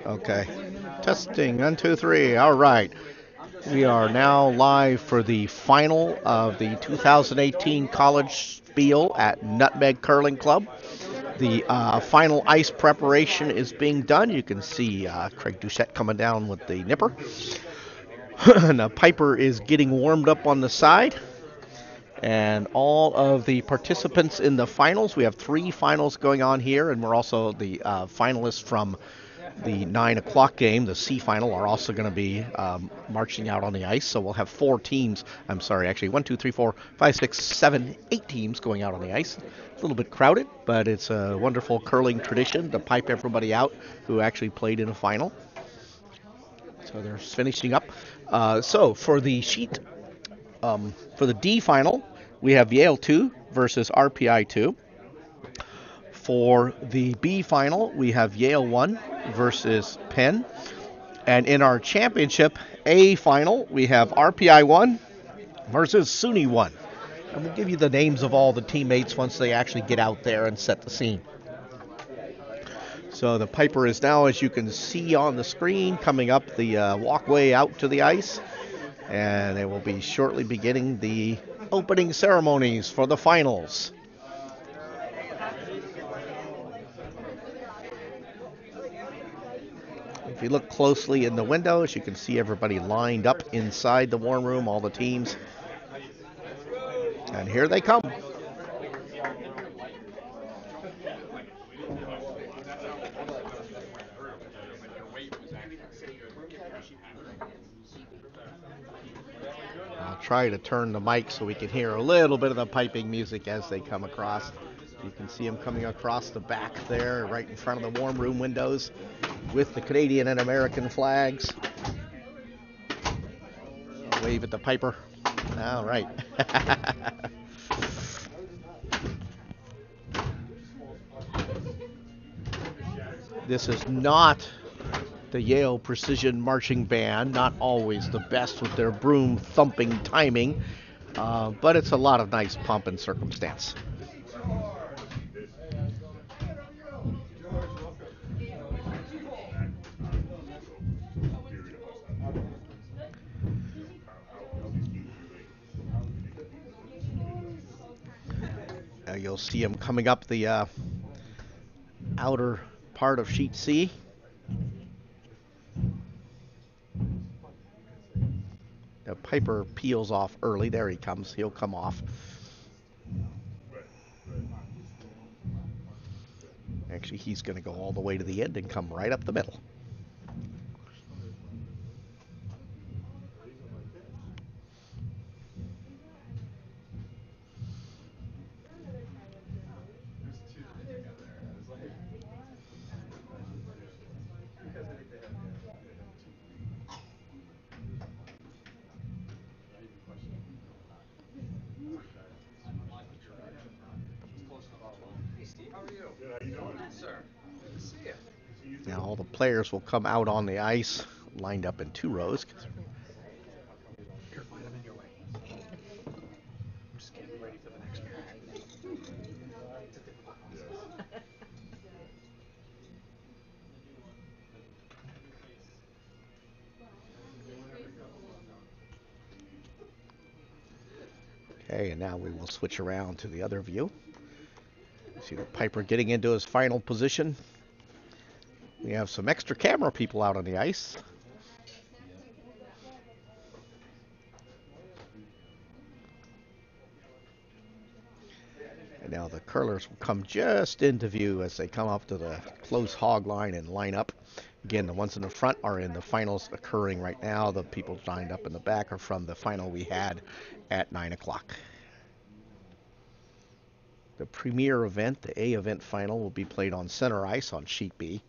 Okay. Testing. 1, 2, 3. All right. We are now live for the final of the 2018 College Spiel at Nutmeg Curling Club. The final ice preparation is being done. You can see Craig Doucette coming down with the nipper. And the Piper is getting warmed up on the side. And all of the participants in the finals, we have 3 finals going on here, and we're also the finalists from the 9 o'clock game, the C final, are also going to be marching out on the ice. So we'll have 4 teams. I'm sorry, actually 1, 2, 3, 4, 5, 6, 7, 8 teams going out on the ice. A little bit crowded, but it's a wonderful curling tradition to pipe everybody out who actually played in a final. So they're finishing up. So for the sheet, for the D final, we have Yale 2 versus RPI 2. For the B final, we have Yale 1 versus Penn. And in our championship A final, we have RPI 1 versus SUNY 1. And we'll give you the names of all the teammates once they actually get out there and set the scene. So the Piper is now, as you can see on the screen, coming up the walkway out to the ice. And they will be shortly beginning the opening ceremonies for the finals. If you look closely in the windows, you can see everybody lined up inside the warm room, all the teams. And here they come. I'll try to turn the mic so we can hear a little bit of the piping music as they come across. You can see them coming across the back there, right in front of the warm room windows with the Canadian and American flags. Wave at the Piper. All right. This is not the Yale Precision Marching Band, not always the best with their broom thumping timing, but it's a lot of nice pomp and circumstance. You'll see them coming up the outer part of sheet C. The Piper peels off early. There he comes. He'll come off. Actually, he's going to go all the way to the end and come right up the middle. Now all the players will come out on the ice, lined up in 2 rows. Okay, and now we will switch around to the other view. See the Piper getting into his final position. We have some extra camera people out on the ice. And now the curlers will come just into view as they come up to the close hog line and line up. Again, the ones in the front are in the finals occurring right now. The people lined up in the back are from the final we had at 9 o'clock. The premier event, the A event final, will be played on center ice on sheet B.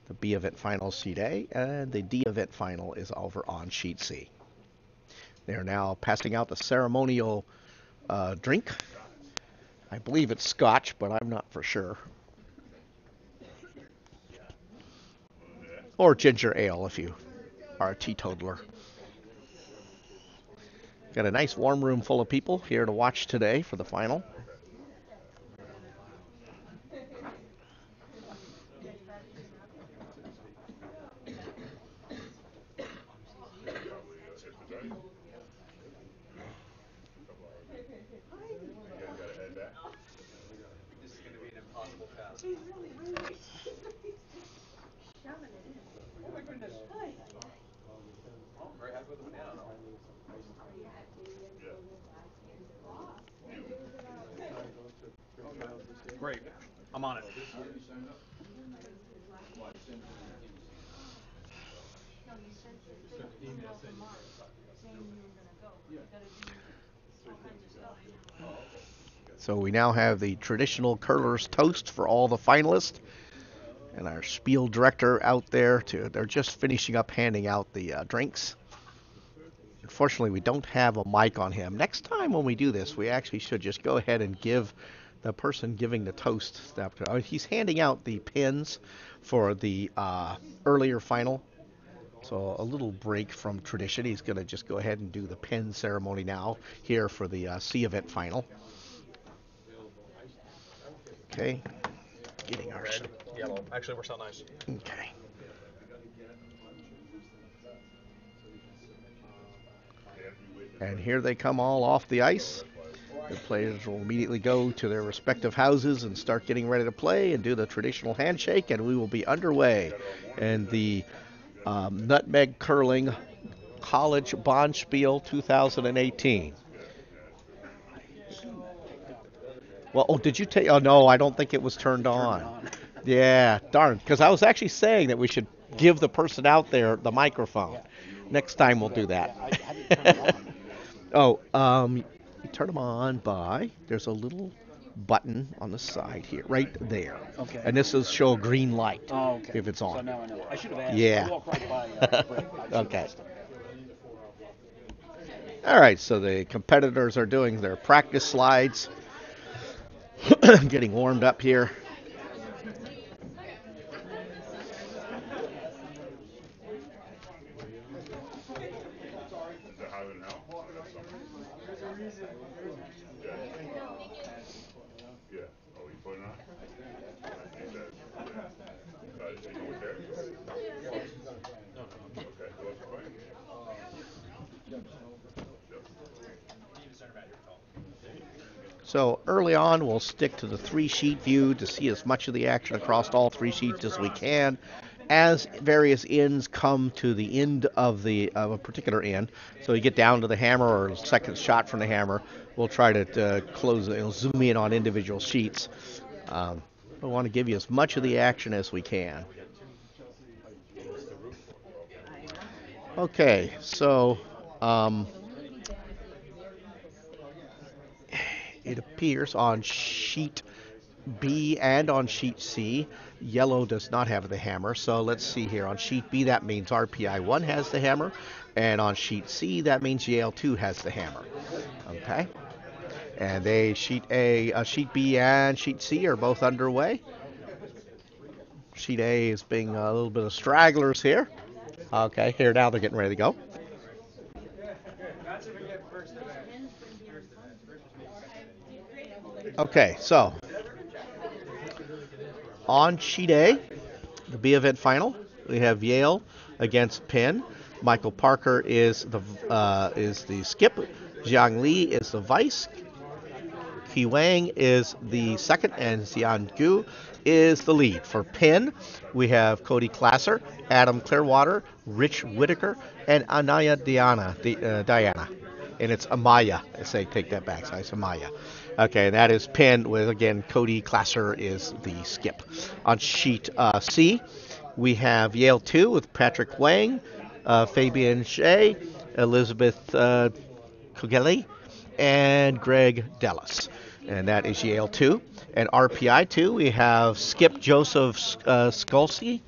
The B event final, sheet A, and the D event final is over on sheet C. They are now passing out the ceremonial drink. I believe it's scotch, but I'm not for sure. Or ginger ale if you are a teetotaler. Got a nice warm room full of people here to watch today for the final. So we now have the traditional curler's toast for all the finalists, and our Spiel director out there too. They're just finishing up handing out the drinks. Unfortunately, we don't have a mic on him. Next time when we do this, we actually should just go ahead and give the person giving the toast. He's handing out the pins for the earlier final. So a little break from tradition. He's going to just go ahead and do the pin ceremony now here for the C event final. Okay. Getting our red, yellow. Actually works out nice. Okay. And here they come all off the ice. The players will immediately go to their respective houses and start getting ready to play and do the traditional handshake, and we will be underway in the Nutmeg Curling College Bond Spiel 2018. Well, oh, did you take? Oh no, I don't think it was turned on. Yeah, darn. Because I was actually saying that we should give the person out there the microphone. Next time we'll do that. Oh, you turn them on by, there's a little button on the side here, right there. Okay. And this will show a green light okay. if it's on. So now I know. I should have asked. Yeah. I walked right by Brett. Okay. All right, so the competitors are doing their practice slides, getting warmed up here. So early on, we'll stick to the 3-sheet view to see as much of the action across all 3 sheets as we can. As various ends come to the end of a particular end, so you get down to the hammer or second shot from the hammer, we'll try to close it, zoom in on individual sheets. We want to give you as much of the action as we can. Okay, so it appears on sheet B and on sheet C, yellow does not have the hammer. So let's see here. On sheet B, that means RPI 1 has the hammer. And on sheet C, that means Yale 2 has the hammer. Okay. And sheet B and sheet C are both underway. Sheet A is being a little bit of stragglers here. Okay, here now they're getting ready to go. Okay, so on sheet A, the B event final, we have Yale against Penn. Michael Parker is the skip. Jiang Li is the vice. Qi Wang is the second, and Xian Gu is the lead. For Penn, we have Cody Klasser, Adam Clearwater, Rich Whitaker, and Anaya Diana. And it's Amaya. I say take that back. So it's Amaya. Okay, that is Penn with, again, Cody Klasser is the skip. On sheet C, we have Yale 2 with Patrick Wang, Fabian Shea, Elizabeth Kogeli, and Greg Dellis. And that is Yale 2. And RPI 2, we have Skip Joseph Skolsky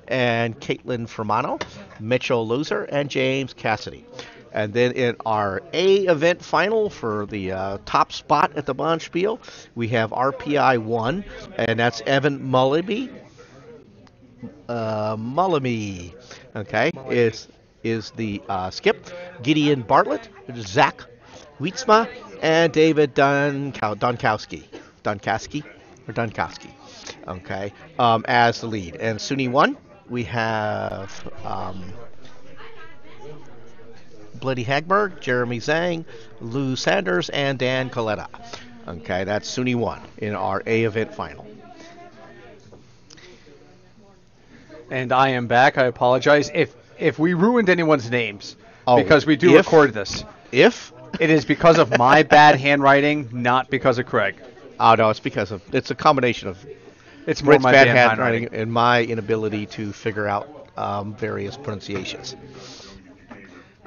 and Caitlin Fermano, Mitchell Loser, and James Cassidy. And then in our A event final for the top spot at the Bond Spiel, we have RPI 1, and that's Evan Mullamy. Okay, is the skip. Gideon Bartlett, Zach Wietzma, and David Dunkowski. Okay, as the lead. And SUNY 1, we have Blitty Hagberg, Jeremy Zhang, Lou Sanders, and Dan Coletta. Okay, that's SUNY 1 in our A event final. And I am back. I apologize if we ruined anyone's names, because we do record this. If? It is because of my bad handwriting, not because of Craig. Oh, no, it's a combination of It's more my bad bad handwriting and my inability to figure out various pronunciations.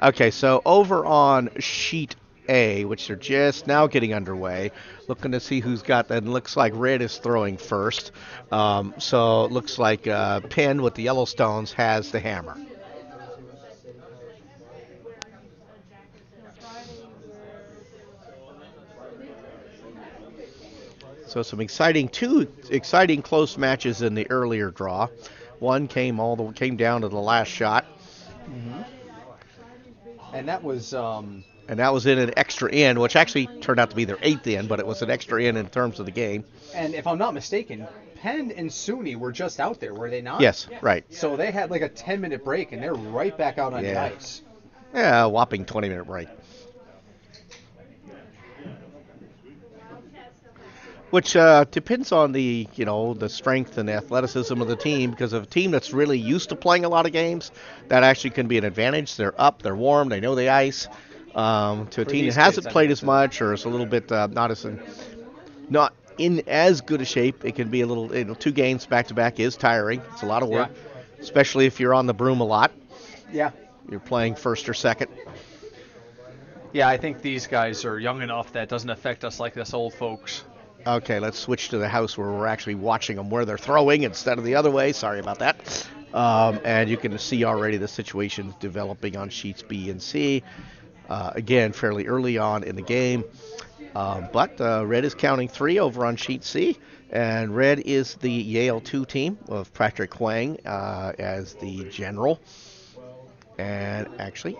Okay, so over on sheet A, which they're just now getting underway, looking to see who's got that. It looks like red is throwing first. So it looks like Penn with the Yellowstones has the hammer. So some two exciting close matches in the earlier draw. One came down to the last shot. Mm-hmm. And that was in an extra in, which actually turned out to be their 8th in, but it was an extra in terms of the game. And if I'm not mistaken, Penn and SUNY were just out there, were they not? Yes, right. So they had like a 10-minute break, and they're right back out on the ice. Yeah, a whopping 20-minute break. Which depends on the strength and athleticism of the team, because of a team that's really used to playing a lot of games, that actually can be an advantage. They're up, they're warm, they know the ice. To a team that hasn't played as much or is a little bit not in as good a shape, it can be a little. 2 games back to back is tiring. It's a lot of work, especially if you're on the broom a lot. Yeah. You're playing first or second. Yeah, I think these guys are young enough that doesn't affect us like us old folks. Okay, let's switch to the house where we're actually watching them where they're throwing instead of the other way. Sorry about that. And you can see already the situation developing on sheets B and C. Again, fairly early on in the game. But red is counting 3 over on sheet C. And red is the Yale 2 team of Patrick Huang as the general. And actually,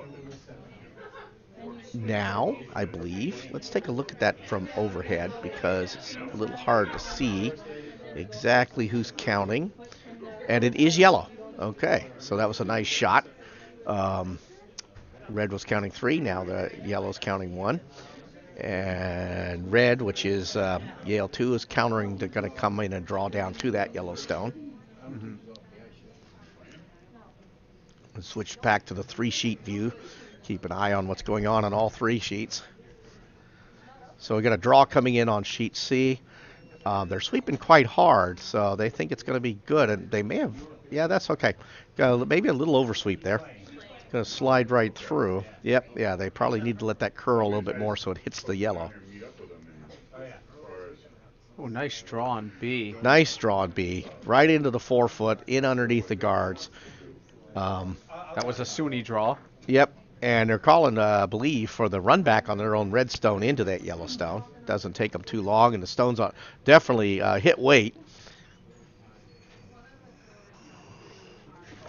now, I believe, let's take a look at that from overhead because it's a little hard to see exactly who's counting. And it is yellow. Okay, so that was a nice shot. Red was counting 3, now the yellow's counting 1. And red, which is Yale 2, is countering. They're going to come in and draw down to that Yellowstone. Mm-hmm. Let's switch back to the 3-sheet view. Keep an eye on what's going on all 3 sheets. So we got a draw coming in on sheet C. They're sweeping quite hard, so they think it's going to be good. And they may have, that's okay. Maybe a little oversweep there. It's going to slide right through. Yep, they probably need to let that curl a little bit more so it hits the yellow. Oh, nice draw on B. Nice draw on B. Right into the 4-foot, in underneath the guards. That was a SUNY draw. Yep. And they're calling, I believe, for the run back on their own red stone into that Yellowstone. Doesn't take them too long, and the stones definitely hit weight.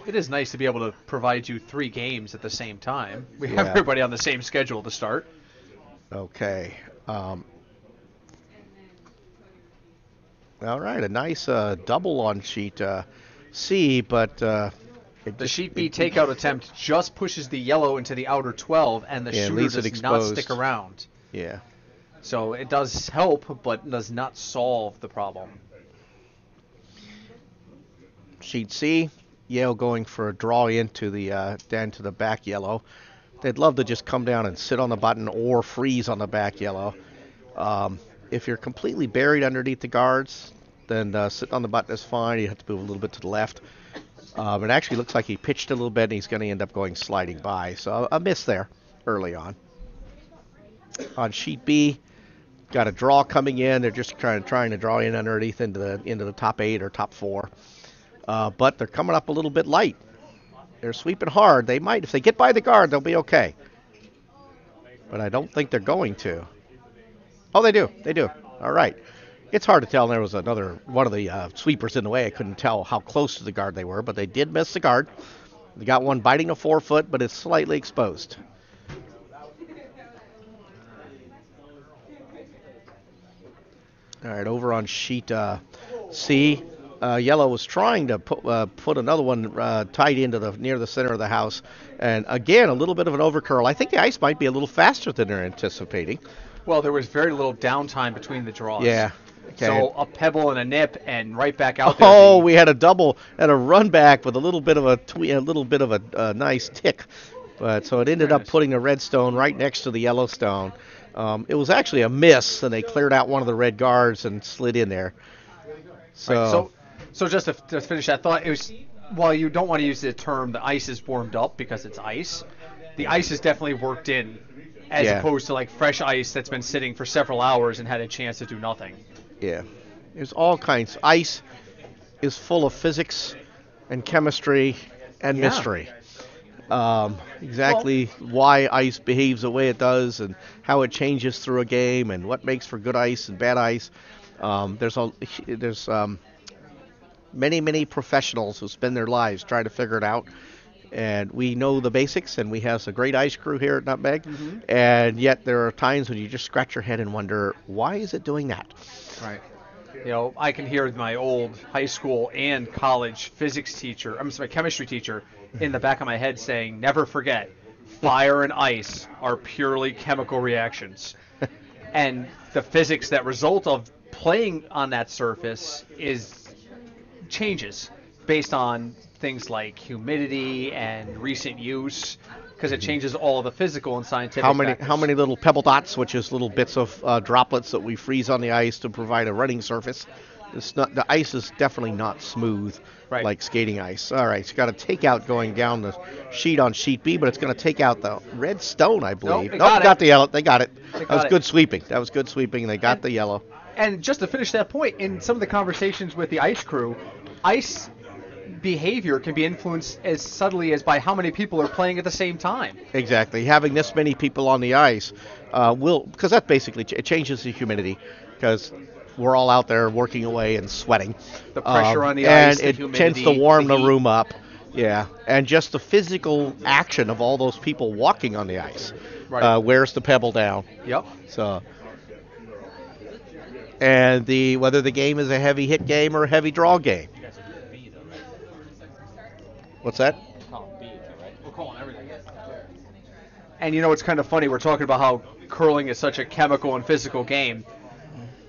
It is nice to be able to provide you 3 games at the same time. We have everybody on the same schedule to start. Okay. All right, a nice double on sheet C, but... the sheet B takeout attempt just pushes the yellow into the outer 12, and the shooter does not stick around. Yeah. So it does help, but does not solve the problem. Sheet C, Yale going for a draw into the down to the back yellow. They'd love to just come down and sit on the button or freeze on the back yellow. If you're completely buried underneath the guards, then sitting on the button is fine. You have to move a little bit to the left. It actually looks like he pitched a little bit, and he's going to end up going sliding by. So a miss there early on. On sheet B, got a draw coming in. They're just trying to draw in underneath into the top 8 or top 4. But they're coming up a little bit light. They're sweeping hard. They might, if they get by the guard, they'll be okay. But I don't think they're going to. Oh, they do. They do. All right. It's hard to tell. There was another one of the sweepers in the way. I couldn't tell how close to the guard they were, but they did miss the guard. They got one biting a 4-foot, but it's slightly exposed. All right, over on sheet C, Yellow was trying to put another one tight into near the center of the house, and again a little bit of an overcurl. I think the ice might be a little faster than they're anticipating. Well, there was very little downtime between the draws. Yeah. Okay. So a pebble and a nip, and right back out there. Oh, we had a double and a run back with a little bit of a nice tick, but so it ended up putting the red stone right next to the yellow stone. It was actually a miss, and they cleared out one of the red guards and slid in there. So So just to finish that thought, it was, while you don't want to use the term the ice is warmed up because it's ice, the ice is definitely worked in as opposed to like fresh ice that's been sitting for several hours and had a chance to do nothing. Yeah. There's all kinds. Ice is full of physics and chemistry and mystery. Exactly why ice behaves the way it does and how it changes through a game and what makes for good ice and bad ice. There's many professionals who spend their lives trying to figure it out. And we know the basics, and we have a great ice crew here at Nutmeg. Mm-hmm. And yet there are times when you just scratch your head and wonder, why is it doing that? Right. You know, I can hear my old high school and college chemistry teacher in the back of my head saying, never forget, fire and ice are purely chemical reactions. And the physics that result of playing on that surface changes based on things like humidity and recent use, because it changes all of the physical and scientific factors. How many little pebble dots, which is little bits of droplets that we freeze on the ice to provide a running surface. The ice is definitely not smooth like skating ice. All right, it's got a takeout going down the sheet on sheet B, but it's going to take out the red stone, I believe. Nope, got the yellow. They got it. That was good sweeping. They got the yellow. And just to finish that point, in some of the conversations with the ice crew, ice behavior can be influenced as subtly as by how many people are playing at the same time. Exactly. Having this many people on the ice because that basically it changes the humidity, because we're all out there working away and sweating. The pressure on the ice, and it tends to warm the room up. Yeah, and just the physical action of all those people walking on the ice wears the pebble down. Yep. So, and whether the game is a heavy hit game or a heavy draw game. What's that? We're calling everything. And you know, it's kind of funny. We're talking about how curling is such a chemical and physical game.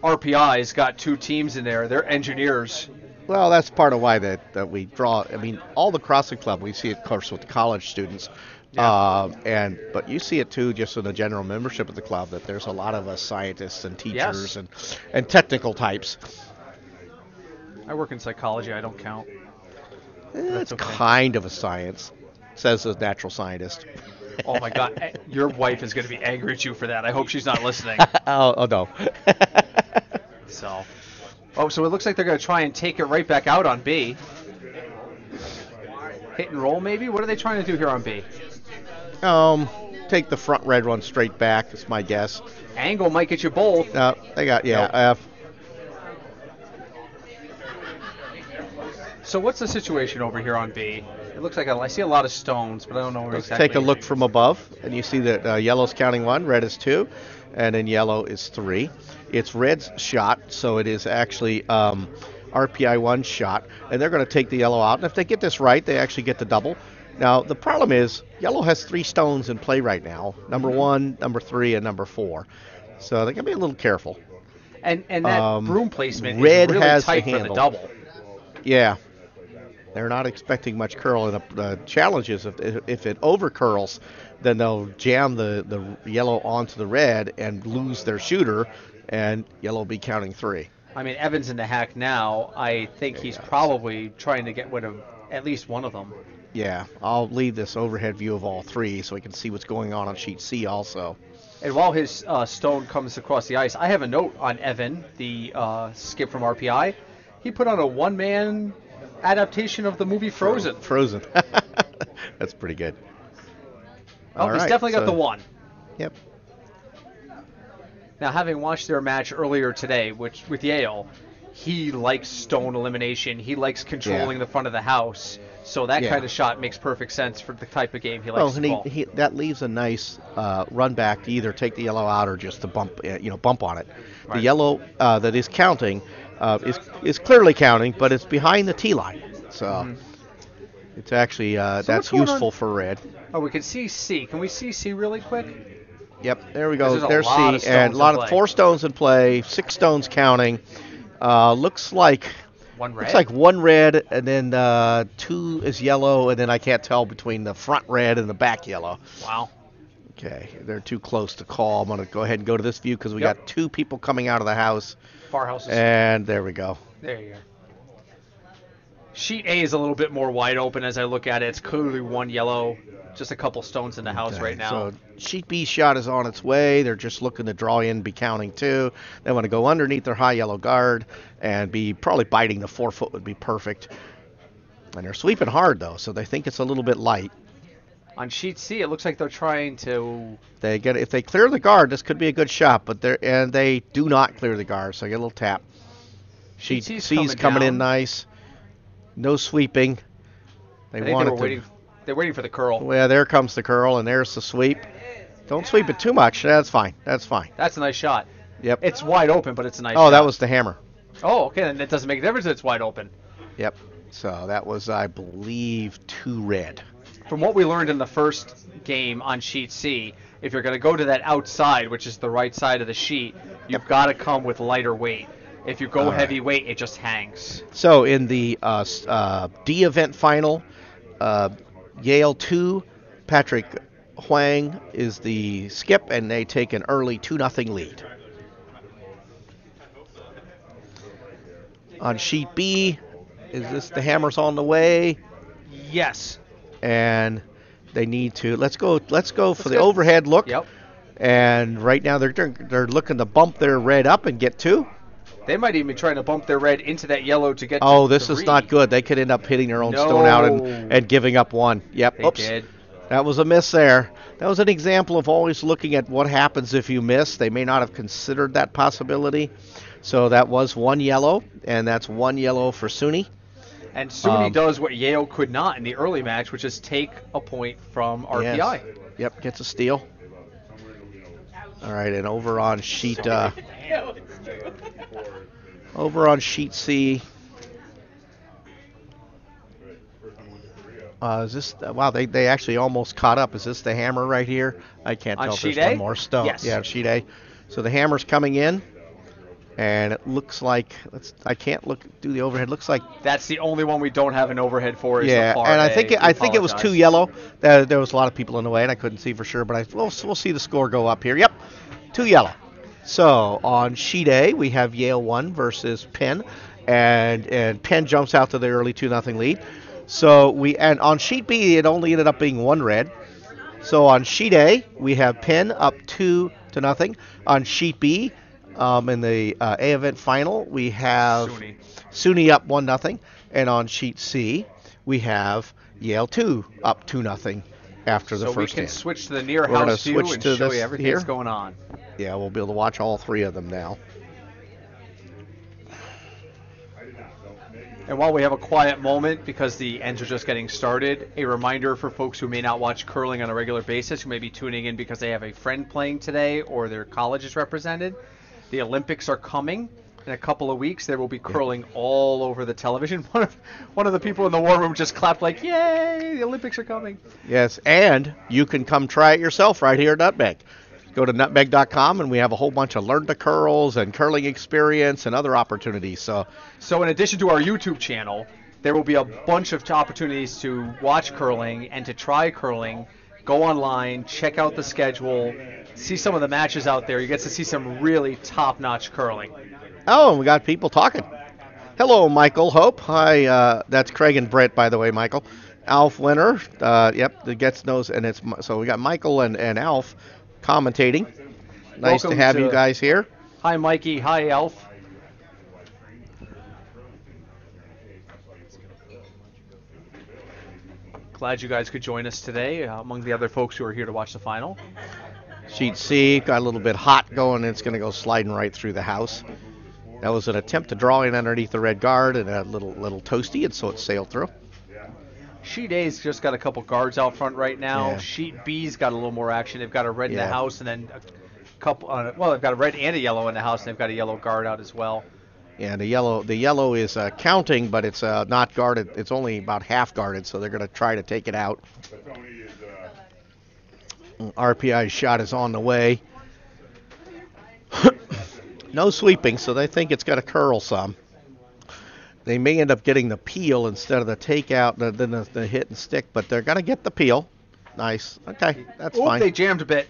RPI's got two teams in there. They're engineers. Well, that's part of why that we draw. I mean, all the crossing club, we see it, of course, with the college students. Yeah. But you see it too, just in the general membership of the club, that there's a lot of us scientists and teachers and technical types. I work in psychology. I don't count. It's kind of a science, says a natural scientist. Oh my God, your wife is going to be angry at you for that. I hope she's not listening. Oh no. So it looks like they're going to try and take it right back out on B. Hit and roll, maybe? What are they trying to do here on B? Take the front red one straight back, is my guess. Angle might get you both. They got, Nope. So what's the situation over here on B? It looks like I see a lot of stones, but I don't know where exactly. Let's take a look from above, and you see that yellow's counting 1, red is 2, and then yellow is 3. It's red's shot, so it is actually RPI 1 shot, and they're going to take the yellow out. And if they get this right, they actually get the double. Now, the problem is yellow has 3 stones in play right now, number 1, number 3, and number 4. So they got to be a little careful. And that broom placement red is really has tight the for the double. Yeah. They're not expecting much curl, and the challenge is if it over curls, then they'll jam the yellow onto the red and lose their shooter, and yellow will be counting 3. I mean, Evans in the hack now, I think he's probably trying to get rid of at least one of them. Yeah, I'll leave this overhead view of all 3 so we can see what's going on sheet C also. And while his stone comes across the ice, I have a note on Evan, the skip from RPI. He put on a one-man adaptation of the movie Frozen. Frozen. That's pretty good. Oh, he's definitely got the 1. Yep. Now, having watched their match earlier today, with Yale, he likes stone elimination. He likes controlling the front of the house. So that kind of shot makes perfect sense for the type of game he likes to call. That leaves a nice run back to either take the yellow out or just to bump on it. Right. The yellow that is counting is clearly counting, but it's behind the tee line. So it's actually that's useful for red. Oh, we can see C. Can we see C really quick? Yep, there we go. There's C, and a lot of 4 stones in play, 6 stones counting. Looks like 1 red. Looks like 1 red, and then 2 is yellow, and then I can't tell between the front red and the back yellow. Wow. Okay, they're too close to call. I'm going to go ahead and go to this view because we got 2 people coming out of the house. Far houses. And there we go. There you go. Sheet A is a little bit more wide open as I look at it. It's clearly one yellow, just a couple stones in the house right now. So sheet B shot is on its way. They're just looking to draw in, be counting 2. They want to go underneath their high yellow guard and be probably biting the 4-foot would be perfect. And they're sweeping hard, though, so they think it's a little bit light. On sheet C, it looks like they're trying to... If they clear the guard, this could be a good shot, but they do not clear the guard, so I get a little tap. Sheet C's coming in nice. No sweeping. They're waiting for the curl. Well, there comes the curl, and there's the sweep. Don't sweep it too much. That's fine. That's fine. That's a nice shot. Yep. It's wide open, but it's a nice shot. Oh, that was the hammer. Oh, okay. Then it doesn't make a difference that it's wide open. Yep. So that was, I believe, 2 red. From what we learned in the first game on sheet C, if you're going to go to that outside, which is the right side of the sheet, you've got to come with lighter weight. If you go heavy weight, it just hangs. So in the D event final, Yale 2, Patrick Huang is the skip, and they take an early 2-0 lead. On sheet B, is this the hammer's on the way? Yes. And they need to let's go for the overhead look. Yep. And right now they're looking to bump their red up and get 2. They might even be trying to bump their red into that yellow to get Oh, to this 3. is not good. They could end up hitting their own stone out and giving up 1. Yep. They Oops. did. That was a miss there. That was an example of always looking at what happens if you miss. They may not have considered that possibility. So that was 1 yellow, and that's 1 yellow for SUNY. And SUNY does what Yale could not in the early match, which is take a point from RPI. Yes. Yep, gets a steal. All right, and over on sheet C. Is this? Wow, they actually almost caught up. Is this the hammer right here? I can't tell if there's one more stone. Yes. Yeah, sheet A. So the hammer's coming in, and it looks like I can't do the overhead. Looks like that's the only one we don't have an overhead for. Is yeah, the far and I A. think it was 2 yellow. There was a lot of people in the way, and I couldn't see for sure. But we'll see the score go up here. Yep, 2 yellow. So on sheet A, we have Yale 1 versus Penn, and Penn jumps out to the early 2-0 lead. So and on sheet B, it only ended up being 1 red. So on sheet A, we have Penn up 2-0. On sheet B, in the A event final, we have SUNY up 1-0, and on sheet C, we have Yale 2 up 2-0 after the first. So we can hand. switch to the near We're house view switch and to show this you everything here. that's going on. Yeah, we'll be able to watch all 3 of them now. And while we have a quiet moment because the ends are just getting started, a reminder for folks who may not watch curling on a regular basis, who may be tuning in because they have a friend playing today or their college is represented. The Olympics are coming in a couple of weeks. There will be curling all over the television. One of the people in the war room just clapped like, yay, the Olympics are coming. Yes, and you can come try it yourself right here at Nutmeg. Go to nutmeg.com, and we have a whole bunch of learn to curls and curling experience and other opportunities. So in addition to our YouTube channel, there will be a bunch of opportunities to watch curling and to try curling. Go online, check out the schedule, see some of the matches out there. You get to see some really top-notch curling. Oh, we got people talking. Hello, Michael Hope. Hi, that's Craig and Brett, by the way, Michael. Alf Winter, yep, the Gets knows, and so we got Michael and Alf commentating. Nice Welcome to have you guys here. Hi, Mikey. Hi, Alf. Glad you guys could join us today, among the other folks who are here to watch the final. Sheet C got a little bit hot going, and it's going to go sliding right through the house. That was an attempt to draw in underneath the red guard, and a little toasty, and so it sailed through. Sheet A's just got a couple guards out front right now. Yeah. Sheet B's got a little more action. They've got a red in the house, and then a couple. They've got a red and a yellow in the house, and they've got a yellow guard out as well. Yeah, the yellow is counting, but it's not guarded. It's only about half guarded, so they're going to try to take it out. RPI's shot is on the way. No sweeping, so they think it's going to curl some. They may end up getting the peel instead of the takeout, than the hit and stick, but they're going to get the peel. Nice. Okay, that's fine. They jammed a bit.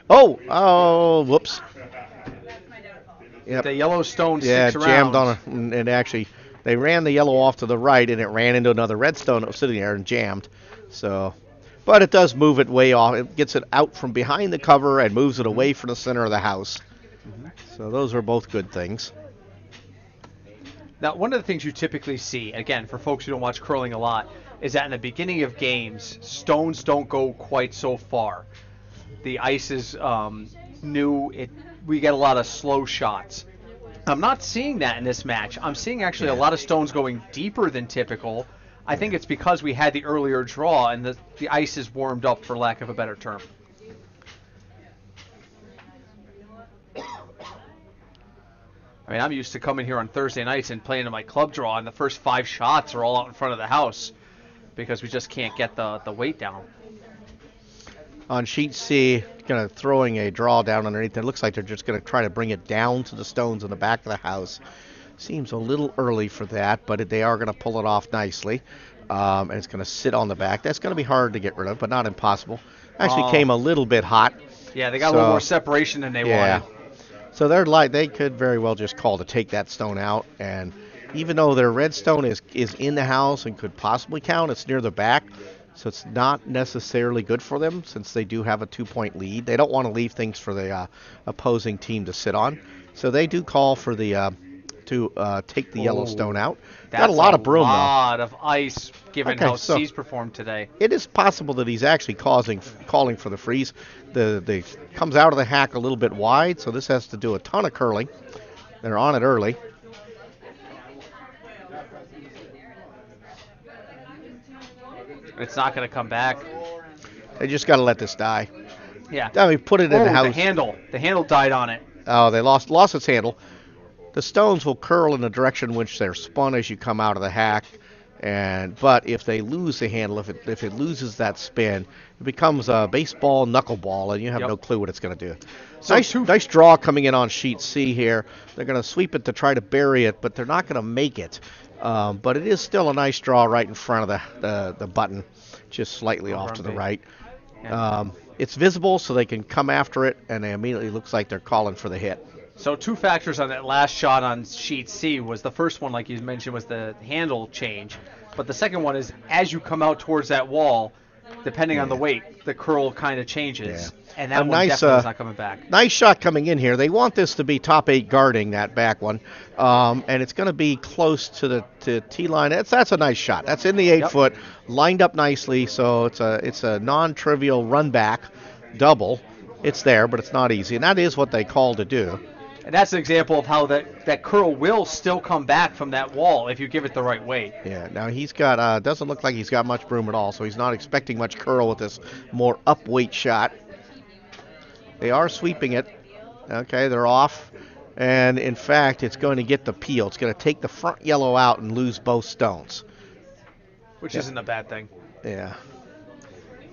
Oh, whoops. Yep. The Yellowstone Yeah, sticks jammed around. on it and actually They ran the yellow off to the right, and it ran into another red stone that was sitting there and jammed. So, but it does move it way off. It gets it out from behind the cover and moves it away from the center of the house. So those are both good things. Now, one of the things you typically see, again, for folks who don't watch curling a lot, is that in the beginning of games, stones don't go quite so far. The ice is new. We get a lot of slow shots. I'm not seeing that in this match. I'm seeing actually a lot of stones going deeper than typical. I think it's because we had the earlier draw and the ice is warmed up, for lack of a better term. I mean, I'm used to coming here on Thursday nights and playing in my club draw, and the first 5 shots are all out in front of the house because we just can't get the weight down. On sheet C, kind of throwing a draw down underneath. It looks like they're just going to try to bring it down to the stones in the back of the house. Seems a little early for that, but they are going to pull it off nicely. And it's going to sit on the back. That's going to be hard to get rid of, but not impossible. Actually came a little bit hot. Yeah, they got a little more separation than they wanted. So they could very well just call to take that stone out. And even though their red stone is in the house and could possibly count, it's near the back. So it's not necessarily good for them since they do have a 2-point lead. They don't want to leave things for the opposing team to sit on. So they do call for the to take the yellow stone out. Got a lot of broom, though. A lot of ice, given how C's performed today. It is possible that he's actually calling for the freeze. The comes out of the hack a little bit wide, so this has to do a ton of curling. They're on it early. It's not going to come back. They just got to let this die. Yeah. I mean, put it in the house. The handle died on it. Oh, they lost its handle. The stones will curl in the direction in which they're spun as you come out of the hack, but if they lose the handle, if it loses that spin, it becomes a baseball knuckleball, and you have no clue what it's going to do. So nice draw coming in on sheet C here. They're going to sweep it to try to bury it, but they're not going to make it. But it is still a nice draw right in front of the button, just slightly off to the right. It's visible, so they can come after it, and it immediately looks like they're calling for the hit. So 2 factors on that last shot on sheet C was the first one, like you mentioned, was the handle change. But the second one is as you come out towards that wall, depending on the weight, the curl kind of changes. And that one definitely is not coming back. Nice shot coming in here. They want this to be top 8 guarding that back one. And it's going to be close to the T line. That's a nice shot. That's in the 8 foot, lined up nicely. So it's a non-trivial run back double. It's there, but it's not easy. And that is what they call to do. And that's an example of how that curl will still come back from that wall if you give it the right weight. Yeah, now he's got, doesn't look like he's got much broom at all, so he's not expecting much curl with this more up weight shot. They are sweeping it. Okay, they're off. And in fact, it's going to get the peel. It's going to take the front yellow out and lose both stones. Which isn't a bad thing. Yeah.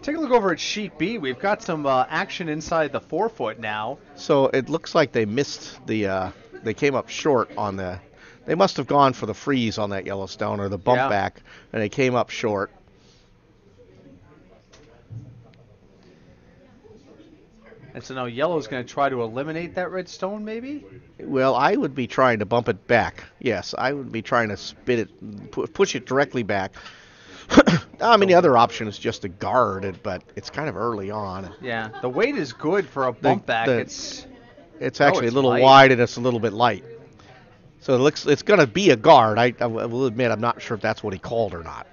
Take a look over at sheet B. We've got some action inside the 4 foot now. So it looks like they missed they came up short on they must have gone for the freeze on that yellow stone or the bump back, and they came up short. And so now yellow's going to try to eliminate that red stone, maybe? Well, I would be trying to bump it back. Yes, I would be trying to spin it, push it directly back. I mean, the other option is just to guard it, but it's kind of early on. Yeah, the weight is good for a bump back. It's actually a little wide and it's a little bit light. So it's going to be a guard. I will admit I'm not sure if that's what he called or not.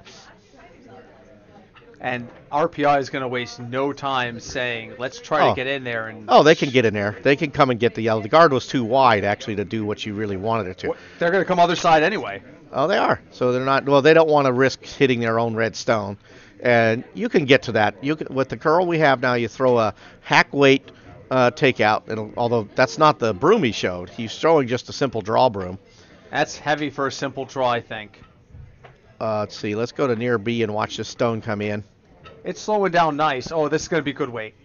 And RPI is going to waste no time saying, let's try to get in there. They can get in there. They can come and get the yellow. The guard was too wide, actually, to do what you really wanted it to. They're going to come other side anyway. Oh, they are. So they're not. Well, they don't want to risk hitting their own red stone. And you can get to that. With the curl we have now, you throw a hack weight takeout. Although that's not the broom he showed. He's throwing just a simple draw broom. That's heavy for a simple draw, I think. Let's see. Let's go to near B and watch this stone come in. It's slowing down nice. Oh, this is going to be good weight.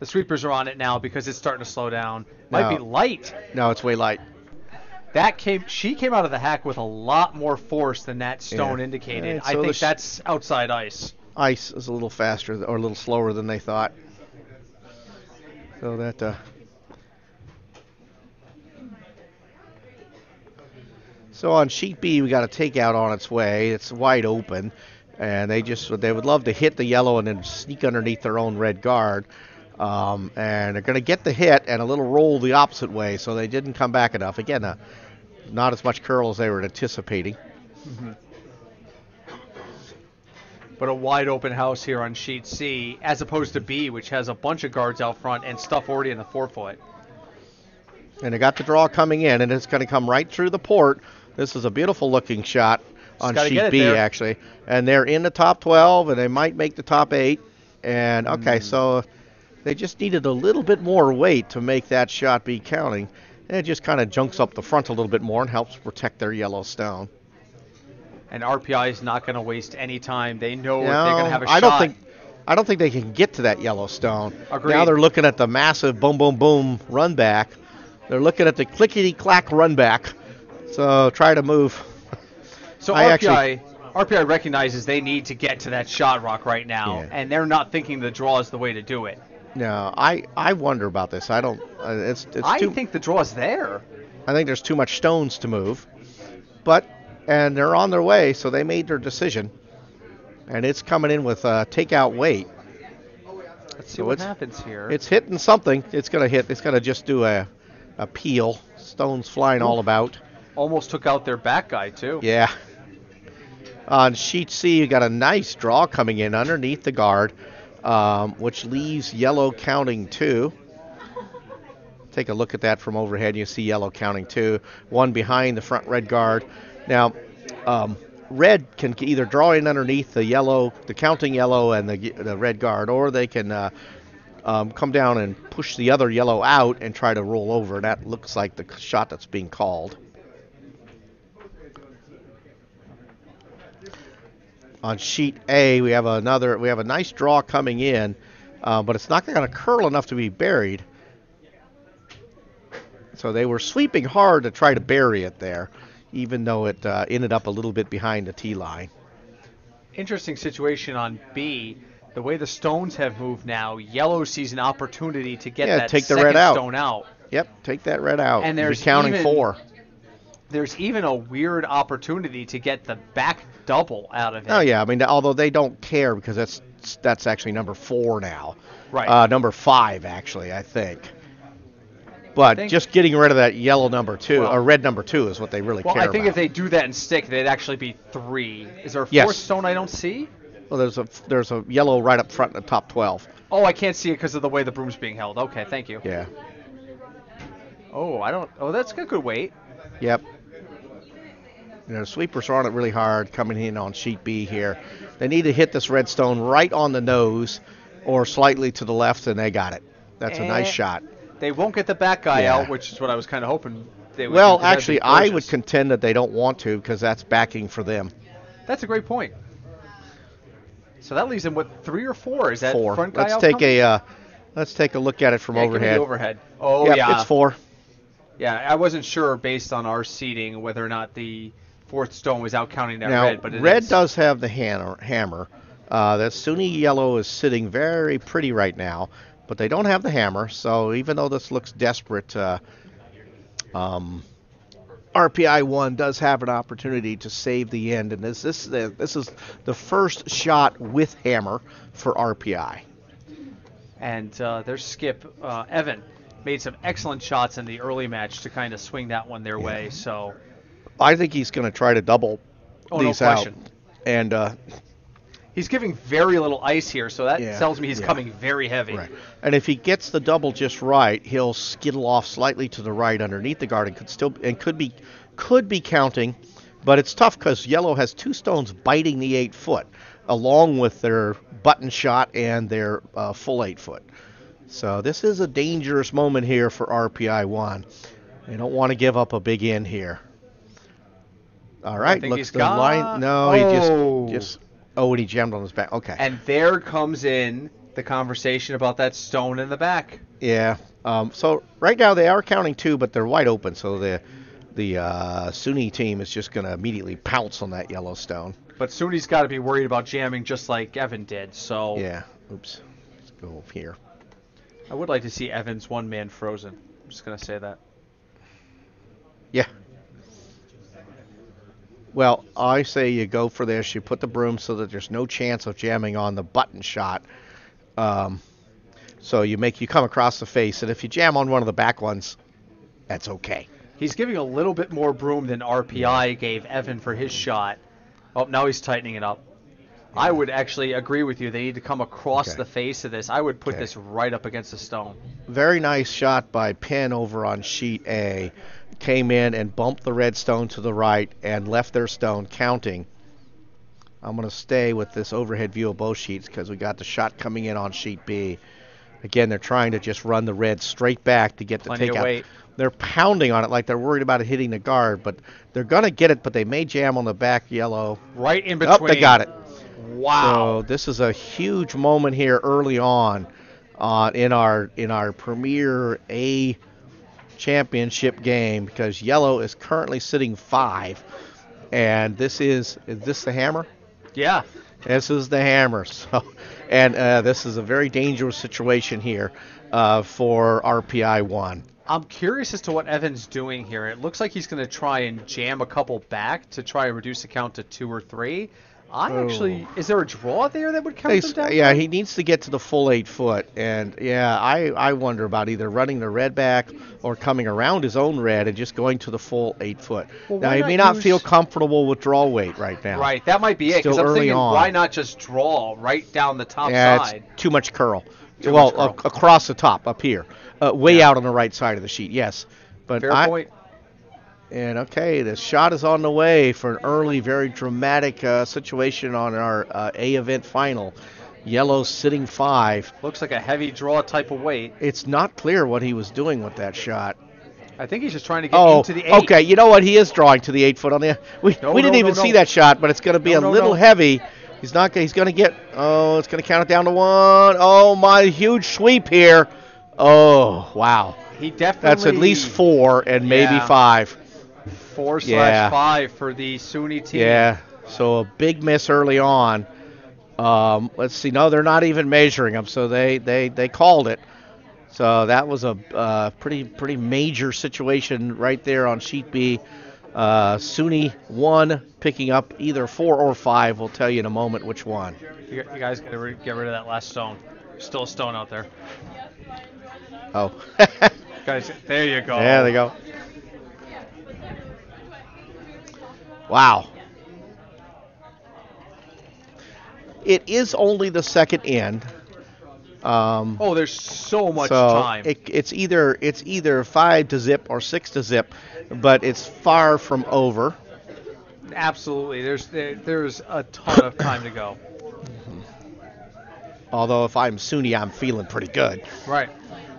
The sweepers are on it now because it's starting to slow down. Might be light. No, it's way light. She came out of the hack with a lot more force than that stone indicated. So I think that's outside ice. Ice is a little faster or a little slower than they thought. So So on sheet B, we got a takeout on its way. It's wide open, and they would love to hit the yellow and then sneak underneath their own red guard. And they're going to get the hit and a little roll the opposite way, so they didn't come back enough. Again, not as much curl as they were anticipating. Mm-hmm. But a wide open house here on sheet C, as opposed to B, which has a bunch of guards out front and stuff already in the forefoot. And they got the draw coming in, and it's going to come right through the port. This is a beautiful looking shot on sheet B, actually. And they're in the top 12, and they might make the top 8. And, okay, so they just needed a little bit more weight to make that shot be counting. And it just kind of junks up the front a little bit more and helps protect their yellow stone. And RPI is not going to waste any time. They know if they're going to have a shot. I don't think they can get to that yellow stone. Agreed. Now they're looking at the massive boom, boom, boom run back. They're looking at the clickety-clack run back. So try to move. So RPI recognizes they need to get to that shot rock right now, and they're not thinking the draw is the way to do it. No, I wonder about this. I don't. I think the draw is there. I think there's too much stones to move, and they're on their way, so they made their decision, and it's coming in with takeout weight. Let's see what happens here. It's hitting something. It's gonna hit. It's gonna just do a peel. Stones flying all about. Almost took out their back guy too. Yeah. On sheet C, you got a nice draw coming in underneath the guard, which leaves yellow counting 2. Take a look at that from overhead. You see yellow counting 2. One behind the front red guard. Now, red can either draw in underneath the yellow, the counting yellow and the red guard, or they can come down and push the other yellow out and try to roll over. That looks like the shot that's being called. On sheet A, we have a nice draw coming in, but it's not going to curl enough to be buried. So they were sweeping hard to try to bury it there, even though it ended up a little bit behind the tee line. Interesting situation on B. The way the stones have moved now, yellow sees an opportunity to get that take the second red out. stone out. Yep, take that red out. And there's counting 4. There's even a weird opportunity to get the back double out of it. Oh yeah, I mean, although they don't care because that's actually number 4 now. Right. Number 5 actually, I think. But just getting rid of that yellow number 2 or red number 2 is what they really care about. Well, I think if they do that and stick, they'd actually be 3. Is there a 4th stone I don't see? Well, there's a yellow right up front in the top 12. Oh, I can't see it because of the way the broom's being held. Okay, thank you. Yeah. Oh, that's a good weight. Yep. Sweepers are on it really hard coming in on sheet B here. They need to hit this red stone right on the nose or slightly to the left, and they got it. That's a nice shot. They won't get the back guy out, which is what I was kind of hoping they would. Well, actually, I would contend that they don't want to because that's backing for them. That's a great point. So that leaves them with 3 or 4. Is that 4. Front guy Let's take a look at it from overhead. Give me the overhead. Oh, yep, yeah. It's 4. Yeah, I wasn't sure based on our seating whether or not the 4th stone was out counting that now, red, but red does have the hammer. That SUNY yellow is sitting very pretty right now, but they don't have the hammer. So even though this looks desperate, RPI 1 does have an opportunity to save the end, and this is the first shot with hammer for RPI. And their skip Evan made some excellent shots in the early match to kind of swing that one their way. So I think he's going to try to double these out. And he's giving very little ice here, so that tells me he's coming very heavy. Right. And if he gets the double just right, he'll skittle off slightly to the right underneath the guard and could be counting, but it's tough because yellow has 2 stones biting the 8 foot, along with their button shot and their full 8 foot. So this is a dangerous moment here for RPI 1. They don't want to give up a big end here. All right, looks the line. No, he just. Oh, and he jammed on his back. Okay. And there comes in the conversation about that stone in the back. Yeah. So right now they are counting 2, but they're wide open. So the SUNY team is just going to immediately pounce on that yellow stone. But SUNY's got to be worried about jamming just like Evan did. So yeah. Oops. Let's go here. I would like to see Evan's one-man frozen. I'm just going to say that. Yeah. Well, I say you go for this. You put the broom so that there's no chance of jamming on the button shot. Um, so you come across the face, and if you jam on one of the back ones, that's okay. He's giving a little bit more broom than RPI gave Evan for his shot. Oh, now he's tightening it up. I would actually agree with you. They need to come across the face of this. I would put this right up against the stone. Very nice shot by Penn over on sheet A. Came in and bumped the red stone to the right and left their stone counting. I'm going to stay with this overhead view of both sheets because we got the shot coming in on sheet B. Again, they're trying to just run the red straight back to get the Plenty of takeout. weight. They're pounding on it like they're worried about it hitting the guard, but they're going to get it, but they may jam on the back yellow. Right in between. Oh, they got it. Wow. So this is a huge moment here early on in our Premier A championship game because yellow is currently sitting 5, and is this the hammer? Yeah. This is the hammer. So, and this is a very dangerous situation here for RPI 1. I'm curious as to what Evan's doing here. It looks like he's going to try and jam a couple back to try and reduce the count to 2 or 3. Is there a draw there that would count them down? Yeah, he needs to get to the full 8 foot. And, yeah, I wonder about either running the red back or coming around his own red and just going to the full 8 foot. Well, now, he may not feel comfortable with draw weight right now. Right, that might be it. Because I'm early thinking, on. why not just draw right down the top side? It's too much curl. Too much curl. Across the top, up here. Way out on the right side of the sheet, yes. But Fair point. And okay, the shot is on the way for an early, very dramatic situation on our A event final. Yellow sitting 5. Looks like a heavy draw type of weight. It's not clear what he was doing with that shot. I think he's just trying to get into the 8. Okay, you know what? He is drawing to the 8 foot on the. We didn't even see that shot, but it's going to be a little heavy. He's not. He's going to get. Oh, it's going to count it down to 1. Oh my, huge sweep here. Oh wow. He definitely. That's at least 4 and maybe 5. 4/5 for the SUNY team. Yeah, so a big miss early on. Let's see. No, they're not even measuring them, so they called it. So that was a pretty major situation right there on sheet B. SUNY 1 picking up either 4 or 5. We'll tell you in a moment which one. You guys got to get rid of that last stone. There's still a stone out there. Oh. Guys, there you go. There they go. Wow. It is only the second end. There's so much time. It's either 5 to zip or 6 to zip, but it's far from over. Absolutely. There's a ton of time to go. Although if I'm SUNY, I'm feeling pretty good. Right.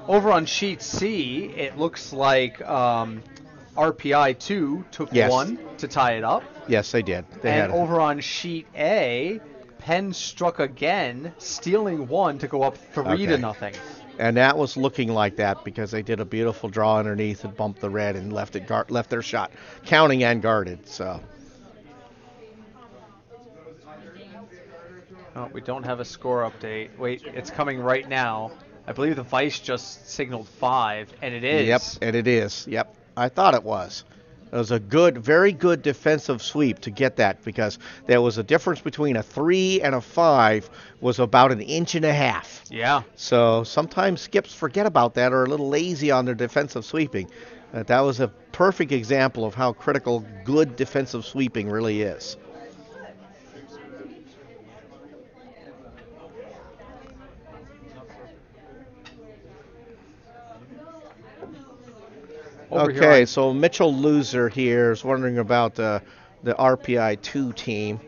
Over on sheet C, it looks like RPI 2 took 1 to tie it up. Yes, they did. Over on sheet A, Penn struck again, stealing 1 to go up 3 to nothing. And that was looking like that because they did a beautiful draw underneath and bumped the red and left their shot counting and guarded. So. Oh, we don't have a score update. Wait, it's coming right now. I believe the Vice just signaled 5, and it is. Yep, and it is. Yep, I thought it was. It was a very good defensive sweep to get that because there was a difference between a 3 and a 5 was about 1.5 inches. Yeah. So sometimes skips forget about that or are a little lazy on their defensive sweeping. That was a perfect example of how critical good defensive sweeping really is. Okay, so Mitchell Loser here is wondering about the RPI 2 team.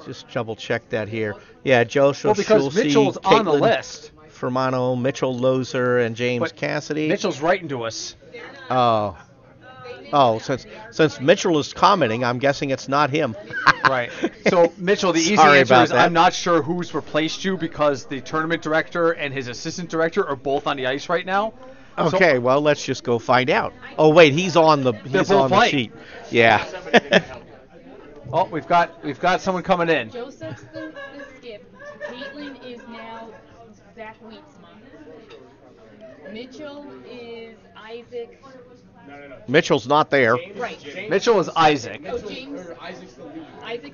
Just double check that here. Yeah, Joseph because Mitchell's on the list. Fermano, Mitchell Loser, and James Cassidy. Mitchell's writing to us. Oh, since Mitchell is commenting, I'm guessing it's not him. Right. So, Mitchell, the easy answer is I'm not sure who's replaced you because the tournament director and his assistant director are both on the ice right now. Okay, well, let's just go find out. Oh, wait, he's on the sheet. Yeah. Oh, we've got someone coming in. Joseph's the skip. Caitlin is now Zach Wietzma. Mitchell is Isaac. Mitchell's not there. Right. Mitchell is Isaac. Oh, James. Isaac's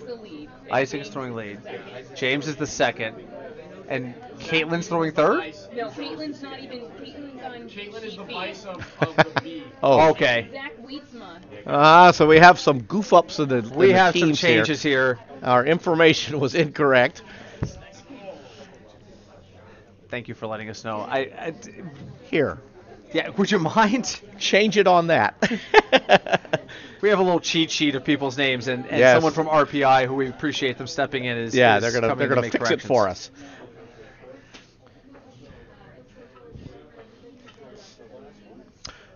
the lead. Isaac's throwing lead. James is the second. And Caitlin's throwing third? No, Caitlin's not even. Caitlin's on Caitlin is the sheet vice B. of the B. Oh, Okay. Zach Wietzma. So we have some goof ups in the We in the have some teams changes here. Our information was incorrect. Thank you for letting us know. Here, Yeah, would you mind? change it on that. We have a little cheat sheet of people's names, and Yes. someone from RPI who we appreciate them stepping in is Yeah, is they're coming to gonna make fix it corrections. for us.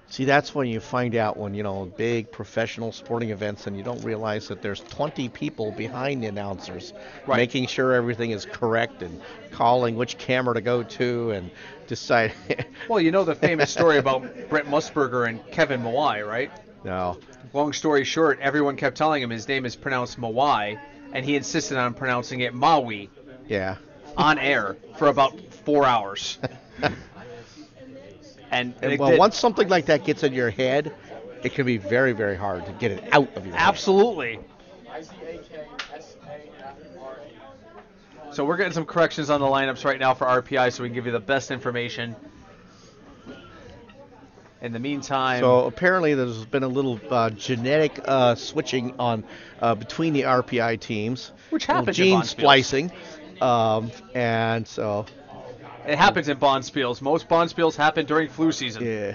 See, that's when you find out when, big professional sporting events and you don't realize that there's 20 people behind the announcers Right. making sure everything is correct and calling which camera to go to and decide. Well, you know the famous story about Brett Musburger and Kevin Mawai, right? No. Long story short, everyone kept telling him his name is pronounced Mawai, and he insisted on pronouncing it Maui Yeah. on air for about 4 hours. And Well, once something like that gets in your head, it can be very, very hard to get it out of your head. absolutely. So we're getting some corrections on the lineups right now for RPI, so we can give you the best information. In the meantime, So apparently there's been a little genetic switching on between the RPI teams. Which Little happens in gene Bonspiels. splicing, and so it happens in Bonspiels. Most Bonspiels happen during flu season. yeah.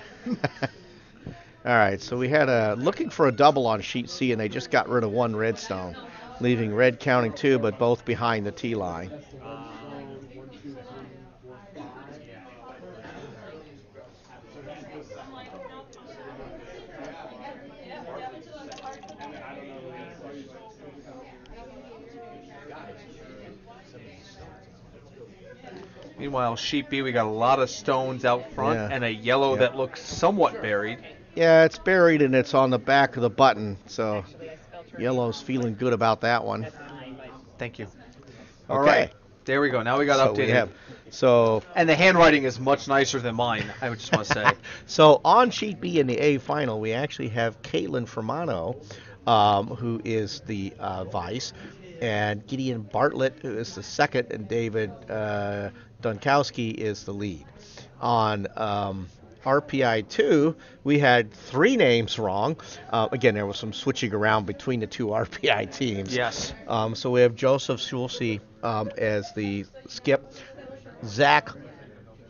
All right, so we had looking for a double on sheet C, and they just got rid of one redstone, leaving red counting two, but both behind the T line. Meanwhile, sheet B, we got a lot of stones out front Yeah. and a yellow Yeah. that looks somewhat buried. Yeah, it's buried and it's on the back of the button, so yellow's feeling good about that one. Thank you. All Okay. right, there we go. Now we got So updated. we have, so And the handwriting is much nicer than mine, I would just want to say. So on sheet B in the A final, we actually have Caitlin Fermano, who is the vice, and Gideon Bartlett, who is the second, and David Dunkowski is the lead. On RPI 2, we had three names wrong. Again, there was some switching around between the two RPI teams. Yes. So we have Joseph Schulze as the skip, Zach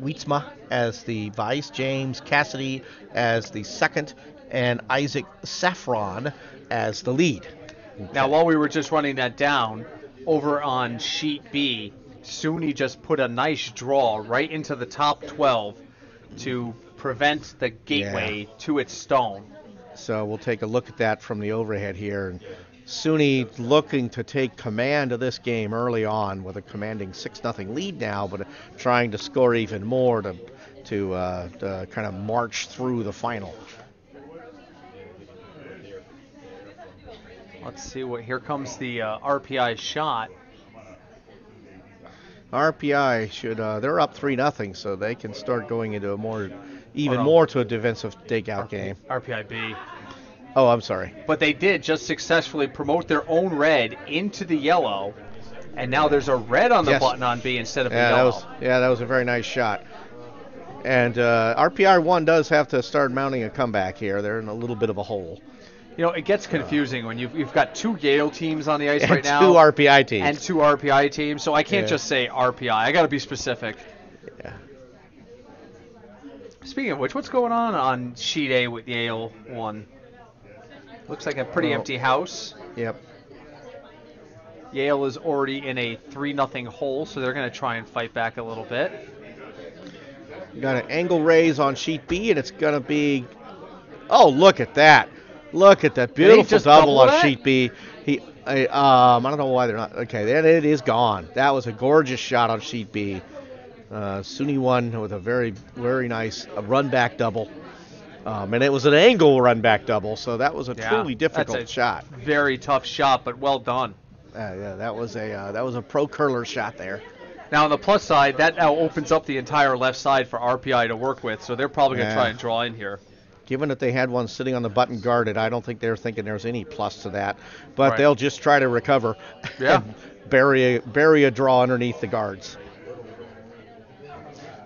Wietzma as the vice, James Cassidy as the second, and Isaac Saffron as the lead. Now, while we were just running that down, over on sheet B, SUNY just put a nice draw right into the top 12 to prevent the gateway to its stone. So we'll take a look at that from the overhead here. And SUNY looking to take command of this game early on with a commanding 6-0 lead now, but trying to score even more to kind of march through the final. Let's see what. Here comes the RPI shot. RPI should they're up 3-0, so they can start going into a more no. more to a defensive takeout game. RPIB. Oh, I'm sorry. But they did just successfully promote their own red into the yellow, and now there's a red on the Yes. button on B instead of a Yeah, yellow. that was a very nice shot. And RPI 1 does have to start mounting a comeback here. They're in a little bit of a hole. You know, it gets confusing when you've got two Yale teams on the ice And right now. two RPI teams. And two RPI teams, so I can't Yeah. just say RPI. I got to be specific. Yeah. Speaking of which, what's going on sheet A with Yale 1? Looks like a pretty empty house. Yep. Yale is already in a 3-0 hole, so they're going to try and fight back a little bit. You got an angle raise on sheet B, and it's going to be... Oh, look at that. Look at that beautiful just double on double that? sheet B. I don't know why they're not... Okay, then it is gone. That was a gorgeous shot on sheet B. SUNY won with a very, very nice run-back double. And it was an angle run-back double, so that was a truly difficult that's a shot. Very tough shot, but well done. Yeah, that was a pro curler shot there. Now, on the plus side, that now opens up the entire left side for RPI to work with, so they're probably going to try and draw in here. Given that they had one sitting on the button guarded, I don't think they're thinking there's any plus to that. But Right. they'll just try to recover Yeah. and bury a draw underneath the guards.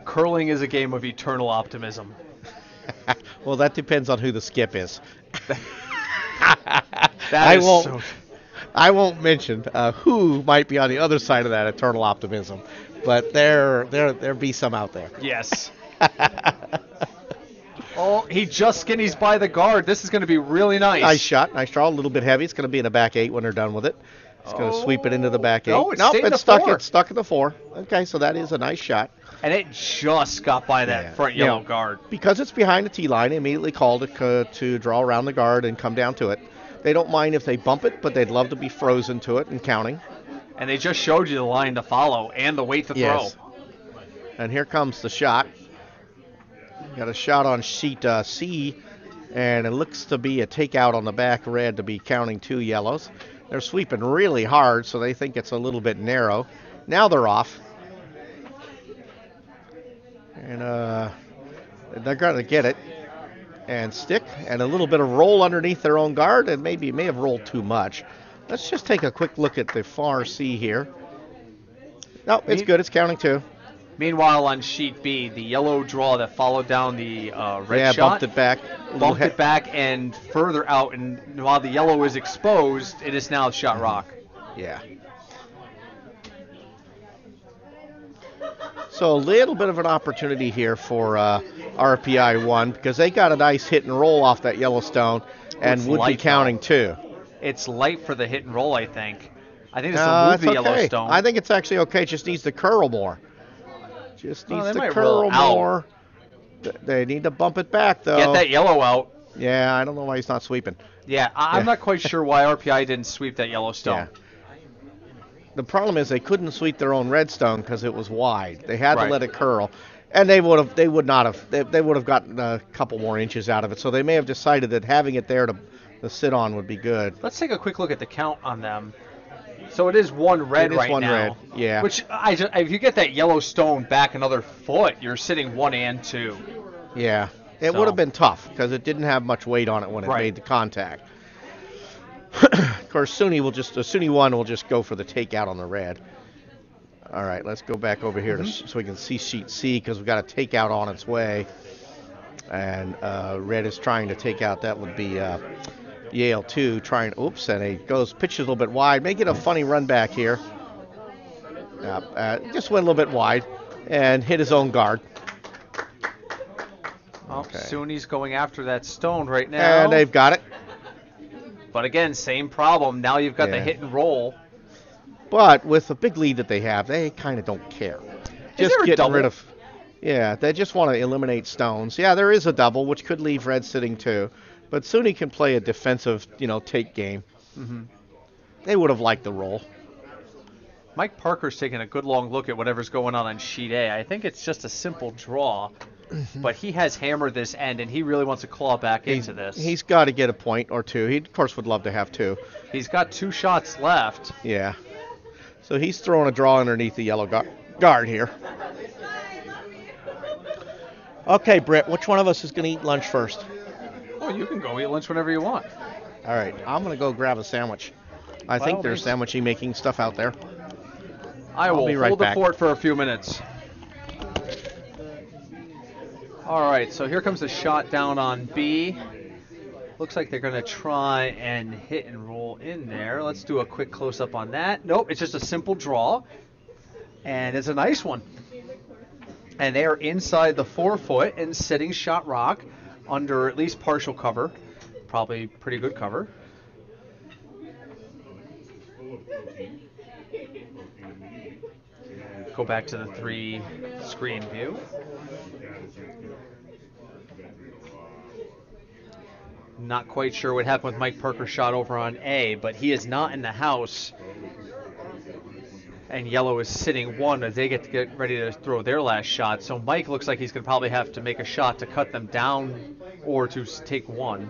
Curling is a game of eternal optimism. Well, that depends on who the skip is. That is so... I won't mention who might be on the other side of that eternal optimism, but there be some out there. Yes. Oh, he just skinnies by the guard. This is going to be really nice. Nice shot, nice draw. A little bit heavy. It's going to be in the back 8 when they're done with it. It's going to sweep it into the back 8. No, it nope, stayed in it's the stuck. 4. It's stuck in the 4. Okay, so that is a nice shot. And it just got by that front yellow guard. Because it's behind the tee line, they immediately called it to draw around the guard and come down to it. They don't mind if they bump it, but they'd love to be frozen to it and counting. And they just showed you the line to follow and the weight to throw. And here comes the shot. Got a shot on sheet C, and it looks to be a takeout on the back red to be counting 2 yellows. They're sweeping really hard, so they think it's a little bit narrow. Now they're off. And they're going to get it and stick, and a little bit of roll underneath their own guard, and maybe may have rolled too much. Let's just take a quick look at the far C here. No, it's good. It's counting 2. Meanwhile, on sheet B, the yellow draw that followed down the red shot. Bumped it back. Bumped it back and further out, and while the yellow is exposed, it is now shot rock. Yeah. So a little bit of an opportunity here for RPI 1 because they got a nice hit and roll off that Yellowstone and would be counting 2. It's light for the hit and roll, I think. I think this will move the Yellowstone. I think it's actually okay. It just needs to curl more. Just needs to might curl roll out. more. They need to bump it back, though. Get that yellow out. Yeah, I don't know why he's not sweeping. Yeah, I'm not quite sure why RPI didn't sweep that Yellowstone. Yeah. The problem is they couldn't sweep their own redstone because it was wide. They had to let it curl, and they would have gotten a couple more inches out of it. So they may have decided that having it there to sit on would be good. Let's take a quick look at the count on them. So it is 1 red right now. Red, yeah. Which if you get that Yellowstone back another foot, you're sitting 1 and 2. Yeah, it would have been tough because it didn't have much weight on it when it made the contact. Of course, SUNY 1 will just go for the takeout on the red. All right, let's go back over here so we can see sheet C because we've got a takeout on its way. And red is trying to take out, that would be Yale 2 trying, and he pitches a little bit wide. May get a funny run back here. Just went a little bit wide and hit his own guard. Okay. SUNY's going after that stone right now. And they've got it. But again, same problem. Now you've got the hit and roll. But with the big lead that they have, they kind of don't care. Is there a double? They just want to eliminate stones. Yeah, there is a double, which could leave red sitting 2. But SUNY can play a defensive, take game. Mm-hmm. They would have liked the roll. Mike Parker's taking a good long look at whatever's going on sheet A. I think it's just a simple draw. But he has hammered this end, and he really wants to claw back into this. He's got to get a point or 2. He, of course, would love to have 2. He's got 2 shots left. Yeah. So he's throwing a draw underneath the yellow guard here. Okay, Britt, which one of us is going to eat lunch first? Oh, you can go eat lunch whenever you want. All right. I'm going to go grab a sandwich. I think there's sandwichy making stuff out there. I will hold the fort for a few minutes. All right, so here comes the shot down on B. Looks like they're going to try and hit and roll in there. Let's do a quick close-up on that. Nope, it's just a simple draw, and it's a nice one. And they are inside the 4 foot and sitting shot rock under at least partial cover. Probably pretty good cover. Go back to the 3 screen view. Not quite sure what happened with Mike Parker's shot over on A, but he is not in the house. And yellow is sitting 1 as they get ready to throw their last shot. So Mike looks like he's going to probably have to make a shot to cut them down or to take 1.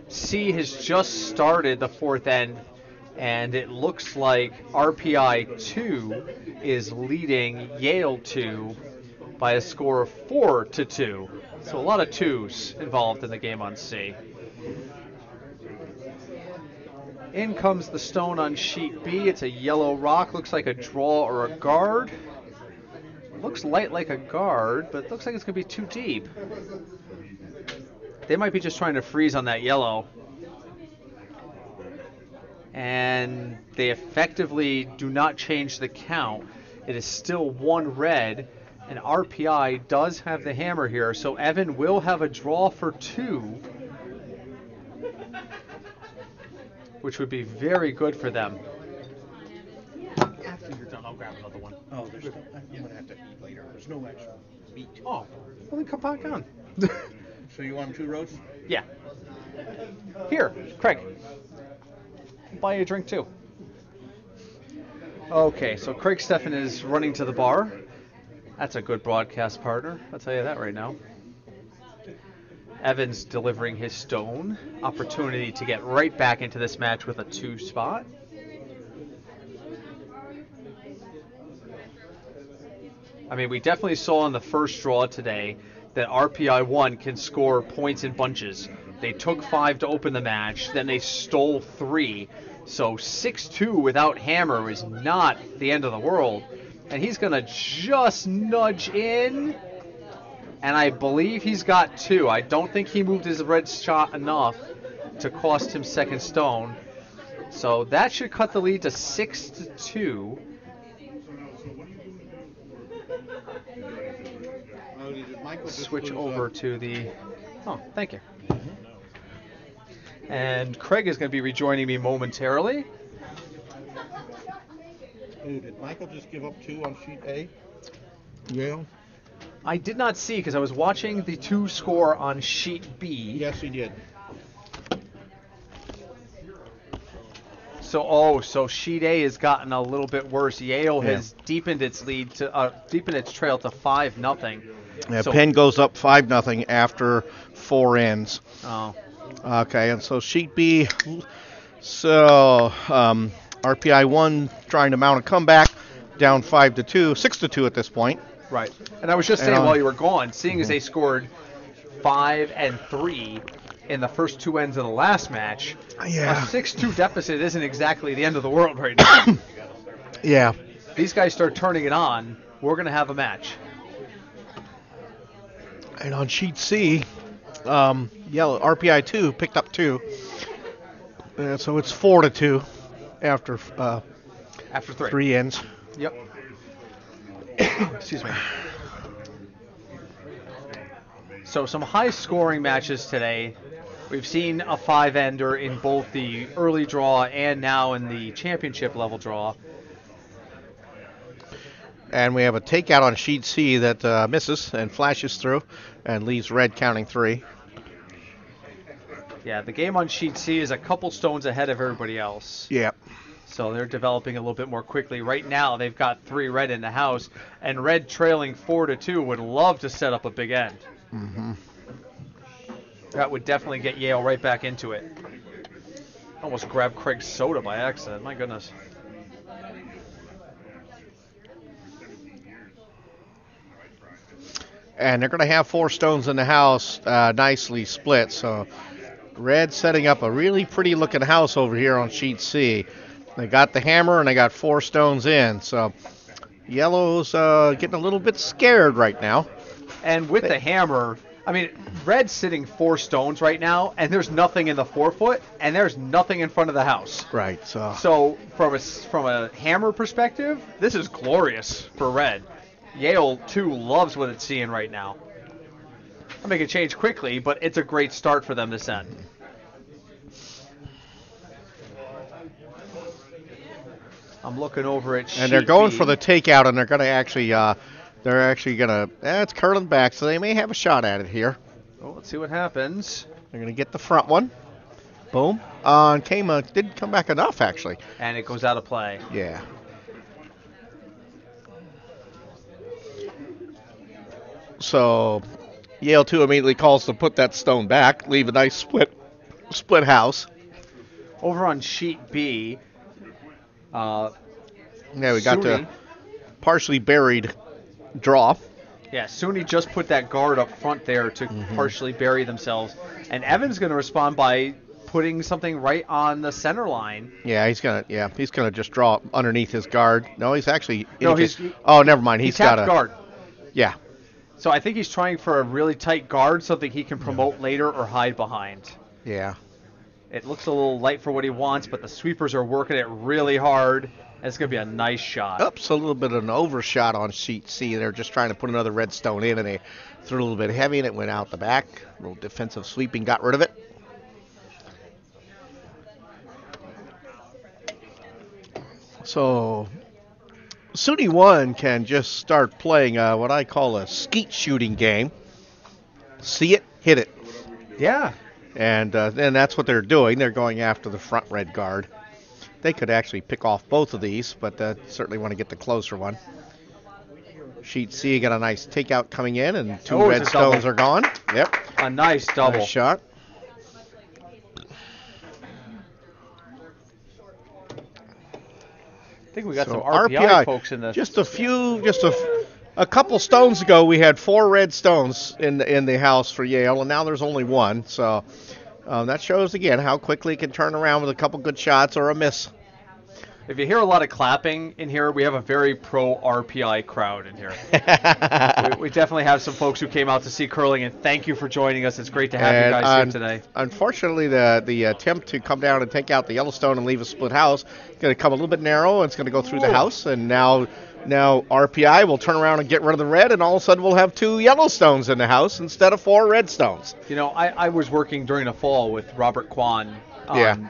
C has just started the 4th end. And it looks like RPI 2 is leading Yale 2 by a score of 4-2. So a lot of twos involved in the game on C. In comes the stone on sheet B. It's a yellow rock. Looks like a draw or a guard. Looks light like a guard, but it looks like it's going to be too deep. They might be just trying to freeze on that yellow. And they effectively do not change the count. It is still one red, and RPI does have the hammer here, so Evan will have a draw for 2, which would be very good for them. After you're done, I'll grab another one. Oh, I'm going to have to eat later. There's no actual meat. Oh, well then come back on. So you want 2 roasts? Yeah. Here, Craig. I'll buy you a drink too. Okay, so Craig Steffen is running to the bar. That's a good broadcast partner, I'll tell you that right now. Evans delivering his stone. Opportunity to get right back into this match with a 2 spot. I mean, we definitely saw in the first draw today that RPI 1 can score points in bunches. They took 5 to open the match, then they stole 3. So 6-2 without hammer is not the end of the world. And he's going to just nudge in. And I believe he's got 2. I don't think he moved his red shot enough to cost him second stone. So that should cut the lead to 6-2. Switch over to the... Oh, thank you. And Craig is going to be rejoining me momentarily. Hey, did Michael just give up 2 on sheet A? Yale? I did not see because I was watching the 2 score on sheet B. Yes, he did. So sheet A has gotten a little bit worse. Yale has deepened its lead to deepened its trail to 5-0. Yeah, So- Penn goes up 5-0 after 4 ends. Oh. Okay, and so sheet B. So RPI 1 trying to mount a comeback, down 5-2, 6-2 at this point. Right. And I was just saying while you were gone, seeing as they scored 5 and 3 in the first 2 ends of the last match, Yeah. a 6-2 deficit isn't exactly the end of the world right now. Yeah. These guys start turning it on, we're going to have a match. And on sheet C, Yellow RPI 2 picked up 2. And so it's 4-2 after After 3. 3 ends. Yep. Excuse me. So some high-scoring matches today. We've seen a 5-ender in both the early draw and now in the championship level draw. And we have a takeout on sheet C that misses and flashes through and leaves red counting 3. Yeah, the game on sheet C is a couple stones ahead of everybody else. Yeah. So they're developing a little bit more quickly. Right now, they've got 3 red in the house, and red trailing 4-2 would love to set up a big end. Mm-hmm. That would definitely get Yale right back into it. Almost grabbed Craig's soda by accident. My goodness. And they're going to have 4 stones in the house, nicely split. So red setting up a really pretty looking house over here on sheet C. They got the hammer and they got 4 stones in. So yellow's getting a little bit scared right now. And with the hammer, I mean, red's sitting 4 stones right now, and there's nothing in the 4-foot, and there's nothing in front of the house. Right. So from a hammer perspective, this is glorious for red. Yale, too, loves what it's seeing right now. I'll make a change quickly, but it's a great start for them this end. I'm looking over at sheet And they're going B. for the takeout, and they're going to actually, it's curling back, so they may have a shot at it here. Oh, let's see what happens. They're going to get the front one. Boom. Didn't come back enough, actually. And it goes out of play. Yeah. So Yale 2 immediately calls to put that stone back, leave a nice split house. Over on sheet B, Yeah, we got SUNY, the partially buried draw. Yeah, SUNY just put that guard up front there to partially bury themselves. And Evan's going to respond by putting something right on the center line. Yeah, he's gonna just draw underneath his guard. No, he's actually. No, Oh, never mind. He He's got tapped a guard. Yeah. So I think he's trying for a really tight guard, something he can promote later or hide behind. Yeah. It looks a little light for what he wants, but the sweepers are working it really hard. And it's going to be a nice shot. Oops, a little bit of an overshot on sheet C. They're just trying to put another red stone in, and they threw a little bit heavy, and it went out the back. A little defensive sweeping got rid of it. So SUNY 1 can just start playing what I call a skeet shooting game. See it, hit it. Yeah. And then that's what they're doing. They're going after the front red guard. They could actually pick off both of these, but certainly want to get the closer one. Sheet C got a nice takeout coming in, and two red stones are gone. Yep. A nice double. Nice shot. I think we got some RPI folks in the. Just a couple stones ago, we had 4 red stones in the house for Yale, and now there's only 1. So that shows again how quickly it can turn around with a couple good shots or a miss. If you hear a lot of clapping in here, we have a very pro RPI crowd in here. we definitely have some folks who came out to see curling, and thank you for joining us. It's great to have you guys here today. Unfortunately, the attempt to come down and take out the Yellowstone and leave a split house is going to come a little bit narrow, and it's going to go through the house, and now RPI will turn around and get rid of the red, and all of a sudden we'll have 2 Yellowstones in the house instead of 4 red stones. You know, I was working during the fall with Robert Kwan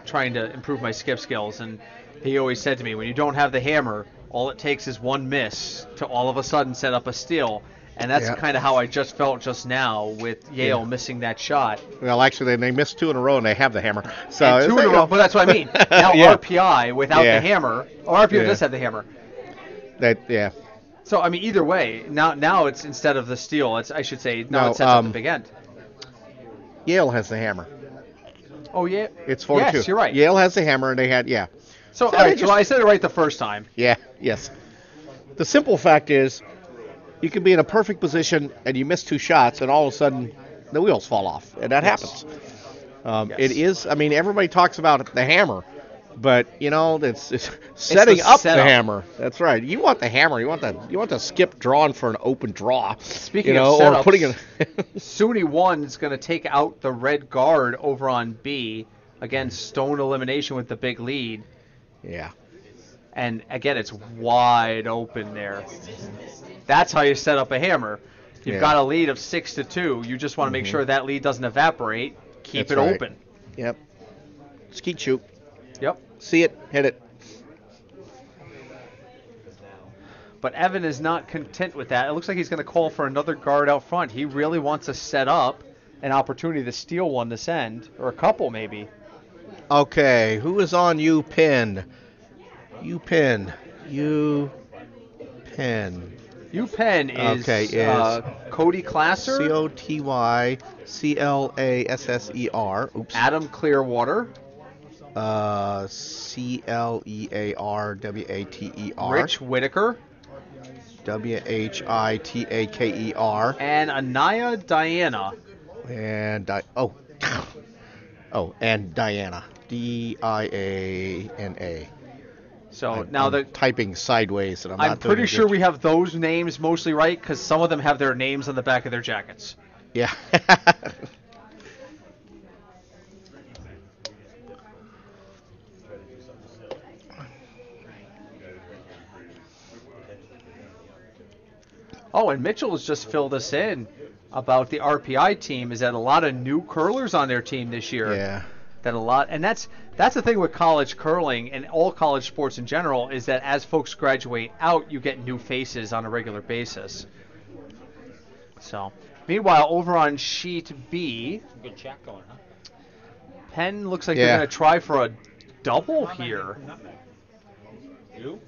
trying to improve my skip skills, and he always said to me, when you don't have the hammer, all it takes is one miss to all of a sudden set up a steal. And that's kind of how I just felt just now with Yale missing that shot. Well, actually, they missed 2 in a row, and they have the hammer. So and 2 in a row, but that's what I mean. Now RPI without the hammer, or RPI does have the hammer. So, I mean, either way, now it's instead of the steal, it sets up the big end. Yale has the hammer. Oh, yeah? It's 4-2. Yes, you're right. Yale has the hammer, and they had, So, all right, so I said it right the first time. Yes. The simple fact is, you can be in a perfect position, and you miss 2 shots, and all of a sudden, the wheels fall off, and that happens. It is, I mean, everybody talks about the hammer, but, you know, it's setting up the hammer. That's right. You want the hammer. You want the skip drawn for an open draw. Speaking of setups, or putting it SUNY 1 is going to take out the red guard over on B. Again, stone elimination with the big lead. Yeah. And again, it's wide open there. That's how you set up a hammer. You've got a lead of 6-2. You just want to make sure that lead doesn't evaporate. Keep it open. Yep. Skeet shoot. Yep. See it, hit it. But Evan is not content with that. It looks like he's going to call for another guard out front. He really wants to set up an opportunity to steal one this end, or a couple maybe. Okay, who is on UPenn? UPenn is Cody Classer. CotyClasser. Oops. Adam Clearwater. Clearwater. Rich Whitaker. Whitaker. And Anaya Diana. And and Diana. Diana. So I'm typing sideways, and I'm pretty sure we have those names mostly right, because some of them have their names on the back of their jackets. Yeah. Oh, and Mitchell has just filled us in about the RPI team. Is that a lot of new curlers on their team this year? Yeah. And that's the thing with college curling and all college sports in general, is that as folks graduate out, you get new faces on a regular basis. So, meanwhile, over on sheet B, good chat going, huh? Penn looks like they're going to try for a double here. You?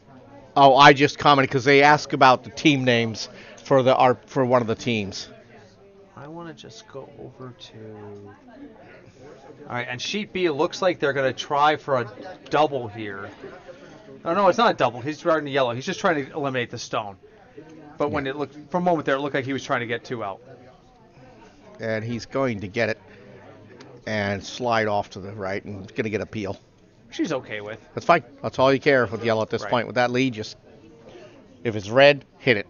Oh, I just commented because they asked about the team names for one of the teams. I want to just go over to. All right, and sheet B, it looks like they're going to try for a double here. Oh, no, it's not a double. He's guarding the yellow. He's just trying to eliminate the stone. But when it looked, for a moment there, it looked like he was trying to get 2 out. And he's going to get it and slide off to the right and going to get a peel. She's okay with. That's fine. That's all you care with yellow at this Right. point. With that lead, just if it's red, hit it.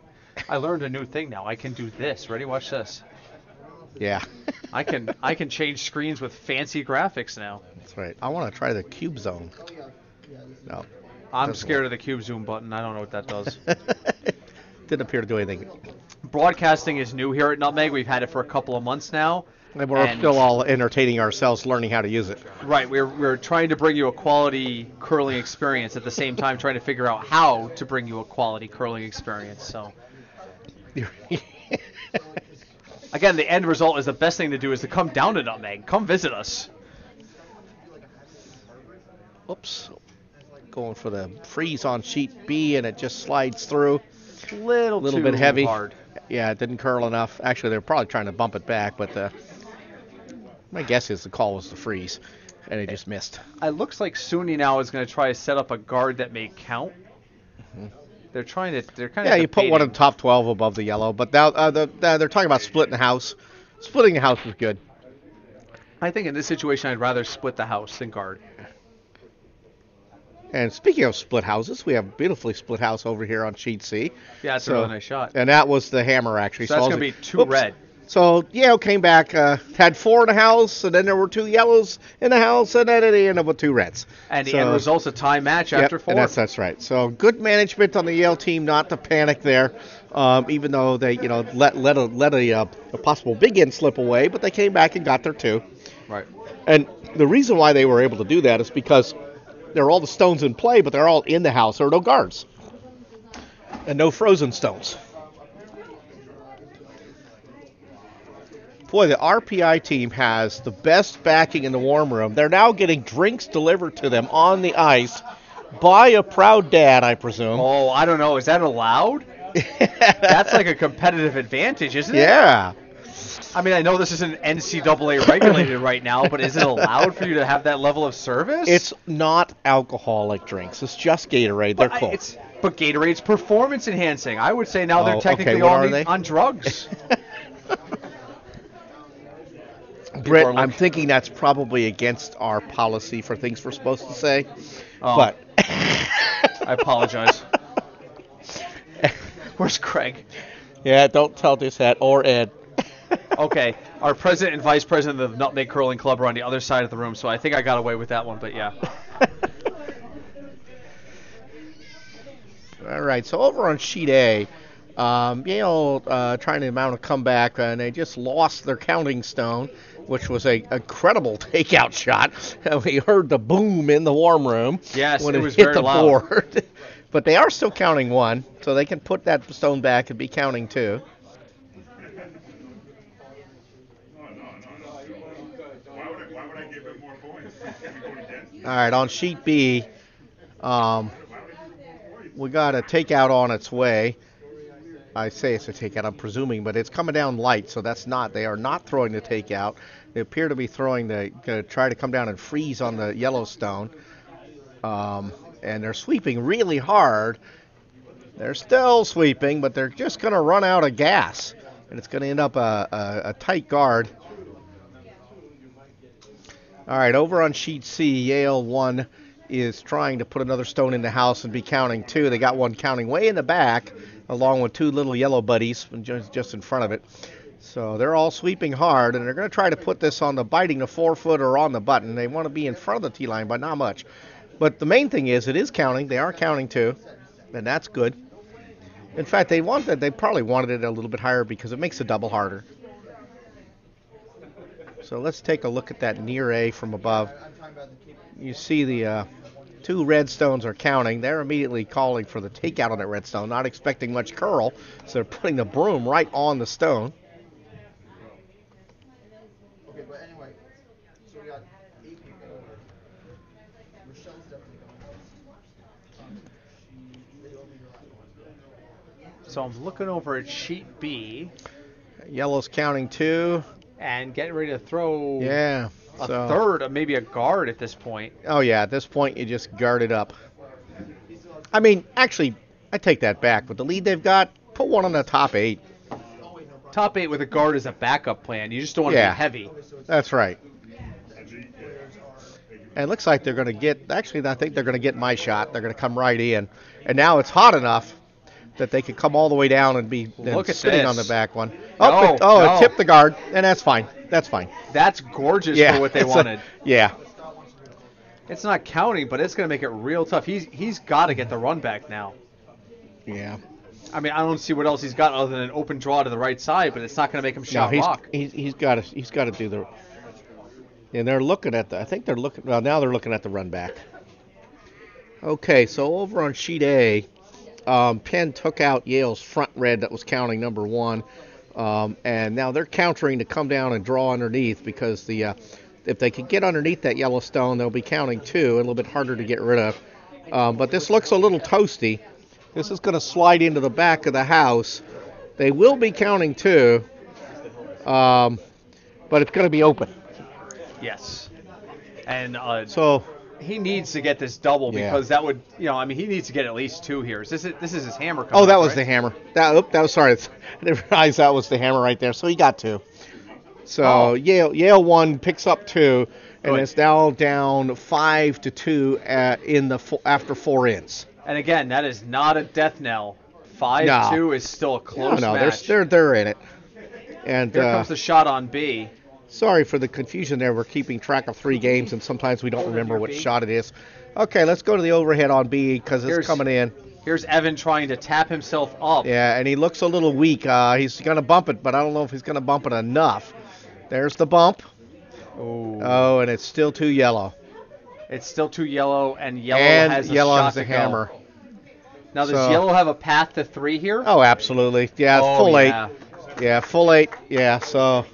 I learned a new thing now. I can do this. Ready? Watch this. Yeah. I can change screens with fancy graphics now. That's right. I want to try the cube zone. No. I'm Doesn't scared work. of the cube zoom button. I don't know what that does. Didn't appear to do anything. Broadcasting is new here at Nutmeg. We've had it for a couple of months now. And we're still all entertaining ourselves learning how to use it. Right. We're trying to bring you a quality curling experience at the same time trying to figure out how to bring you a quality curling experience. So again, the end result is the best thing to do is to come down to Nutmeg. Come visit us. Oops. Going for the freeze on sheet B, and it just slides through. Little bit too heavy. hard. Yeah, it didn't curl enough. Actually, they're probably trying to bump it back, but my guess is the call was the freeze, and it just missed. It looks like SUNY now is going to try to set up a guard that may count. They're kind of Yeah, you put one in the top 12 above the yellow, but now they're talking about splitting the house. Splitting the house is good. I think in this situation I'd rather split the house than guard. And speaking of split houses, we have a beautifully split house over here on sheet C. Yeah, that's a really nice shot. And that was the hammer, actually. So that's going to be 2 red. So Yale came back, had 4 in the house, and then there were 2 yellows in the house, and then they ended up with 2 reds. And the end result's a tie match after 4. And that's right. So good management on the Yale team not to panic there, even though they let a possible big end slip away, but they came back and got their 2. Right. And the reason why they were able to do that is because there are all the stones in play, but they're all in the house. There are no guards and no frozen stones. Boy, the RPI team has the best backing in the warm room. They're now getting drinks delivered to them on the ice by a proud dad, I presume. Oh, I don't know. Is that allowed? That's like a competitive advantage, isn't it? Yeah. I mean, I know this isn't NCAA regulated right now, but is it allowed for you to have that level of service? It's not alcoholic drinks. It's just Gatorade. They're cool. But Gatorade's performance enhancing. I would say now they're technically okay, what are they? on drugs. Britt, I'm thinking that's probably against our policy for things we're supposed to say. Oh. But I apologize. Where's Craig? Yeah, don't tell this Ed or Ed. Okay, our president and vice president of the Nutmeg Curling Club are on the other side of the room, so I think I got away with that one, but yeah. All right, so over on sheet A, Yale trying to mount a comeback, and they just lost their counting stone, which was a incredible takeout shot. We heard the boom in the warm room. Yes, when it was hit very the loud. board. But they are still counting 1, so they can put that stone back and be counting 2. All right, on sheet B, we got a takeout on its way. I say it's a takeout, I'm presuming, but it's coming down light, so that's not. They are not throwing the takeout. They appear to be throwing try to come down and freeze on the Yellowstone. And they're sweeping really hard. They're still sweeping, but they're just going to run out of gas, and it's going to end up a tight guard. All right, over on sheet C, Yale 1 is trying to put another stone in the house and be counting 2. They got one counting way in the back, along with 2 little yellow buddies just in front of it. So they're all sweeping hard, and they're going to try to put this on the biting the 4-foot or on the button. They want to be in front of the tee line, but not much. But the main thing is it is counting. They are counting 2, and that's good. In fact, they probably wanted it a little bit higher because it makes the double harder. So let's take a look at that near A from above. You see the 2 red stones are counting. They're immediately calling for the takeout on that red stone, not expecting much curl. So they're putting the broom right on the stone. Okay, but anyway, so we got 8 people. Rochelle's definitely going. So I'm looking over at sheet B. Yellow's counting 2. And getting ready to throw a third, maybe a guard at this point. Oh, yeah, at this point you just guard it up. I mean, actually, I take that back. With the lead they've got, put one on the top 8. Top 8 with a guard as a backup plan. You just don't want to Yeah. be heavy. That's right. And it looks like they're going to get, actually, I think they're going to get my shot. They're going to come right in. And now it's hot enough that they could come all the way down and be Look at sitting this. on the back one. No, It no. tipped the guard, and that's fine. That's fine. That's gorgeous Yeah, for what they it's wanted. Yeah. It's not counting, but it's going to make it real tough. He's got to get the run back now. Yeah. I mean, I don't see what else he's got other than an open draw to the right side, but it's not going to make him No, shot rock. he's got to do the. And they're looking at the. I think they're looking. Well, now they're looking at the run back. Okay, so over on sheet A, Penn took out Yale's front red that was counting number 1, and now they're countering to come down and draw underneath because if they could get underneath that yellow stone, they'll be counting 2, a little bit harder to get rid of. But this looks a little toasty. This is going to slide into the back of the house. They will be counting 2, but it's going to be open. Yes. And So he needs to get this double Yeah. because that would, he needs to get at least 2 here. This is his hammer coming Oh, that up, was right? the hammer. That was sorry. I didn't realize that was the hammer right there. So he got 2. So Oh. Yale 1 picks up 2, and Good. it's now down 5-2 after 4 ends. And again, that is not a death knell. 5-2 No. is still a close No, match. they're in it. And Here comes the shot on B. sorry for the confusion there. We're keeping track of 3 games, and sometimes we don't remember what shot it is. Okay, let's go to the overhead on B because it's Here's- coming in. Here's Evan trying to tap himself up. Yeah, and he looks a little weak. He's going to bump it, but I don't know if he's going to bump it enough. There's the bump. Ooh. Oh, and it's still too yellow. It's still too yellow, and yellow And has a yellow shot has the to go. hammer. Now, does So- yellow have a path to 3 here? Oh, absolutely. Yeah, Oh, full yeah. 8. Yeah, full 8. Yeah, so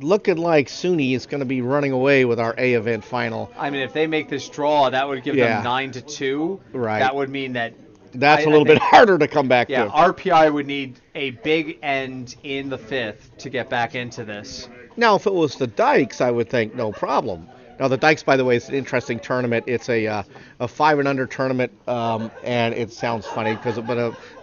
looking like SUNY is going to be running away with our A event final. I mean, if they make this draw, that would give Yeah. them 9-2. Right. That would mean that. That's I a little bit think- harder to come back Yeah, to. RPI would need a big end in the 5th to get back into this. Now, if it was the Dykes, I would think no problem. Now, the Dykes, by the way, is an interesting tournament. It's a 5 and under tournament, and it sounds funny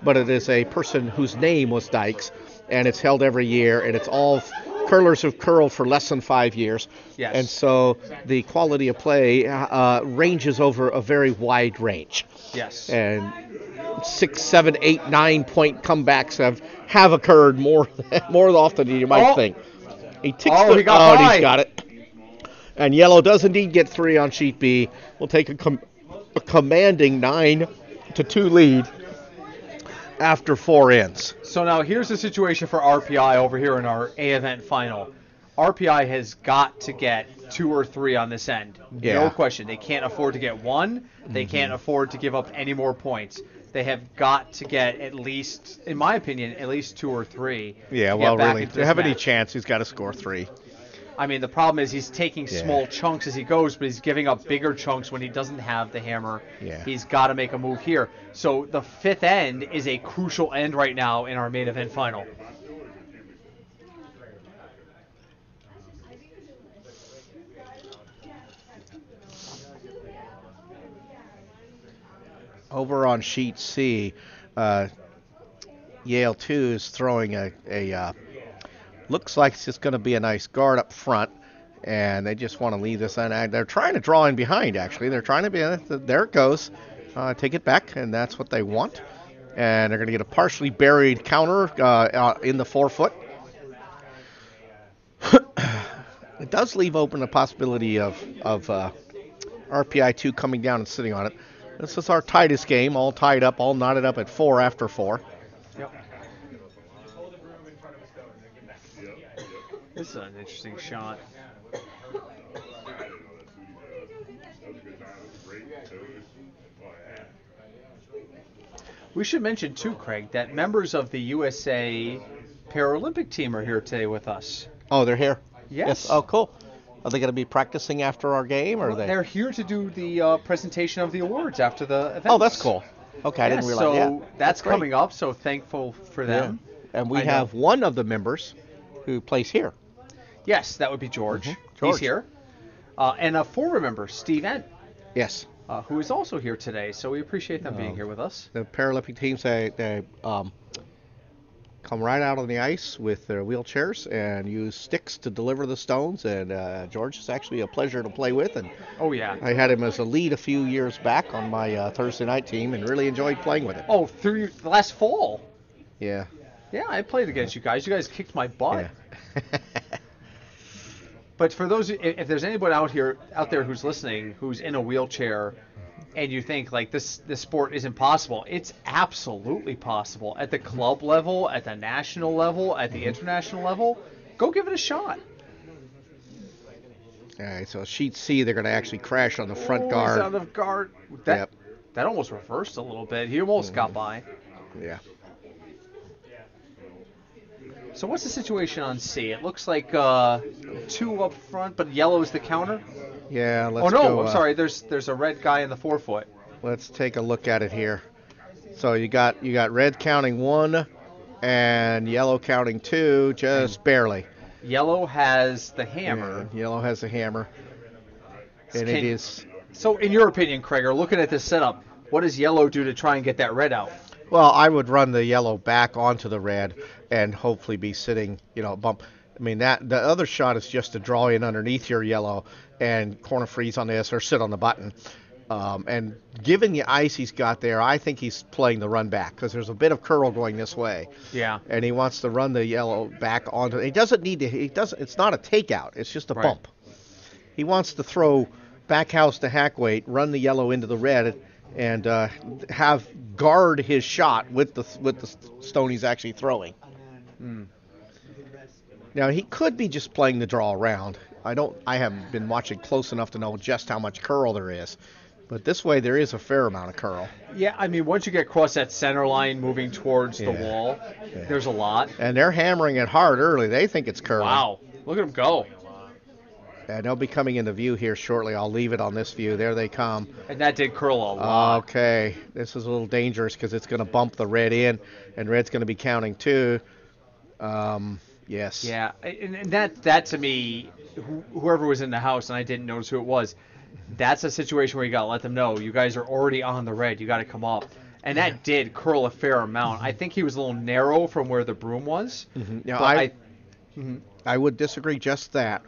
but it is a person whose name was Dykes, and it's held every year, and it's all curlers who've curled for less than 5 years. Yes. And so the quality of play ranges over a very wide range. Yes. And 6, 7, 8, 9 point comebacks have occurred more often than you might Oh. think. He ticks Oh, he got and by. he's got it. And yellow does indeed get 3 on sheet B. We'll take a commanding 9-2 lead after 4 ends. So now here's the situation for RPI over here in our A event final. RPI has got to get 2 or 3 on this end. Yeah. No question. They can't afford to get 1. They can't afford to give up any more points. They have got to get at least, in my opinion, at least 2 or 3. Yeah, to well, get back really, into to this have any match. chance, he's got to score 3. I mean, the problem is he's taking Yeah. small chunks as he goes, but he's giving up bigger chunks when he doesn't have the hammer. Yeah. He's got to make a move here. So the 5th end is a crucial end right now in our main event final. Over on sheet C, Yale 2 is throwing a looks like it's just going to be a nice guard up front, and they just want to leave this on. They're trying to draw in behind, actually. They're trying to be, there it goes. Take it back, and that's what they want. And they're going to get a partially buried counter in the 4-foot. It does leave open the possibility of RPI 2 coming down and sitting on it. This is our tightest game, all tied up, all knotted up at 4 after 4. Yep. This is an interesting shot. We should mention too, Craig, that members of the USA Paralympic team are here today with us. Oh, they're here? Yes. Oh, cool. Are they going to be practicing after our game, or are they? They're here to do the presentation of the awards after the event. Oh, that's cool. Okay, I didn't realize. So Yeah, that's great. coming up. So thankful for them. Yeah. And we I know. have one of the members who plays here. Yes, that would be George. Mhm. George. He's here. And a former member, Steve N. Yes. Who is also here today. So we appreciate them being here with us. The Paralympic teams, they come right out on the ice with their wheelchairs and use sticks to deliver the stones. And George is actually a pleasure to play with. And Oh, yeah. I had him as a lead a few years back on my Thursday night team and really enjoyed playing with him. Oh, through the last fall. Yeah. Yeah, I played against you guys. You guys kicked my butt. Yeah. But for those, if there's anybody out there who's listening, who's in a wheelchair, and you think like this sport isn't possible, it's absolutely possible at the club level, at the national level, at the international level. Go give it a shot. All right, so sheet C, they're going to actually crash on the front He's guard. out of guard. That almost reversed a little bit. He almost got by. Yeah. So what's the situation on C? It looks like 2 up front, but yellow is the counter. Yeah, let's Oh no, go. I'm sorry. There's a red guy in the forefoot. Let's take a look at it here. So you got red counting 1 and yellow counting 2, just barely. Yellow has the hammer. Yeah, yellow has the hammer. And it is. So in your opinion, Craig, looking at this setup, what does yellow do to try and get that red out? Well, I would run the yellow back onto the red and hopefully be sitting, bump. I mean, that the other shot is just to draw in underneath your yellow and corner freeze on this or sit on the button. And given the ice he's got there, I think he's playing the run back because there's a bit of curl going this way. Yeah. And he wants to run the yellow back onto. He doesn't need to. He doesn't. It's not a takeout. It's just a bump. He wants to throw back house to hack weight, run the yellow into the red, and have guard his shot with the stone he's actually throwing. Now he could be just playing the draw around. I haven't been watching close enough to know just how much curl there is, but this way there is a fair amount of curl. Yeah, I mean once you get across that center line, moving towards the wall, there's a lot. And they're hammering it hard early. They think it's curling. Wow, look at them go. And they'll be coming into view here shortly. I'll leave it on this view. There they come. And that did curl a lot. Okay, this is a little dangerous because it's going to bump the red in, and red's going to be counting 2. Yes. Yeah, and that to me, whoever was in the house, and I didn't notice who it was, that's a situation where you got to let them know, you guys are already on the red, you got to come up. And that did curl a fair amount. I think he was a little narrow from where the broom was. Now, But I would disagree just that.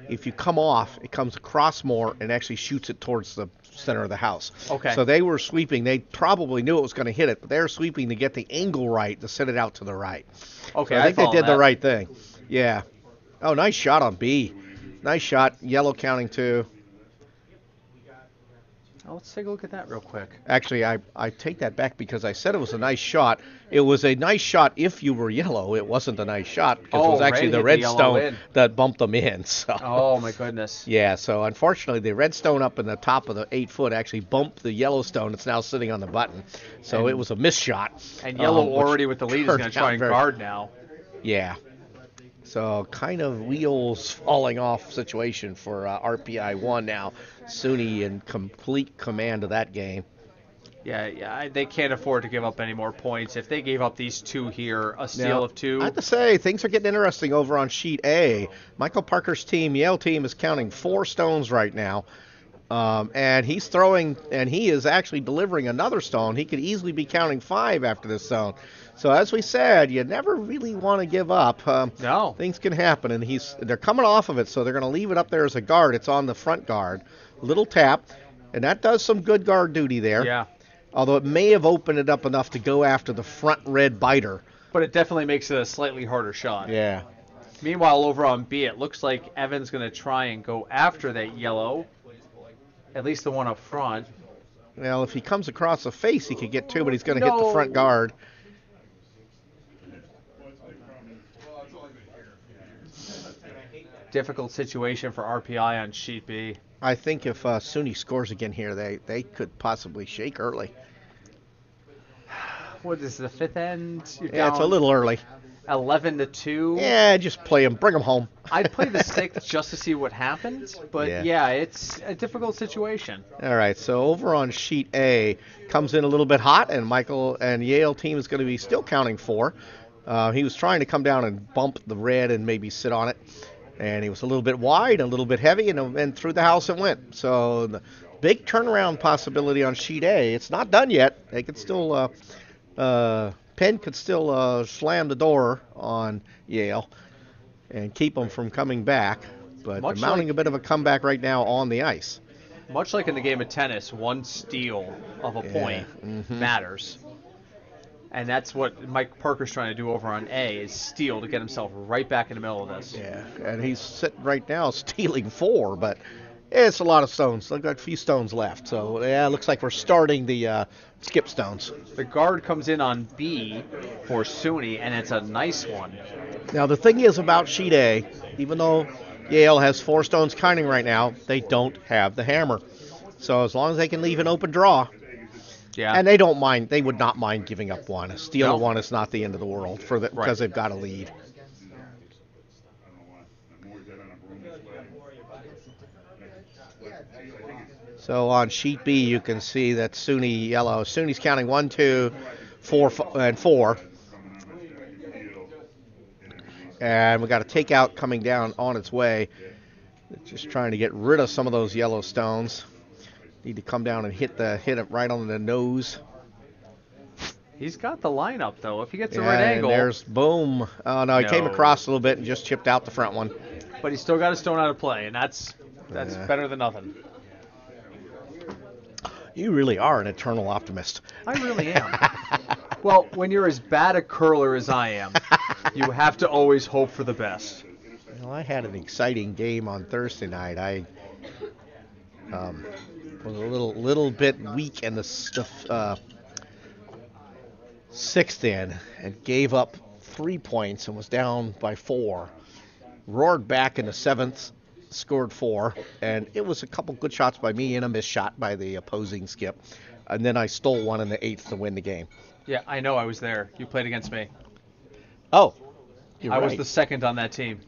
If you come off, it comes across more and actually shoots it towards the center of the house. Okay. So they were sweeping. They probably knew it was going to hit it, but they were sweeping to get the angle right to send it out to the right. Okay, so I think they did that. the right thing. Yeah. Oh, nice shot on B. Nice shot. Yellow counting 2. Oh, let's take a look at that real quick. Actually, I take that back because I said it was a nice shot. It was a nice shot if you were yellow. It wasn't a nice shot because it was actually the red stone that bumped them in. So. Oh, my goodness. Yeah, so unfortunately the red stone up in the top of the 8-foot actually bumped the yellow stone. It's now sitting on the button. So it was a missed shot. And yellow already with the lead is going to try and guard now. Yeah. So kind of wheels falling off situation for RPI 1 now. SUNY in complete command of that game. Yeah, they can't afford to give up any more points. If they gave up these 2 here, a steal of 2. I have to say, things are getting interesting over on sheet A. Michael Parker's team, Yale team, is counting 4 stones right now. And he's throwing, and he is actually delivering another stone. He could easily be counting 5 after this stone. So as we said, you never really want to give up. No. Things can happen, and they're coming off of it, so they're going to leave it up there as a guard. It's on the front guard. Little tap, and that does some good guard duty there. Yeah. Although it may have opened it up enough to go after the front red biter. But it definitely makes it a slightly harder shot. Yeah. Meanwhile, over on B, it looks like Evan's going to try and go after that yellow, at least the one up front. Well, if he comes across the face, he could get 2, but he's going to hit the front guard. Difficult situation for RPI on sheet B. I think if SUNY scores again here, they could possibly shake early. What is the 5th end? Yeah, it's a little early. 11-2. Yeah, just play them. Bring them home. I'd play the 6th just to see what happens, but yeah, it's a difficult situation. All right, so over on sheet A, comes in a little bit hot, and Michael and Yale team is going to be still counting 4. He was trying to come down and bump the red and maybe sit on it. And he was a little bit wide, a little bit heavy, and through the house it went. So the big turnaround possibility on sheet A. It's not done yet. They could still, Penn could still slam the door on Yale and keep them from coming back. But they're mounting a bit of a comeback right now on the ice. Much like in the game of tennis, one steal of a point matters. And that's what Mike Parker's trying to do over on A, is steal to get himself right back in the middle of this. Yeah, and he's sitting right now stealing 4, but it's a lot of stones. They've got a few stones left. So, yeah, it looks like we're starting the skip stones. The guard comes in on B for SUNY, and it's a nice one. Now, the thing is about sheet A, even though Yale has 4 stones counting right now, they don't have the hammer. So as long as they can leave an open draw, and they don't mind, they would not mind giving up one. A steal of one is not the end of the world because they've got a lead. So on sheet B, you can see that SUNY yellow. SUNY's counting 1, 2, 4, and 4. And we got a takeout coming down on its way. Just trying to get rid of some of those yellow stones. Need to come down and hit it right on the nose. He's got the lineup, though. If he gets the right angle. There's boom. Oh, no, he came across a little bit and just chipped out the front one. But he's still got a stone out of play, and that's better than nothing. You really are an eternal optimist. I really am. Well, when you're as bad a curler as I am, you have to always hope for the best. Well, I had an exciting game on Thursday night. I was a little bit weak in the sixth inning and gave up 3 points and was down by 4. Roared back in the 7th, scored 4, and it was a couple good shots by me and a missed shot by the opposing skip. And then I stole one in the 8th to win the game. Yeah, I know. I was there. You played against me. Oh. I was the second on that team.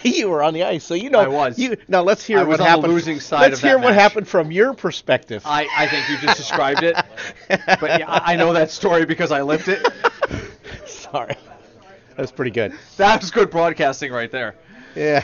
You were on the ice, so you know. I was. Now let's hear what happened. On the losing side let's hear what happened from your perspective. I think you just described it, but yeah, I know that story because I lived it. Sorry, that's pretty good. That was good broadcasting right there. Yeah.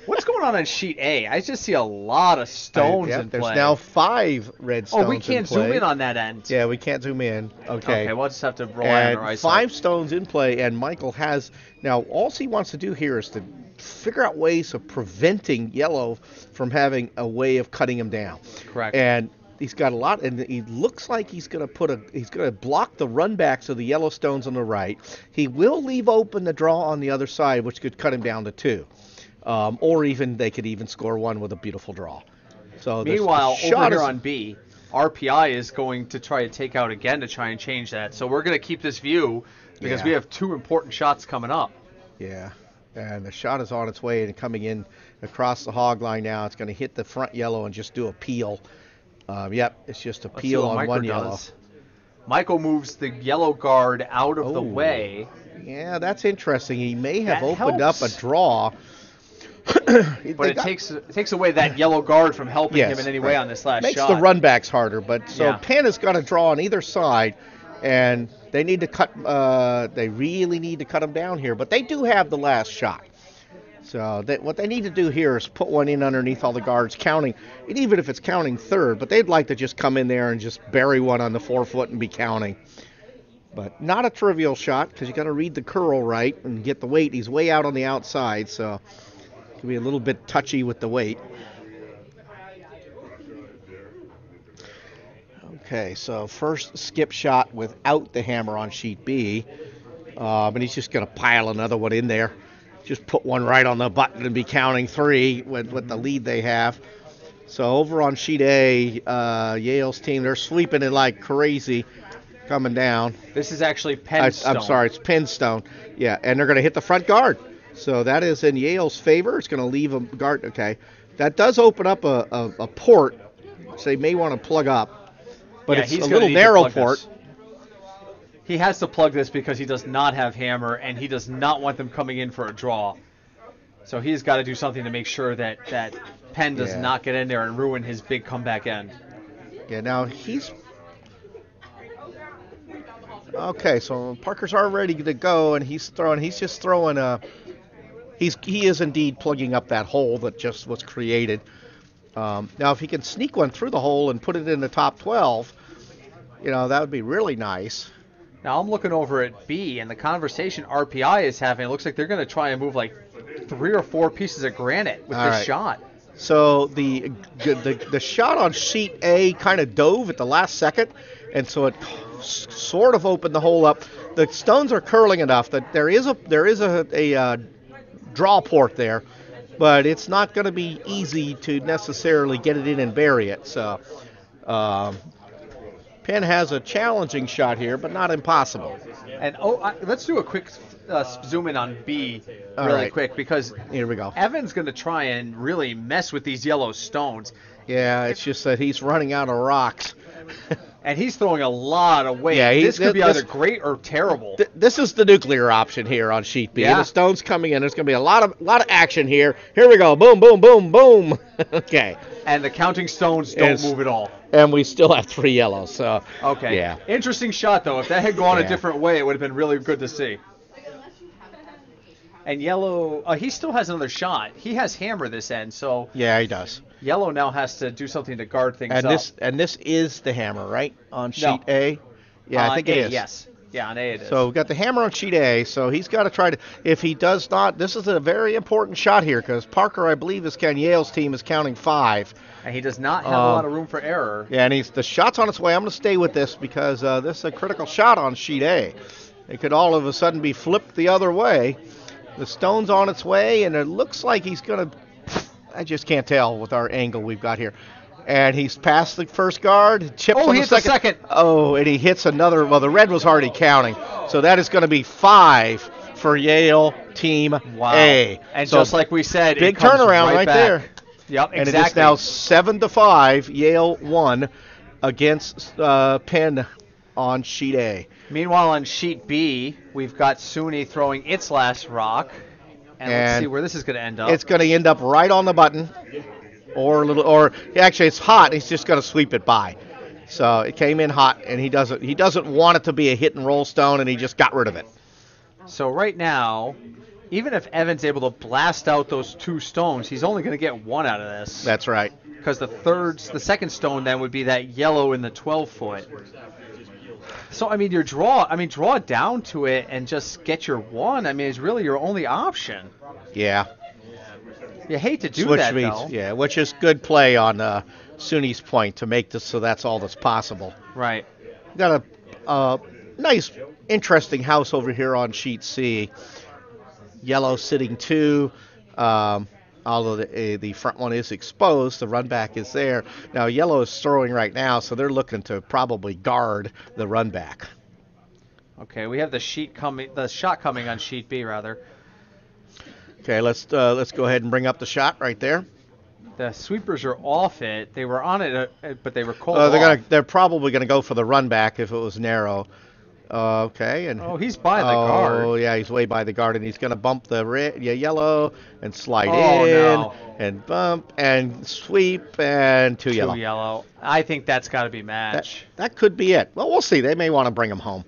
What's going on sheet A? I just see a lot of stones in play. There's now 5 red stones. Oh, we can't zoom in on that end. Yeah, we can't zoom in. Okay, we'll just have to rely on our eyesight. 5 stones in play, and Michael has now. All he wants to do here is to figure out ways of preventing yellow from having a way of cutting him down. Correct. And he's got a lot, and he looks like he's going to block the run backs of the yellow stones on the right. He will leave open the draw on the other side, which could cut him down to 2. Or even they could even score 1 with a beautiful draw. So meanwhile, over here on B, RPI is going to try to take out again to try and change that. So we're going to keep this view because we have 2 important shots coming up. Yeah, and the shot is on its way and coming in across the hog line now. It's going to hit the front yellow and just do a peel. Yep, it's just a peel on one yellow. Michael moves the yellow guard out of the way. Yeah, that's interesting. He may have opened up a draw. But it takes away that yellow guard from helping him in any way on this last shot. Makes the run backs harder. But so Penn has got a draw on either side, and they need to cut. They really need to cut them down here. But they do have the last shot. So what they need to do here is put one in underneath all the guards, counting, and even if it's counting third. But they'd like to just come in there and just bury one on the 4-foot and be counting. But not a trivial shot because you got to read the curl right and get the weight. He's way out on the outside, so. Can be a little bit touchy with the weight. Okay, so first skip shot without the hammer on sheet B. And he's just going to pile another one in there. Just put one right on the button and be counting 3 with the lead they have. So over on sheet A, Yale's team, they're sweeping it like crazy coming down. This is actually Penn stone. I'm sorry, it's Penn stone. Yeah, and they're going to hit the front guard. So that is in Yale's favor. It's going to leave a guard. Okay, that does open up a port, which they may want to plug up. But it's a little narrow port. He has to plug this because he does not have hammer, and he does not want them coming in for a draw. So he's got to do something to make sure that Penn does not get in there and ruin his big comeback end. Yeah, now he's... Okay, so Parker's all ready to go, and he's just throwing a... He is indeed plugging up that hole that just was created. Now, if he can sneak one through the hole and put it in the top 12, that would be really nice. Now I'm looking over at B, and the conversation RPI is having, it looks like they're going to try and move like 3 or 4 pieces of granite with All this right. shot. So the shot on sheet A kind of dove at the last second, and so it sort of opened the hole up. The stones are curling enough that there is a draw port there, but it's not going to be easy to necessarily get it in and bury it. So Penn has a challenging shot here, but not impossible. And let's do a quick zoom in on B All really right. quick, because Here we go. Evan's going to try and really mess with these yellow stones. Yeah, it's just that he's running out of rocks. And he's throwing a lot of weight. Yeah, this could be this- either great or terrible. This is the nuclear option here on sheet B. Yeah. The stones coming in. There's going to be a lot of action here. Here we go. Boom, boom, boom, boom. Okay. And the counting stones don't It's- move at all. And we still have 3 yellows. So Okay. Yeah. Interesting shot, though. If that had gone Yeah. a different way, it would have been really good to see. And yellow, he still has another shot. He has hammer this end, so Yeah, he does. yellow now has to do something to guard things And up. this is the hammer, right? On sheet No. A? Yeah, I think it A, is. Yes. Yeah, on A it is. So we've got the hammer on sheet A, so he's got to try to, if he does not, this is a very important shot here, because Parker, I believe, Yale's team is counting 5. And he does not have a lot of room for error. Yeah, and the shot's on its way. I'm going to stay with this because this is a critical shot on sheet A. It could all of a sudden be flipped the other way. The stone's on its way, and it looks like he's going to, I just can't tell with our angle we've got here. And he's past the first guard, chips Oh, on he the hits the second. second. Oh, and he hits another, well, the red was already counting. So that is going to be 5 for Yale Team Wow. A. And So just like we said, big it comes turnaround right back. there. Yep, And exactly. it is now 7-5. Yale won against Penn on sheet A. Meanwhile, on sheet B, we've got SUNY throwing its last rock. And let's And see where this is going to end up. It's going to end up right on the button, or actually it's hot. He's just going to sweep it by. So it came in hot, and he doesn't want it to be a hit and roll stone, and he just got rid of it. So right now, even if Evan's able to blast out those 2 stones, he's only going to get 1 out of this. That's right. Because the second stone then would be that yellow in the 12-foot. So draw down to it and just get your 1. I mean, it's really your only option. Yeah. You hate to do Switch that means, though. yeah, which is good play on SUNY's point to make this so that's all that's possible. Right. Got a nice, interesting house over here on sheet C. Yellow sitting 2. Although the front one is exposed, the run back is there. Now yellow is throwing right now, so they're looking to probably guard the run back. Okay, we have the shot coming on sheet B rather. Okay, let's go ahead and bring up the shot right there. The sweepers are off it. They were on it, but they were cold. They're probably gonna go for the run back if it was narrow. Okay, and he's by the guard. Oh yeah, he's way by the guard, and he's gonna bump the yellow and slide Oh, in no. and bump and sweep and 2 yellow. 2 yellow. I think that's got to be match. That could be it. Well, we'll see. They may want to bring him home.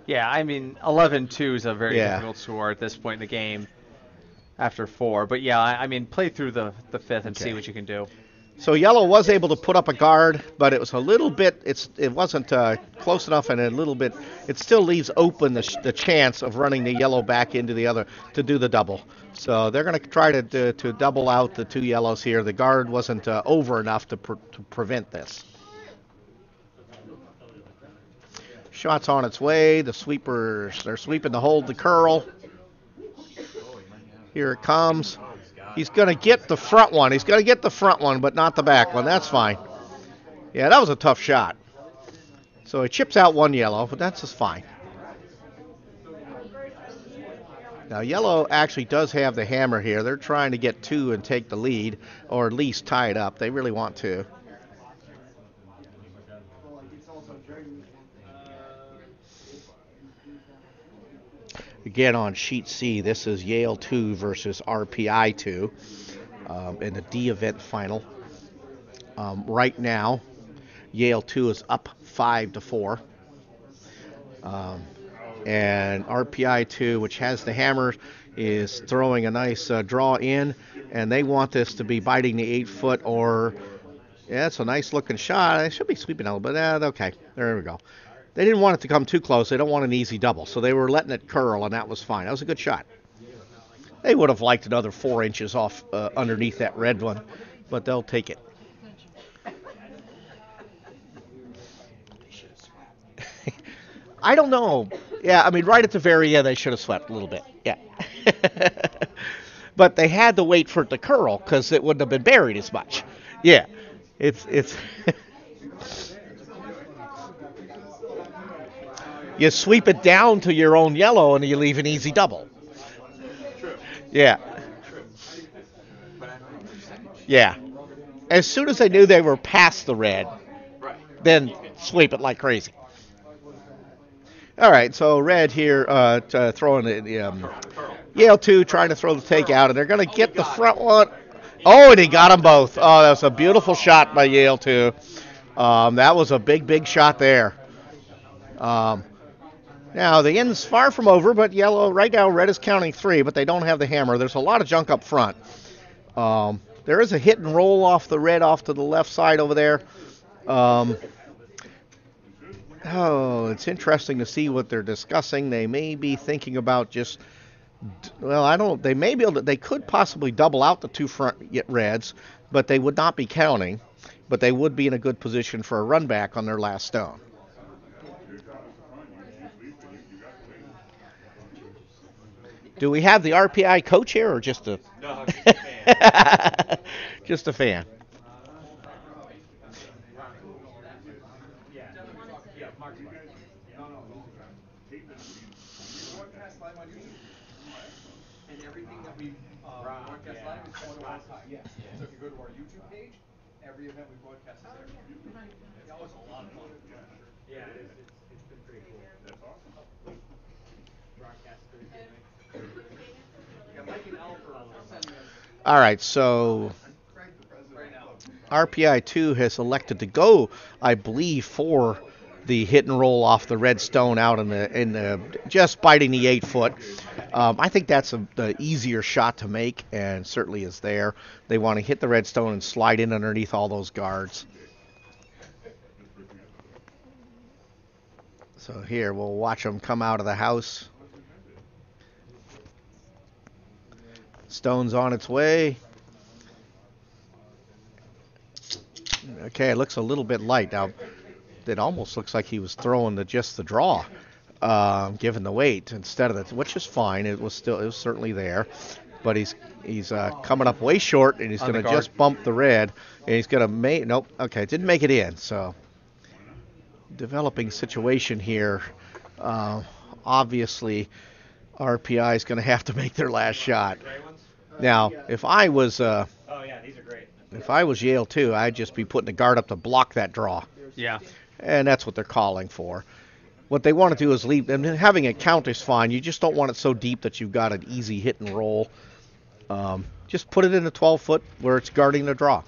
Yeah, I mean 11-2 is a very Yeah. difficult score at this point in the game. After 4, but yeah, I mean play through the 5th and see what you can do. So yellow was able to put up a guard, but it was a little bit. It wasn't close enough, and a little bit. It still leaves open the chance of running the yellow back into the other to do the double. So they're going to try to double out the 2 yellows here. The guard wasn't over enough to prevent this. Shot's on its way. The sweepers, they're sweeping to hold the curl. Here it comes. He's going to get the front one. He's going to get the front one, but not the back one. That's fine. Yeah, that was a tough shot. So he chips out 1 yellow, but that's just fine. Now, yellow actually does have the hammer here. They're trying to get 2 and take the lead, or at least tie it up. They really want to. Again, on sheet C, this is Yale 2 versus RPI 2 in the D event final. Right now, Yale 2 is up 5-4. And RPI 2, which has the hammer, is throwing a nice draw in, and they want this to be biting the 8-foot or Yeah, it's a nice looking shot. They should be sweeping a little bit. Okay, there we go. They didn't want it to come too close. They don't want an easy double, so they were letting it curl, and that was fine. That was a good shot. They would have liked another 4 inches off underneath that red one, but they'll take it. I don't know. Yeah, I mean, right at the very end, they should have swept a little bit. Yeah. But they had to wait for it to curl because it wouldn't have been buried as much. Yeah. It's you sweep it down to your own yellow and you leave an easy double. Yeah. Yeah. As soon as they knew they were past the red, then sweep it like crazy. All right, so red here throwing the Yale 2 trying to throw the take out, and they're going to get the front one. Oh, and he got them both. Oh, that was a beautiful shot by Yale 2. That was a big, big shot there. Now, the end's far from over, but yellow, right now, red is counting 3, but they don't have the hammer. There's a lot of junk up front. There is a hit and roll off the red off to the left side over there. Oh, it's interesting to see what they're discussing. They may be thinking about just, well, I don't, they may be able to, they could possibly double out the 2 front reds, but they would not be counting, but they would be in a good position for a run back on their last stone. Do we have the RPI coach here or just a... No, just a fan. Just a fan. And everything that we broadcast live is going to archive. Yes. So if you go to our YouTube page, every event we broadcast is there. That was a lot of fun. Yeah, it is. It's been pretty cool. That's awesome. Broadcast Thursday night. Yeah, Mike and Al for sending us. All right, so RPI 2 has elected to go, I believe, for the hit and roll off the red stone out in the just biting the 8-foot. I think that's the easier shot to make, and certainly is there. They want to hit the red stone and slide in underneath all those guards. So here we'll watch them come out of the house. Stone's on its way. Okay, it looks a little bit light now. It almost looks like he was throwing just the draw, given the weight instead of the, which is fine. It was certainly there, but he's coming up way short, and he's going to just bump the red, and he's going to make nope. Okay, didn't make it in. So developing situation here. Obviously, RPI is going to have to make their last shot. Now, if I was Oh yeah, these are great. if I was Yale too, I'd just be putting a guard up to block that draw. Yeah. And that's what they're calling for. What they want to do is leave, and having it count is fine. You just don't want it so deep that you've got an easy hit and roll. Just put it in a 12-foot where it's guarding the draw.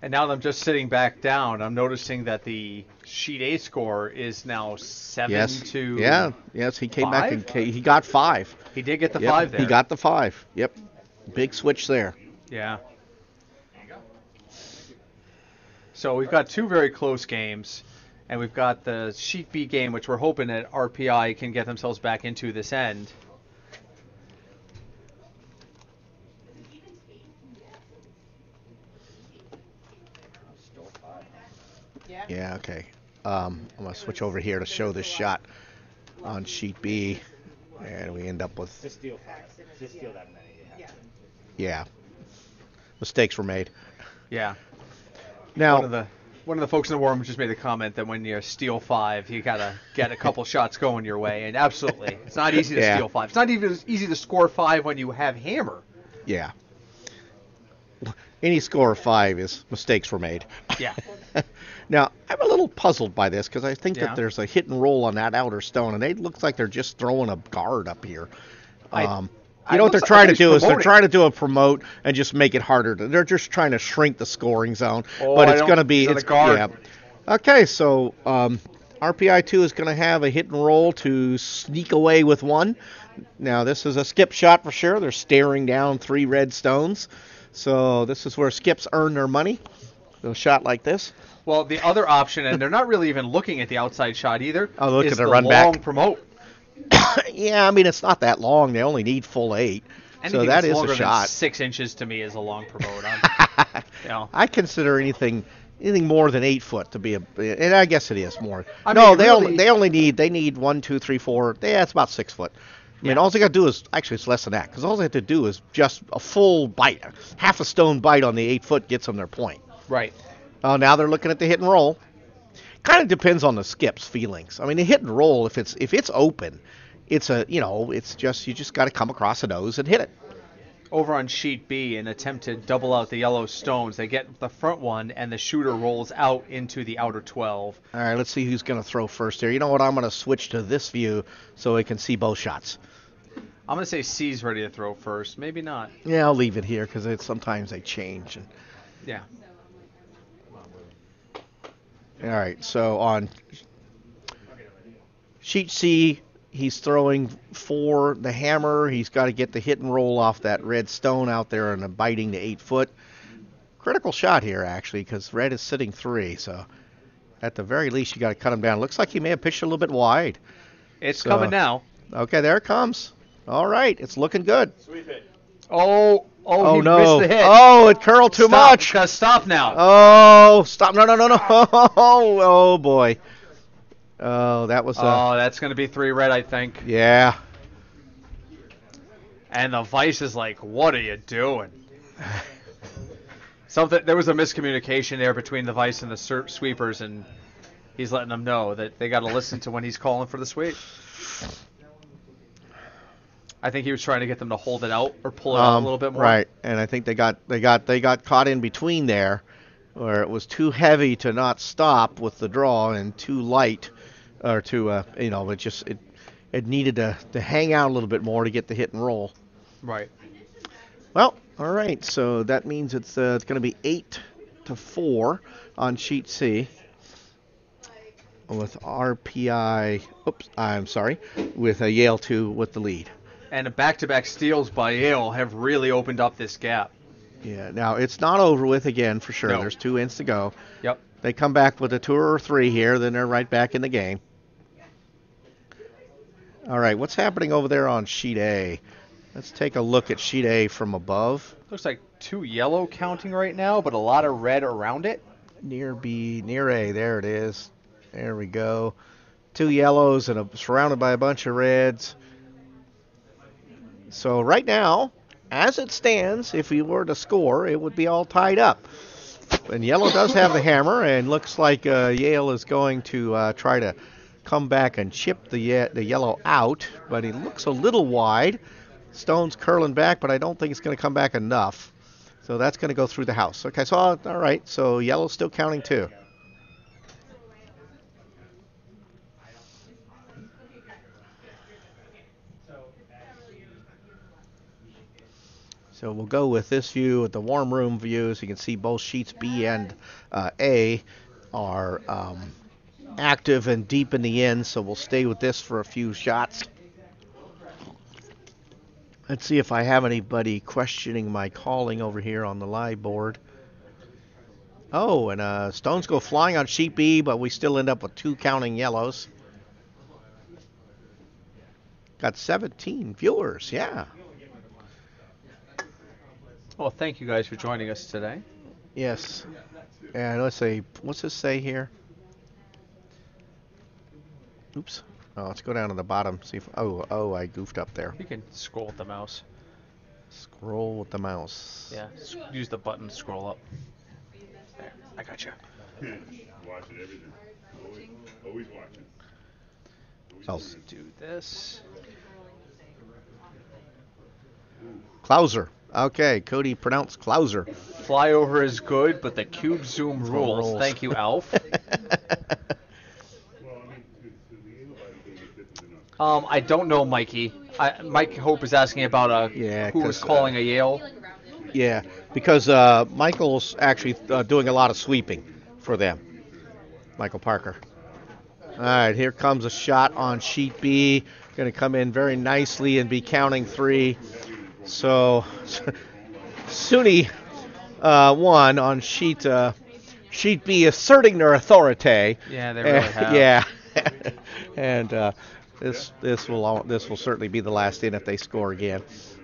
And now that I'm just sitting back down, I'm noticing that the sheet A score is now 7 to Yes, he came 5? back and he got 5. He did get the Yep, 5 there. He got the 5. Yep. Big switch there. Yeah. So we've got 2 very close games, and we've got the Sheet B game, which we're hoping that RPI can get themselves back into this end. Yeah, okay. I'm going to switch over here to show this shot on Sheet B, and we end up with... Just steal that many. Yeah. Mistakes were made. Yeah. Now, One of the folks in the war room just made the comment that when you steal 5, you gotta get a couple shots going your way, and absolutely, it's not easy to steal 5. It's not even easy to score 5 when you have hammer. yeah. Any score of 5 is mistakes were made. Yeah. Now, I'm a little puzzled by this because I think Yeah. that there's a hit and roll on that outer stone, and it looks like they're just throwing a guard up here. You know what they're trying to do is they're trying to do a promote and just make it harder. They're just trying to shrink the scoring zone, but it's going to be it's guard. Yeah. Okay, so RPI 2 is going to have a hit and roll to sneak away with 1. Now this is a skip shot for sure. They're staring down 3 red stones, so this is where skips earn their money. A shot like this. Well, the other option, and they're not really even looking at the outside shot either, Oh, look is at the the run long back. promote. Yeah, I mean, it's not that long. They only need full 8. Anything So that that's is longer a shot. than 6 inches to me is a long promote. I consider anything more than 8 foot to be and I guess it is more. I No, mean, they really- only need 1, 2, 3, 4. Yeah, it's about 6 foot. I mean, Yeah. all they got to do is actually it's less than that because all they have to do is just a full bite, half a stone bite on the 8 foot gets them their point. Right. Oh, now they're looking at the hit and roll. Kind of depends on the skip's feelings. I mean, the hit and roll, if it's open, it's just you just got to come across the nose and hit it. Over on sheet B, an attempt to double out the yellow stones. They get the front one, and the shooter rolls out into the outer 12. All right, let's see who's going to throw first here. You know what? I'm going to switch to this view so we can see both shots. I'm going to say C's ready to throw first. Maybe not. Yeah, I'll leave it here because sometimes they change. Yeah. All right, so on sheet C, he's throwing for the hammer. He's got to get the hit and roll off that red stone out there and biting the 8 foot. Critical shot here, actually, because red is sitting 3. So at the very least, you got to cut him down. Looks like he may have pitched a little bit wide. It's coming now. Okay, there it comes. All right, it's looking good. Sweep it. Oh, he no. missed the hit. Oh, it curled too much. Gotta stop now. Oh, stop. No. Oh, boy. Oh, that was That's going to be 3 red, I think. yeah. And the vice is like, what are you doing? There was a miscommunication there between the vice and the sweepers, and he's letting them know that they got to listen to when he's calling for the sweep. I think he was trying to get them to hold it out or pull it out a little bit more. Right, and I think they got caught in between there, where it was too heavy to not stop with the draw and too light, or it needed to hang out a little bit more to get the hit and roll. Right. Well, all right, so that means it's going to be 8-4 on sheet C. With RPI, with Yale 2 with the lead. And the back-to-back steals by Yale have really opened up this gap. Yeah, now it's not over with again for sure. No. There's 2 ends to go. Yep. They come back with a 2 or 3 here, then they're right back in the game. All right, what's happening over there on sheet A? Let's take a look at sheet A from above. Looks like 2 yellow counting right now, but a lot of red around it. Near A, there it is. There we go. 2 yellows and surrounded by a bunch of reds. So right now, as it stands, if we were to score, it would be all tied up. And yellow does have the hammer, and looks like Yale is going to try to come back and chip the yellow out, but it looks a little wide. Stone's curling back, but I don't think it's going to come back enough. So that's going to go through the house. Okay, so all right, so yellow's still counting 2. So we'll go with this view, with the warm room view, so you can see both sheets B and A are active and deep in the end, so we'll stay with this for a few shots. Let's see if I have anybody questioning my calling over here on the live board. Oh, and stones go flying on sheet B, but we still end up with 2 counting yellows. Got 17 viewers, yeah. Well, thank you guys for joining us today. Yes. And let's see, what's this say here? Oops. Oh, let's go down to the bottom. See if I goofed up there. You can scroll with the mouse. Scroll with the mouse. Yeah, use the button to scroll up. There, I got you. Watching everything. Always watching. Oh, Let's do this. Clouser. Okay, Cody pronounced Clouser. Flyover is good, but the cube zoom rules. Thank you, Alf. I don't know, Mikey. Mike Hope is asking about who was calling a Yale. Yeah, because Michael's actually doing a lot of sweeping for them. Michael Parker. All right, here comes a shot on sheet B. Going to come in very nicely and be counting 3. So SUNY won on sheet Sheet B asserting their authority. Yeah, they really have. Yeah. And this will certainly be the last in if they score again.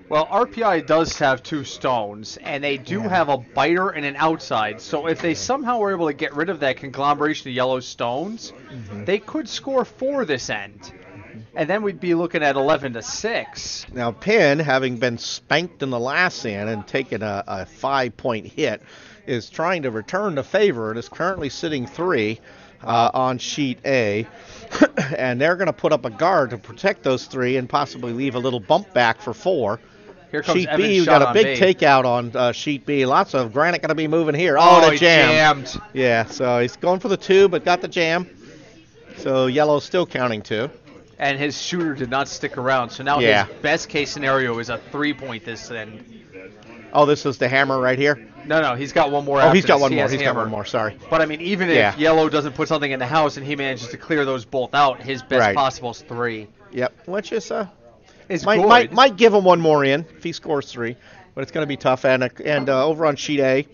Well, RPI does have 2 stones, and they do have a biter and an outside. So if they somehow were able to get rid of that conglomeration of yellow stones, they could score 4 this end. And then we'd be looking at 11-6. Now, Penn, having been spanked in the last in and taken a 5-point hit, is trying to return the favor and is currently sitting 3 on sheet A. And they're going to put up a guard to protect those 3 and possibly leave a little bump back for 4. Here comes Sheet Evan's B, we shot got a on big B. takeout on sheet B. Lots of granite going to be moving here. Oh, the jam. jammed. Yeah, so he's going for the 2, but got the jam. So yellow's still counting 2. And his shooter did not stick around. So now his best case scenario is a 3-point this end. Oh, this is the hammer right here? No, he's got one more. Oh, he's got this. one He more. has He's hammer. got one more, sorry. But, I mean, even if yellow doesn't put something in the house and he manages to clear those both out, his best possible is 3. Yep, which is It's might give him one more in if he scores 3, but it's going to be tough. And over on sheet A,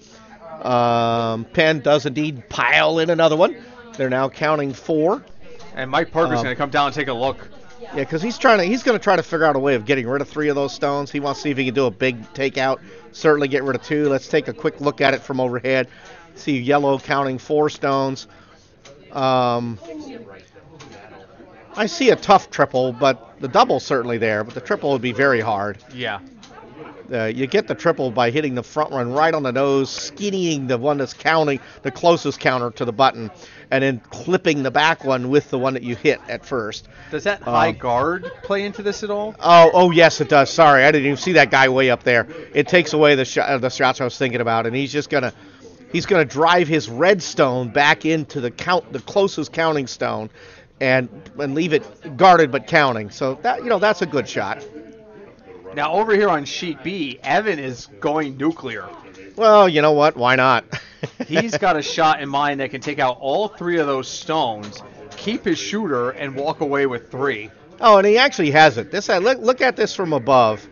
Penn does indeed pile in another one. They're now counting 4. And Mike Parker's going to come down and take a look. Yeah, because he's going to try to figure out a way of getting rid of 3 of those stones. He wants to see if he can do a big takeout. Certainly get rid of 2. Let's take a quick look at it from overhead. See yellow counting 4 stones. I see a tough triple, but the double's certainly there. But the triple would be very hard. Yeah. You get the triple by hitting the front one right on the nose, skinnying the one that's counting, the closest counter to the button, and then clipping the back one with the one that you hit at first. Does that high guard play into this at all? Oh, yes, it does. Sorry, I didn't even see that guy way up there. It takes away the shots I was thinking about, and he's gonna drive his red stone back into the closest counting stone, and leave it guarded but counting. So that's a good shot. Now, over here on sheet B, Evan is going nuclear. Well, you know what? Why not? He's got a shot in mind that can take out all 3 of those stones, keep his shooter, and walk away with 3. Oh, and he actually has it. Look at this from above.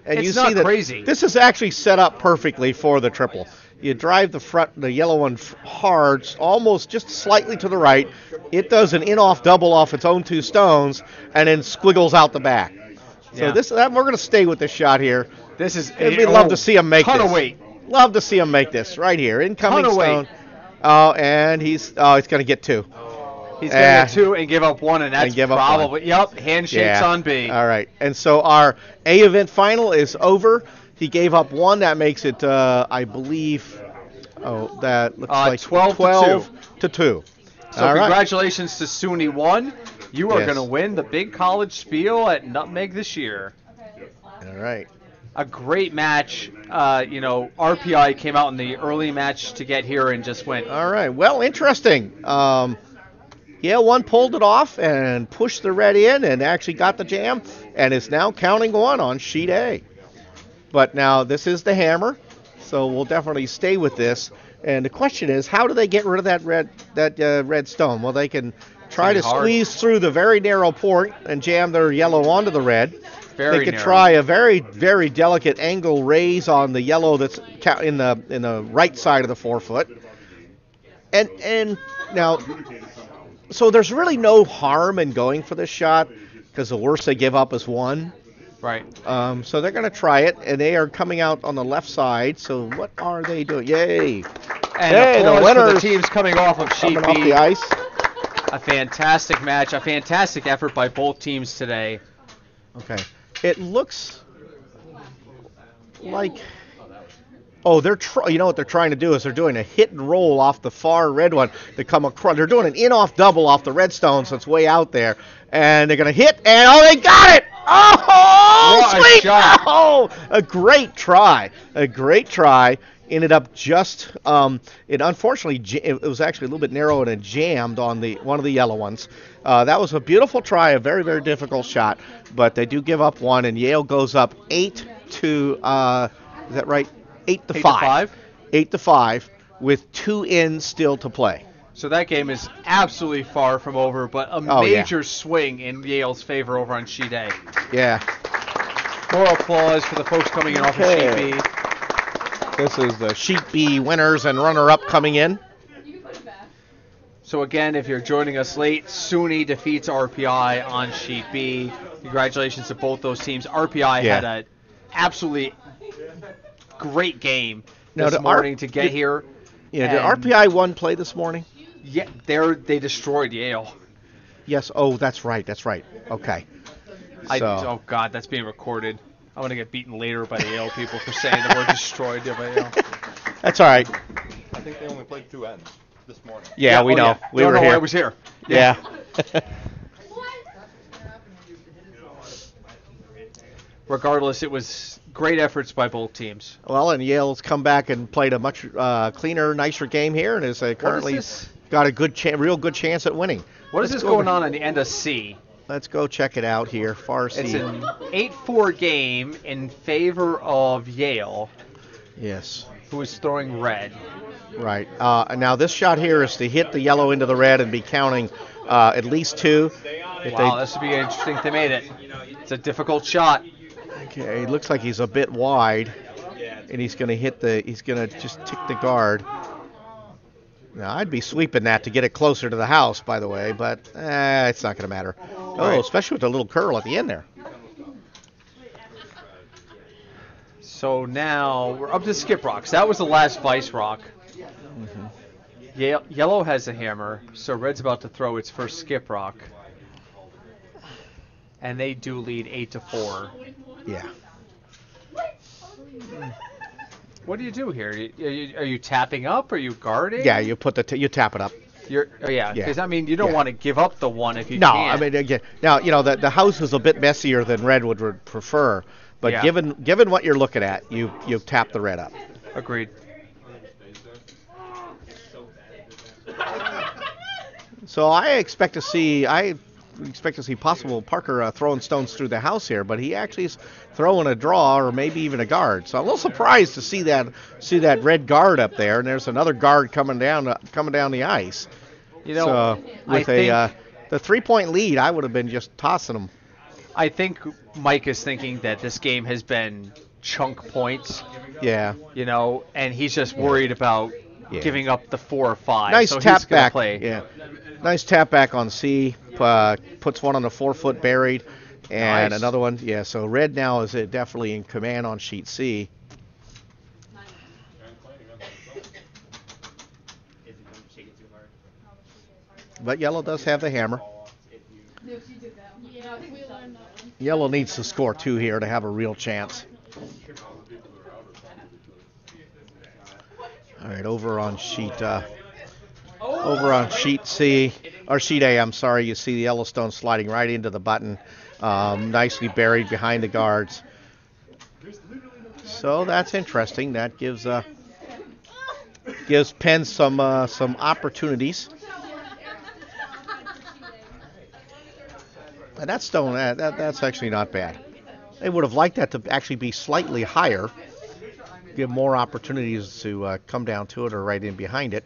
And It's you not see that crazy. This is actually set up perfectly for the triple. You drive the yellow one hard, almost just slightly to the right. It does an in-off double off its own 2 stones, and then squiggles out the back. So we're going to stay with this shot here. This is. We'd love to see him make ton this. Of weight. Love to see him make this right here. Incoming Ton of stone. weight. Oh, and he's going to get 2. He's going to get 2 and give up 1, and that's probably. Yep, handshakes on B. All right. And so our A event final is over. He gave up 1. That makes it, I believe, that looks like 12 to 2. So All right. congratulations to SUNY 1. You are Yes. going to win the big college Spiel at Nutmeg this year. All right. A great match. RPI came out in the early match to get here and just went. All right. Well, interesting. Yale 1 pulled it off and pushed the red in and actually got the jam and is now counting 1 on sheet A. But now this is the hammer, so we'll definitely stay with this. And the question is, how do they get rid of that red stone? Well, they can try to squeeze through the very narrow port and jam their yellow onto the red. They could try a very, very delicate angle raise on the yellow that's in the right side of the forefoot. And now, so there's really no harm in going for this shot because the worst they give up is 1. Right. So they're going to try it, and they are coming out on the left side. So what are they doing? Yay! And the applause winners for the teams coming off of sheet coming B. off the ice. A fantastic match, a fantastic effort by both teams today. Okay. It looks like... Oh, you know what they're trying to do is they're doing a hit and roll off the far red one to come across. They're doing an in-off double off the redstone, so it's way out there. And they're going to hit, and they got it! Oh, what sweet! A shot. Oh, a great try. A great try. Ended up just, it unfortunately, it was actually a little bit narrow and it jammed on one of the yellow ones. That was a beautiful try, a very, very difficult shot, but they do give up 1, and Yale goes up 8 to, is that right? 8 to 5. 8 to 5 with 2 ends still to play. So that game is absolutely far from over, but a major swing in Yale's favor over on sheet A. Yeah. More applause for the folks coming in off of sheet B. This is the sheet B winners and runner-up coming in. So again, if you're joining us late, SUNY defeats RPI on sheet B. Congratulations to both those teams. RPI had an absolutely great game this morning to get here. Yeah, did RPI 1 play this morning? Yeah, they destroyed Yale. Yes. Oh, that's right. That's right. Okay. Oh God, that's being recorded. I'm gonna get beaten later by the Yale people for saying the word destroyed by Yale. That's all right. I think they only played 2 ends this morning. Yeah, we know. Yeah. We were here. I was here. Yeah. Regardless, it was great efforts by both teams. Well, and Yale's come back and played a much cleaner, nicer game here, and is currently got a real good chance at winning. What is this going on the end of C? Let's go check it out here. Far C. It's an 8-4 game in favor of Yale. Yes. Who is throwing red. Right. Now this shot here is to hit the yellow into the red and be counting at least 2. This would be interesting if they made it. It's a difficult shot. Okay, it looks like he's a bit wide, and he's going to just tick the guard. Now, I'd be sweeping that to get it closer to the house, by the way, but it's not going to matter. Oh, especially with the little curl at the end there. So now we're up to skip rocks. That was the last vice rock. Mm-hmm. Yellow has a hammer, so red's about to throw its first skip rock. And they do lead 8-4. Yeah. What do you do here? Are you tapping up? Are you guarding? Yeah, you put you tap it up. Because I mean, you don't want to give up the one if you can't. No, I mean, again, now the house is a bit messier than red would prefer, but given what you're looking at, you tap the red up. Agreed. So I expect to see possible Parker throwing stones through the house here, but he actually is throwing a draw or maybe even a guard. So I'm a little surprised to see that red guard up there, and there's another guard coming down the ice. So with the 3-point lead, I would have been just tossing them. I think Mike is thinking that this game has been chunk points. Yeah. And he's just worried about giving up the 4 or 5. Nice so tap he's gonna back. Play. Yeah. Nice tap back on C. Puts one on the 4-foot buried, and another one. Yeah. So red now is definitely in command on sheet C. But yellow does have the hammer. Yellow needs to score 2 here to have a real chance. All right, over on sheet C, or sheet A, I'm sorry, you see the Yellowstone sliding right into the button, nicely buried behind the guards. So that's interesting. That gives Penn some opportunities. And that stone, that's actually not bad. They would have liked that to actually be slightly higher, give more opportunities to come down to it or right in behind it.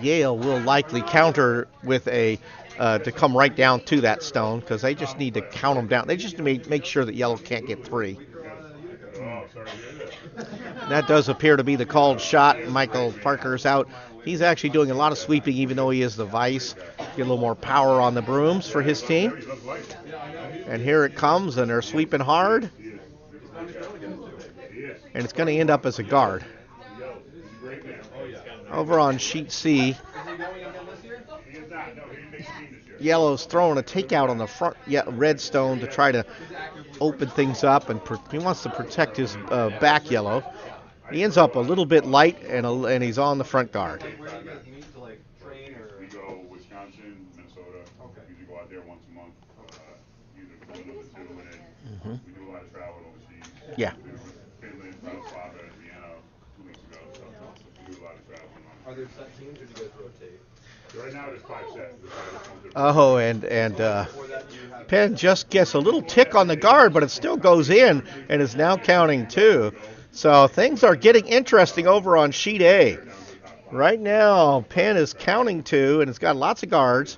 Yale will likely counter with to come right down to that stone because they just need to count them down. They just need to make sure that yellow can't get 3. That does appear to be the called shot. Michael Parker's out. He's actually doing a lot of sweeping even though he is the vice. Get a little more power on the brooms for his team. And here it comes, and they're sweeping hard. And it's going to end up as a guard. Over on sheet C, yellow's throwing a takeout on the front red stone to try to open things up, and he wants to protect his back yellow. He ends up a little bit light, and he's on the front guard. We go Wisconsin, Minnesota. Usually go out there once a month. Either for the number 2, and then we do a lot of travel overseas. Yeah. Finland, Bratislava, Vienna 2 weeks ago. So we do a lot of traveling. Are there set teams or do you guys rotate? Right now there's 5 sets. Oh, and Penn just gets a little tick on the guard, but it still goes in and is now counting 2. So things are getting interesting over on sheet A. Right now, Penn is counting 2, and it's got lots of guards.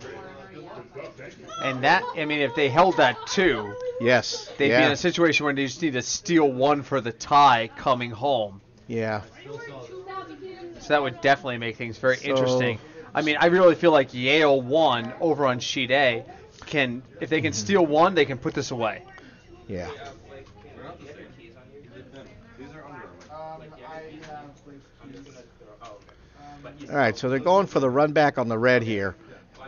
And if they held that 2, yes, they'd be in a situation where they just need to steal 1 for the tie coming home. Yeah. So that would definitely make things very interesting. I mean, I really feel like Yale won over on sheet A. If they can steal one, they can put this away. Yeah. All right, so they're going for the run back on the red here,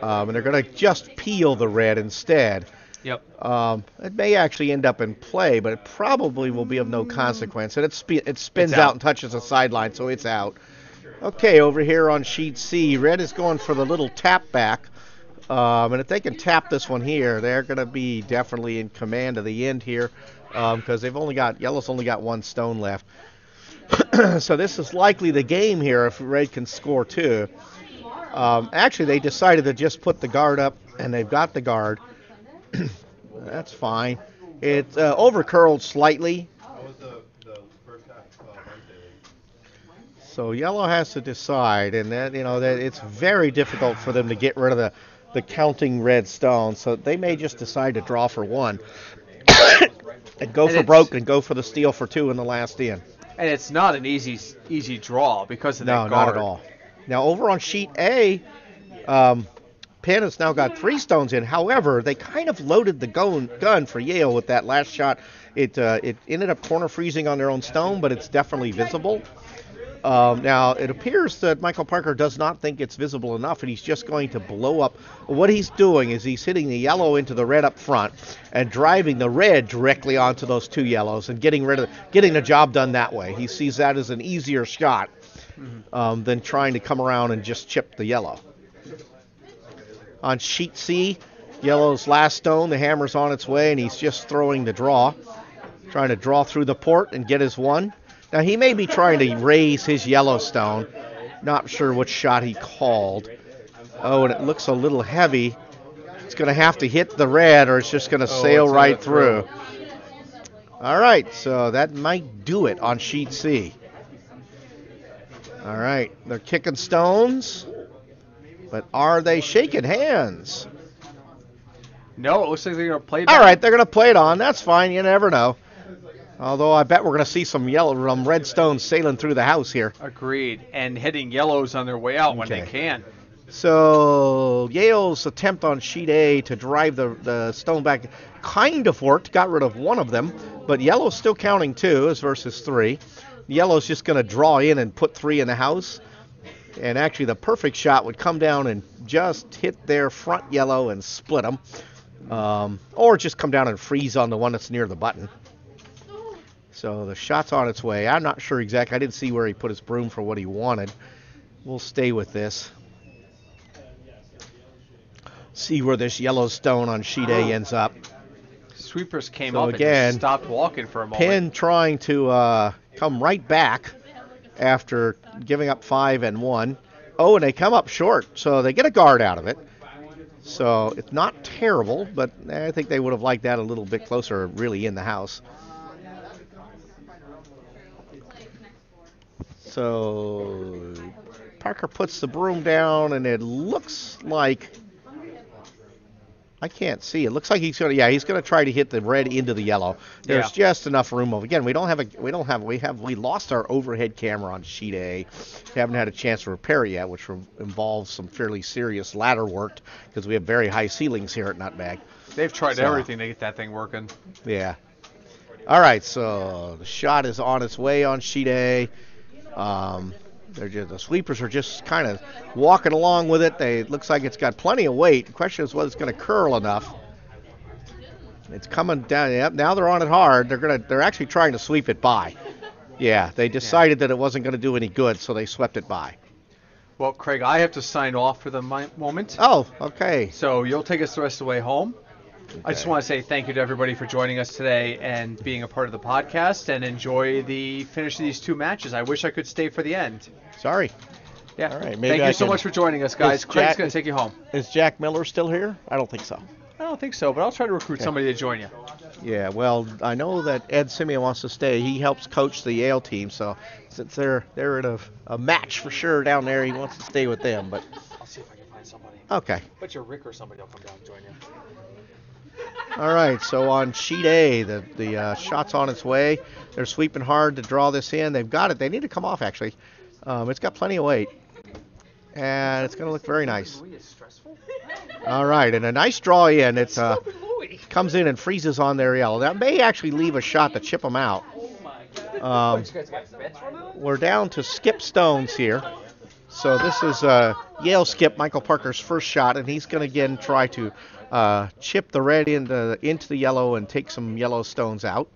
and they're going to just peel the red instead. Yep. It may actually end up in play, but it probably will be of no consequence. And it spins out and touches the sideline, so it's out. Okay, over here on sheet C, red is going for the little tap back. And if they can tap this one here, they're going to be definitely in command of the end here, because yellow's only got one stone left. So this is likely the game here if red can score two. Actually, they decided to just put the guard up, and they've got the guard. That's fine. It's over-curled slightly. So yellow has to decide, and that it's very difficult for them to get rid of the counting red stone. So they may just decide to draw for one and go for broke and go for the steal for two in the last end. And it's not an easy draw because of that guard. No, not at all. Now over on sheet A, Penn has now got 3 stones in. However, they kind of loaded the gun for Yale with that last shot. It ended up corner freezing on their own stone, but it's definitely visible. Now, it appears that Michael Parker does not think it's visible enough, and he's just going to blow up. What he's doing is he's hitting the yellow into the red up front and driving the red directly onto those 2 yellows and getting the job done that way. He sees that as an easier shot than trying to come around and just chip the yellow. On sheet C, yellow's last stone, the hammer's on its way, and he's just throwing the draw, trying to draw through the port and get his one. Now, he may be trying to raise his Yellowstone. Not sure which shot he called. Oh, and it looks a little heavy. It's going to have to hit the red, or it's just going to sail right through. All right, so that might do it on sheet C. All right, they're kicking stones, but are they shaking hands? No, it looks like they're going to play it back. All right, they're going to play it on. That's fine. You never know. Although I bet we're going to see some red stones sailing through the house here. Agreed. And hitting yellows on their way out when they can. So Yale's attempt on sheet A to drive the stone back kind of worked. Got rid of one of them. But yellow's still counting 2 as versus 3. Yellow's just going to draw in and put 3 in the house. And actually the perfect shot would come down and just hit their front yellow and split them. Or just come down and freeze on the one that's near the button. So the shot's on its way. I'm not sure exactly. I didn't see where he put his broom for what he wanted. We'll stay with this. See where this yellow stone on sheet A ends up. Sweepers came so up again, and stopped walking for a moment. Penn trying to come right back after giving up 5 and 1. Oh, and they come up short, so they get a guard out of it. So it's not terrible, but I think they would have liked that a little bit closer, really in the house. So Parker puts the broom down, and it looks like, I can't see. It looks like he's gonna try to hit the red into the yellow. There's just enough room. Again, we lost our overhead camera on sheet A. We haven't had a chance to repair it yet, which involves some fairly serious ladder work because we have very high ceilings here at Nutmeg. They've tried everything to get that thing working. Yeah. All right, so the shot is on its way on sheet A. The sweepers are just kind of walking along with it. It looks like it's got plenty of weight. The question is whether it's going to curl enough. It's coming down. Yep, now they're on it hard. They're actually trying to sweep it by. Yeah, they decided that it wasn't going to do any good, so they swept it by. Well, Craig, I have to sign off for the moment. Oh, okay. So you'll take us the rest of the way home. Okay. I just want to say thank you to everybody for joining us today and being a part of the podcast, and enjoy the finish of these 2 matches. I wish I could stay for the end. Sorry. Yeah. All right. Thank you so much for joining us, guys. Craig's going to take you home. Is Jack Miller still here? I don't think so. I don't think so, but I'll try to recruit somebody to join you. Yeah, well, I know that Ed Simeon wants to stay. He helps coach the Yale team, so since they're in a match for sure down there, he wants to stay with them. But I'll see if I can find somebody. Okay. Bet your Rick or somebody will come down and join you. All right, so on sheet A, the shot's on its way. They're sweeping hard to draw this in. They've got it. They need to come off, actually. It's got plenty of weight. And it's going to look very nice. All right, and a nice draw in. It's comes in and freezes on their yellow. That may actually leave a shot to chip them out. We're down to skip stones here. So this is Yale skip Michael Parker's first shot, and he's going to again try to chip the red into the yellow and take some yellow stones out.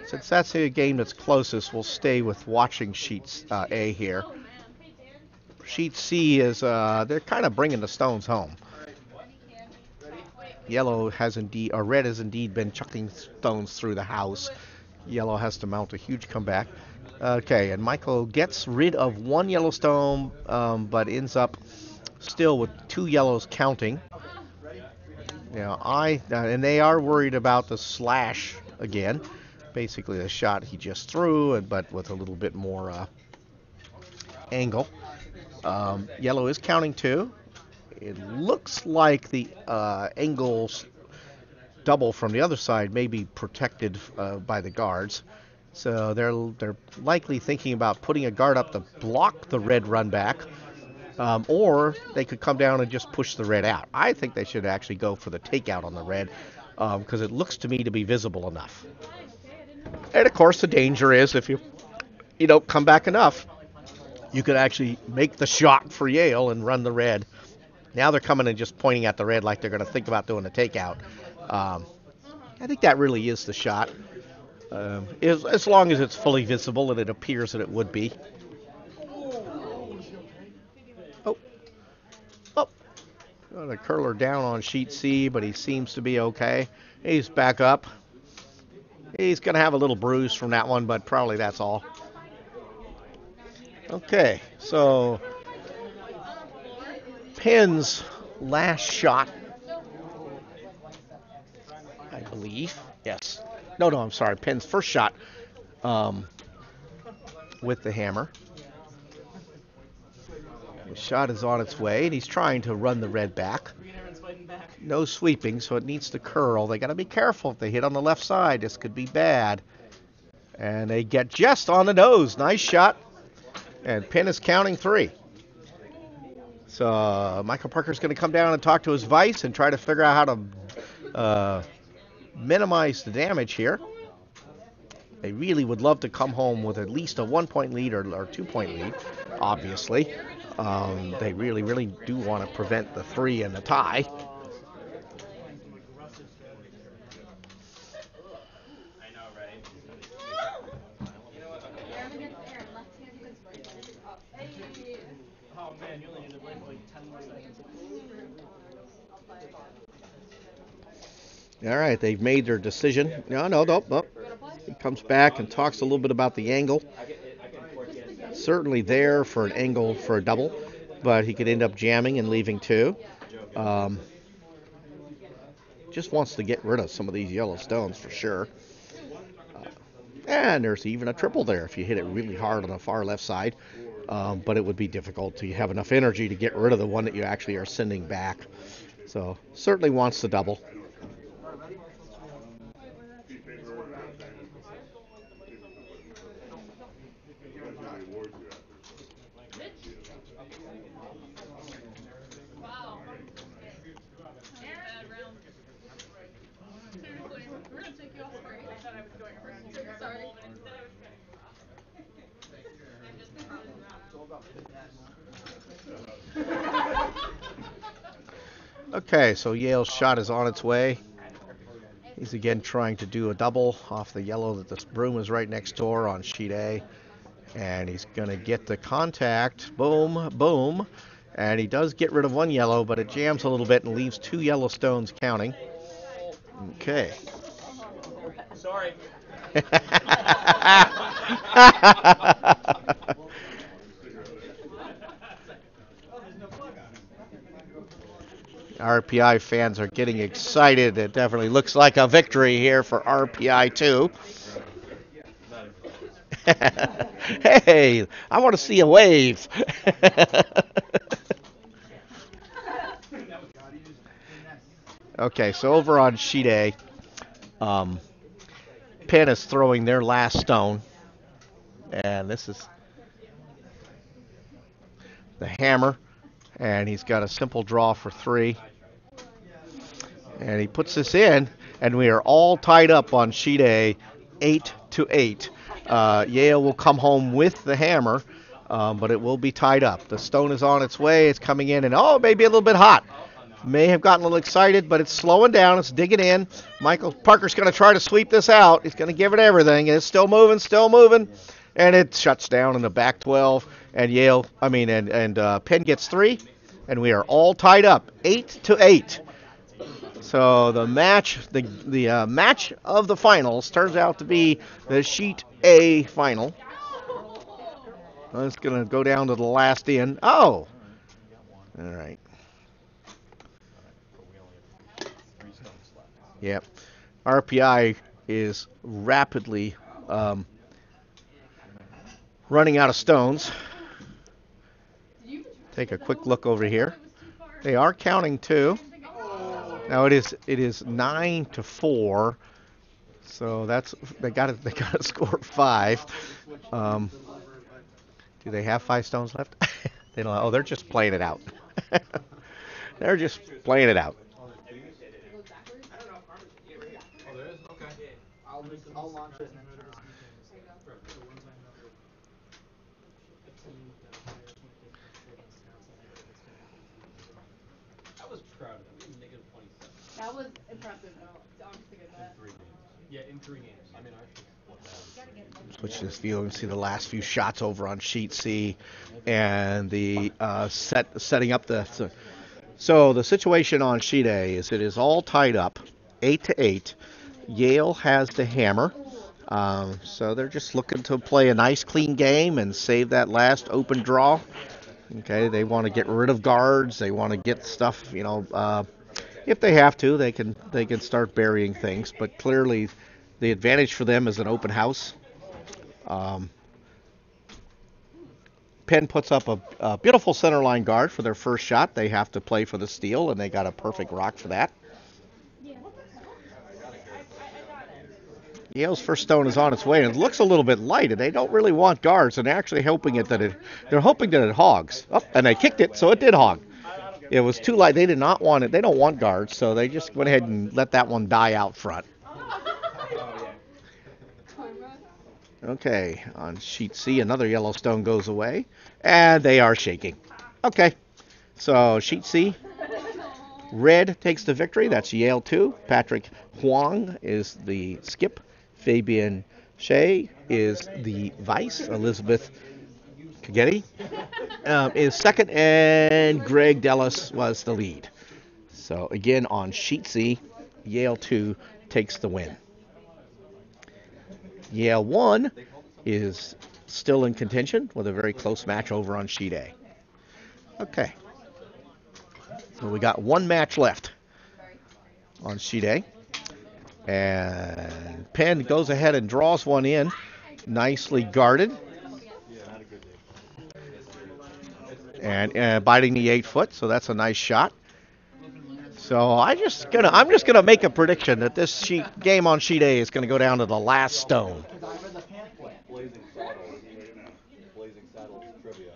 Since that's a game that's closest, we'll stay with watching sheet A here. Sheet C is they're kind of bringing the stones home. Yellow has indeed, or red has indeed been chucking stones through the house. Yellow has to mount a huge comeback. Okay, and Michael gets rid of one yellow stone, but ends up still with two yellows counting. And they are worried about the slash again. Basically the shot he just threw, but with a little bit more angle. Yellow is counting two. It looks like the angles double from the other side may be protected by the guards. So they're likely thinking about putting a guard up to block the red run back, or they could come down and just push the red out. I think they should actually go for the takeout on the red because it looks to me to be visible enough. And of course the danger is if you don't come back enough, you could actually make the shot for Yale and run the red. Now they're coming and just pointing at the red like they're going to think about doing a takeout. I think that really is the shot. As long as it's fully visible, and it appears that it would be. Got a curler down on sheet C, but he seems to be okay. He's back up. He's going to have a little bruise from that one, but probably that's all. Okay, so Penn's last shot, I believe. Yes. No, I'm sorry. Penn's first shot with the hammer. The shot is on its way, and he's trying to run the red back. No sweeping, so it needs to curl. They got to be careful if they hit on the left side. This could be bad. And they get just on the nose. Nice shot. And Penn is counting three. So Michael Parker's going to come down and talk to his vice and try to figure out how to minimize the damage here. They really would love to come home with at least a 1-point lead or 2-point lead, obviously. They really, really do want to prevent the 3 and the tie. All right, they've made their decision. No. He comes back and talks a little bit about the angle. Certainly there for an angle for a double, but he could end up jamming and leaving two. Just wants to get rid of some of these yellow stones for sure. And there's even a triple there if you hit it really hard on the far left side. But it would be difficult to have enough energy to get rid of the one that you actually are sending back. So certainly wants the double. Okay, so Yale's shot is on its way. He's again trying to do a double off the yellow that this broom is right next door on sheet A. And he's going to get the contact. Boom, boom. And he does get rid of one yellow, but it jams a little bit and leaves two yellow stones counting. Okay. Sorry. RPI fans are getting excited. It definitely looks like a victory here for RPI 2. Hey, I want to see a wave. Okay, so over on sheet A, Penn is throwing their last stone. And this is the hammer, and he's got a simple draw for 3. And he puts this in, and we are all tied up on sheet A, 8-8. Yale will come home with the hammer, but it will be tied up. The stone is on its way. It's coming in, and maybe a little bit hot. May have gotten a little excited, but it's slowing down. It's digging in. Michael Parker's going to try to sweep this out. He's going to give it everything. It's still moving, and it shuts down in the back 12. And Penn gets 3, and we are all tied up, 8-8. So the match, the match of the finals turns out to be the sheet A final. It's going to go down to the last in. Oh, all right. Yep. RPI is rapidly running out of stones. Take a quick look over here. They are counting 2. Now it is 9-4. So they got to score 5. Do they have 5 stones left? They don't. Oh, they're just playing it out. They're just playing it out. I'll launch it. I was proud of them. We had negative 27. That was impressive, though. Honestly, that. In 3 games. Yeah, in 3 games. I mean, I should. Switch this view and see the last few shots over on sheet C, and the setting up the. So the situation on sheet A is it is all tied up, 8-8. Yale has the hammer, so they're just looking to play a nice, clean game and save that last open draw. Okay, they want to get rid of guards. They want to get stuff. If they have to, they can start burying things. But clearly, the advantage for them is an open house. Penn puts up a beautiful center line guard for their first shot. They have to play for the steal, and they got a perfect rock for that. Yale's first stone is on its way, and it looks a little bit light, and they don't really want guards, and they're actually hoping that it hogs. Oh, and they kicked it, so it did hog. It was too light. They did not want it. They don't want guards, so they just went ahead and let that one die out front. Okay, on sheet C, another yellow stone goes away, and they are shaking. Okay, so sheet C, red takes the victory. That's Yale 2. Patrick Huang is the skip. Fabian Shea is the vice. Elizabeth Kageti is second, and Greg Dellis was the lead. So again, on sheet C, Yale 2 takes the win. Yale 1 is still in contention with a very close match over on sheet A. Okay. So we got one match left on sheet A. And Penn goes ahead and draws one in, nicely guarded. And biting the 8-foot, so that's a nice shot. So I'm just gonna make a prediction that this game on sheet A is gonna go down to the last stone. Blazing Saddles trivia.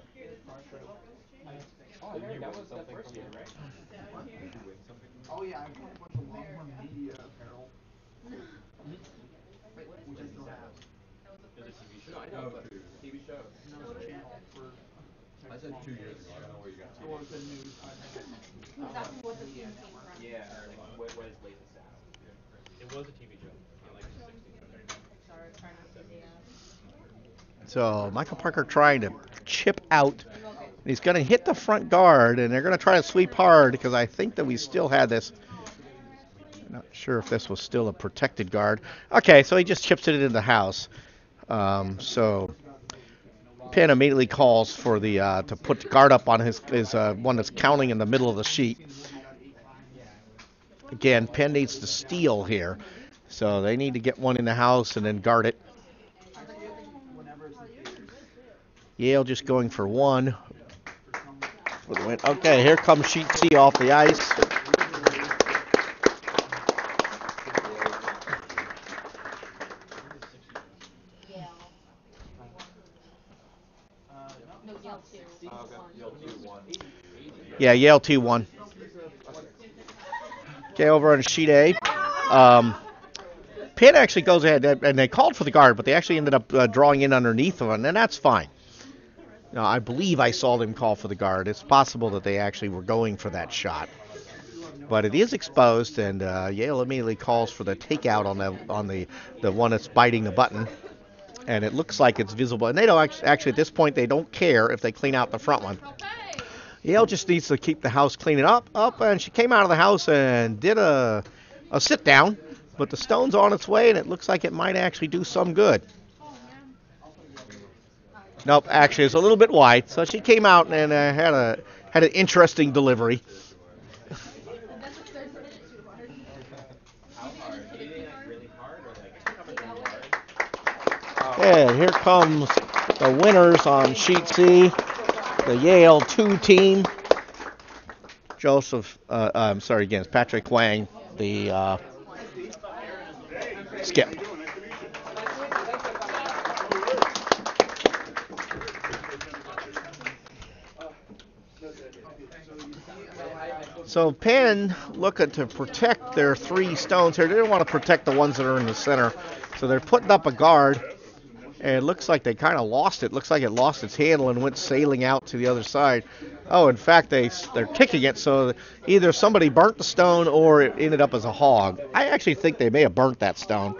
Oh yeah, I went with the Longhorn Media apparel. Which I still have. There's a TV show. I know, but TV show. No, it's a channel for. I said 2 years ago. I don't know where you got It was the news. Exactly what the theme came from. Yeah, like, what is Blazing Saddles? It was a TV show in like the 60s. Sorry, try not to do that. So Michael Parker trying to chip out. He's going to hit the front guard, and they're going to try to sweep hard because I think that we still had this. Not sure if this was still a protected guard. Okay, so he just chips it into the house. So Penn immediately calls for the to put the guard up on his one that's counting in the middle of the sheet. Again, Penn needs to steal here, so they need to get one in the house and then guard it. Yale just going for one. For the win. Okay, here comes sheet C off the ice. No, Yale 2. Yale 2. Yeah, Yale T1. Okay, over on sheet A. Penn actually goes ahead, and they called for the guard, but they actually ended up drawing in underneath of it, and that's fine. Now, I believe I saw them call for the guard. It's possible that they actually were going for that shot. But it is exposed, and Yale immediately calls for the takeout on the one that's biting the button. And it looks like it's visible. And they don't actually at this point, they don't care if they clean out the front one. Yale just needs to keep the house cleaning up, and she came out of the house and did a sit down. But the stone's on its way, and it looks like it might actually do some good. Nope, actually, it's a little bit wide. So she came out and had an interesting delivery. And here comes the winners on sheet C, the Yale 2 team. It's Patrick Wang, the skip. So Penn looking to protect their 3 stones here. They didn't want to protect the ones that are in the center. So they're putting up a guard. And it looks like they kind of lost it. Looks like it lost its handle and went sailing out to the other side. Oh, in fact, they're kicking it, so either somebody burnt the stone or it ended up as a hog. I actually think they may have burnt that stone.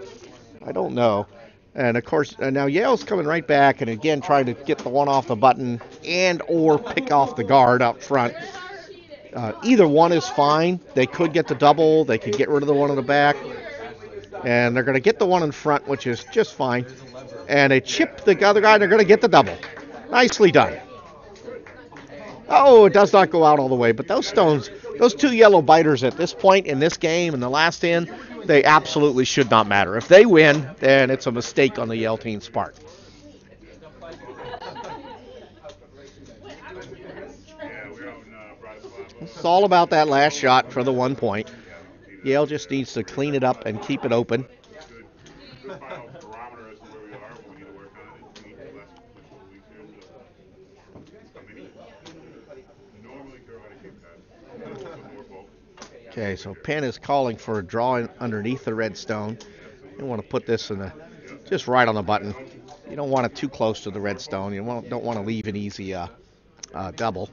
I don't know. And, of course, now Yale's coming right back and, again, trying to get the one off the button and or pick off the guard up front. Either one is fine. They could get the double. They could get rid of the one in the back. And they're going to get the one in front, which is just fine. And they chip the other guy, and they're going to get the double. Nicely done. Oh, it does not go out all the way. But those stones, those 2 yellow biters at this point in this game, in the last end, they absolutely should not matter. If they win, then it's a mistake on the Yale team's part. It's all about that last shot for the 1 point. Yale just needs to clean it up and keep it open. Okay, so Penn is calling for a draw underneath the red stone. You want to put this just right on the button. You don't want it too close to the red stone. You don't want to leave an easy double.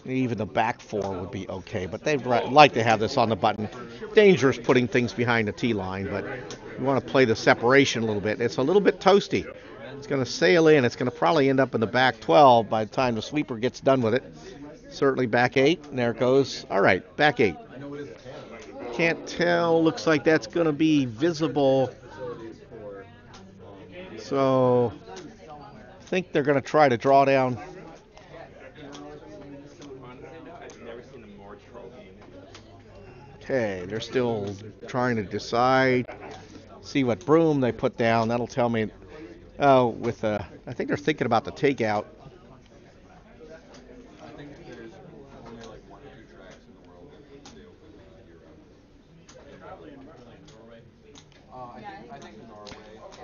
Even the back 4 would be okay, but they'd like to have this on the button. Dangerous putting things behind the tee line, but you want to play the separation a little bit. It's a little bit toasty. It's going to sail in. It's going to probably end up in the back 12 by the time the sweeper gets done with it. Certainly back 8, and there it goes. All right, back 8. Can't tell. Looks like that's going to be visible. So I think they're going to try to draw down. Okay, they're still trying to decide. See what broom they put down. That'll tell me. I think they're thinking about the takeout.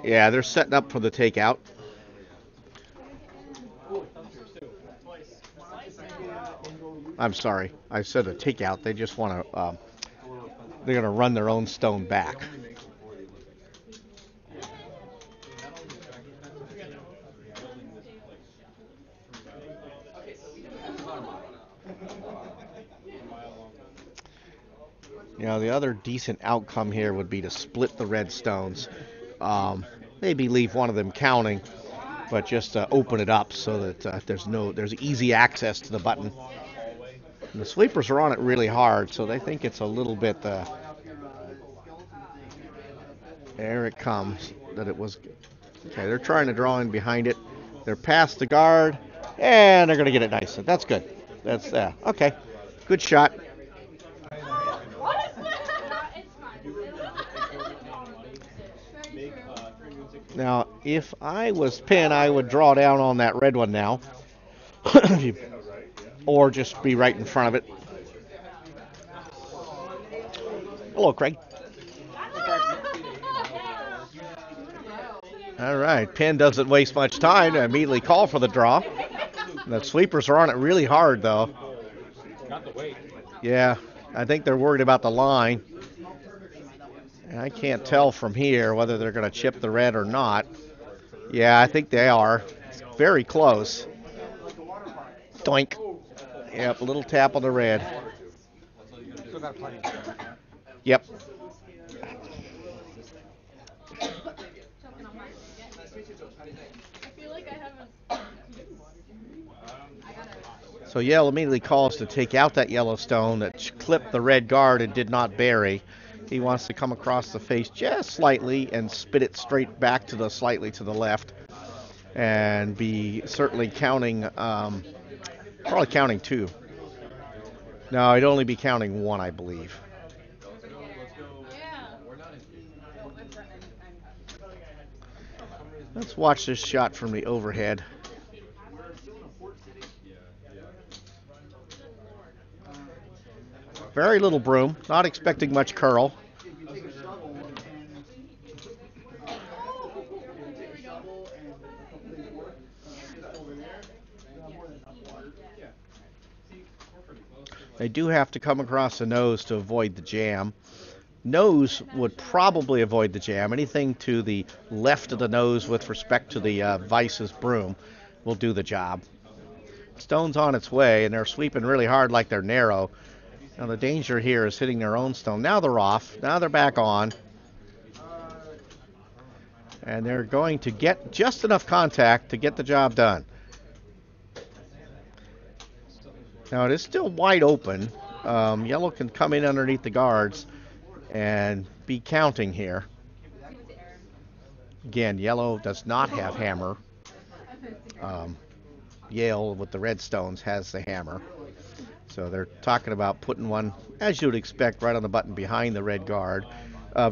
Yeah, they're setting up for the takeout. I'm sorry, I said a takeout. They just want to. They're going to run their own stone back. You know, the other decent outcome here would be to split the red stones. Maybe leave one of them counting, but just open it up so that there's easy access to the button. And the sweepers are on it really hard, so they think it's a little bit. There it comes. That it was. Okay, they're trying to draw in behind it. They're past the guard, and they're going to get it nice. That's good. That's okay. Good shot. Now, if I was Penn, I would draw down on that red one now. Or just be right in front of it. Hello, Craig. All right, Penn doesn't waste much time to immediately call for the draw. The sweepers are on it really hard, though. Got the weight. Yeah, I think they're worried about the line. And I can't tell from here whether they're going to chip the red or not. Yeah, I think they are. It's very close. Doink. Yep, a little tap on the red. Still got plenty. Yep. Choking on my I feel like I haven't. I gotta. So Yale immediately calls to take out that Yellowstone that clipped the red guard and did not bury. He wants to come across the face just slightly and spit it straight back to the slightly to the left, and be certainly counting, probably counting two. No, he'd only be counting one, I believe. Let's watch this shot from the overhead. Very little broom, not expecting much curl. They do have to come across the nose to avoid the jam. Nose would probably avoid the jam. Anything to the left of the nose with respect to the Vice's broom will do the job. Stone's on its way, and they're sweeping really hard like they're narrow. Now the danger here is hitting their own stone. Now they're off. Now they're back on. And they're going to get just enough contact to get the job done. Now it is still wide open. Yellow can come in underneath the guards and be counting here. Again, Yellow does not have hammer. Yale with the red stones has the hammer. So they're talking about putting one, as you would expect, right on the button behind the red guard.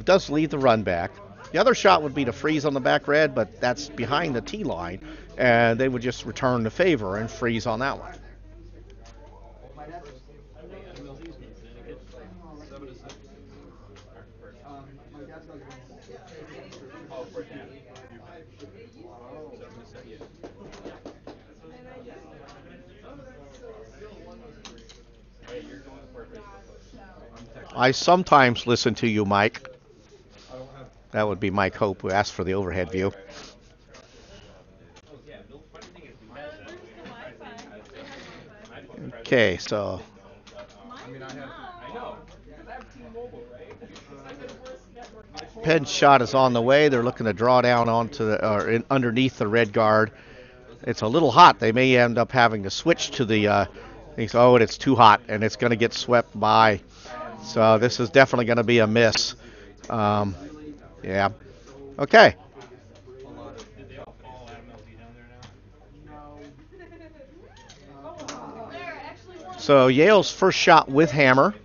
Does leave the run back. The other shot would be to freeze on the back red, but that's behind the tee line, and they would just return the favor and freeze on that one. I sometimes listen to you, Mike. That would be Mike Hope, who asked for the overhead view. Okay, so Penn's shot is on the way. They're looking to draw down onto underneath the red guard. It's a little hot. They may end up having to switch to the. It's too hot, and it's going to get swept by. So this is definitely going to be a miss. Yeah. Okay. So Yale's first shot with hammer,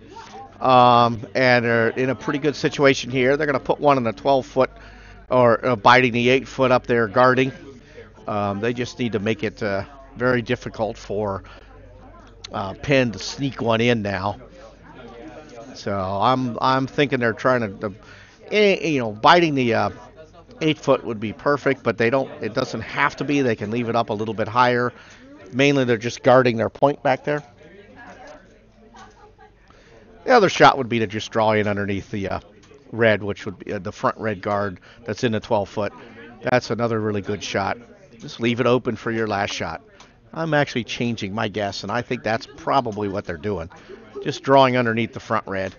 and they're in a pretty good situation here. They're going to put one in the 12-foot or biting the 8-foot up there guarding. They just need to make it very difficult for Penn to sneak one in now. So I'm thinking they're trying to, biting the 8-foot would be perfect, but they don't. It doesn't have to be. They can leave it up a little bit higher. Mainly, they're just guarding their point back there. The other shot would be to just draw in underneath the red, which would be the front red guard that's in the 12-foot. That's another really good shot. Just leave it open for your last shot. I'm actually changing my guess, and I think that's probably what they're doing. Just drawing underneath the front red.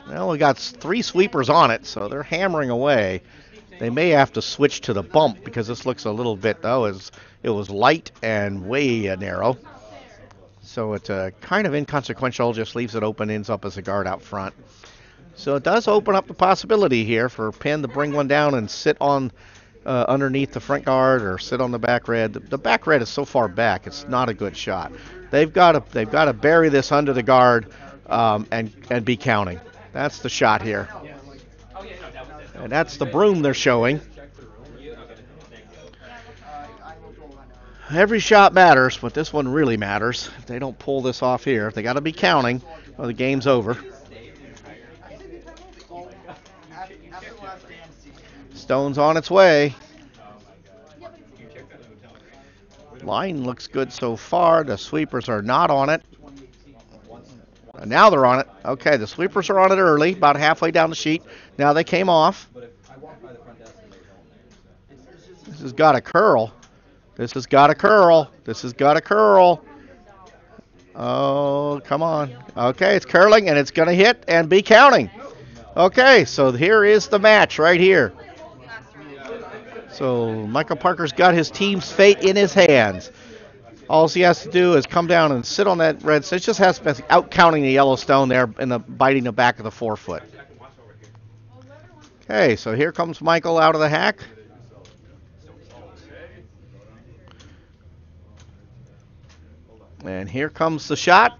Well, we got 3 sweepers on it, so they're hammering away. They may have to switch to the bump because this looks a little bit, it was light and way narrow. So it's kind of inconsequential, just leaves it open, ends up as a guard out front. So it does open up the possibility here for Penn to bring one down and sit on underneath the front guard or sit on the back red. The back red is so far back, it's not a good shot. They've got to bury this under the guard and be counting. That's the shot here. And that's the broom they're showing. Every shot matters, but this one really matters. If they don't pull this off here, they got to be counting or the game's over. Stone's on its way. Line looks good so far. The sweepers are not on it. Now they're on it. Okay, the sweepers are on it early, about halfway down the sheet. Now they came off. This has got a curl. This has got a curl. This has got a curl. Oh, come on. Okay, it's curling, and it's going to hit and be counting. Okay, so here is the match right here. So Michael Parker's got his team's fate in his hands. All he has to do is come down and sit on that red. So it just has to be out counting the yellow stone there and biting the back of the forefoot. Okay, so here comes Michael out of the hack. And here comes the shot.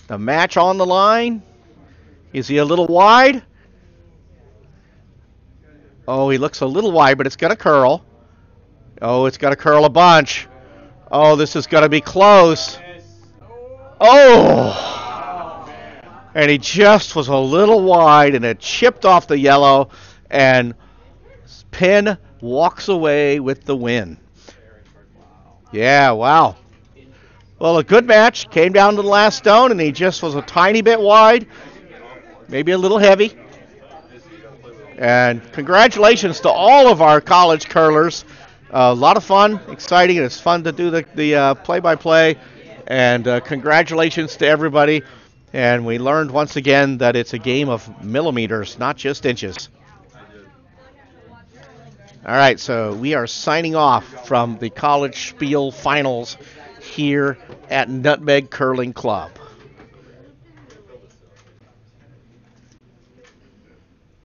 The match on the line. Is he a little wide? Oh, he looks a little wide, but it's going to curl. Oh, it's going to curl a bunch. Oh, this is going to be close. Oh! And he just was a little wide, and it chipped off the yellow, and Penn walks away with the win. Yeah, wow. Well, a good match. Came down to the last stone, and he just was a tiny bit wide, maybe a little heavy. And congratulations to all of our college curlers. A lot of fun, exciting, and it's fun to do the play-by-play. And congratulations to everybody. And we learned once again that it's a game of millimeters, not just inches. All right, so we are signing off from the College Spiel Finals here at Nutmeg Curling Club.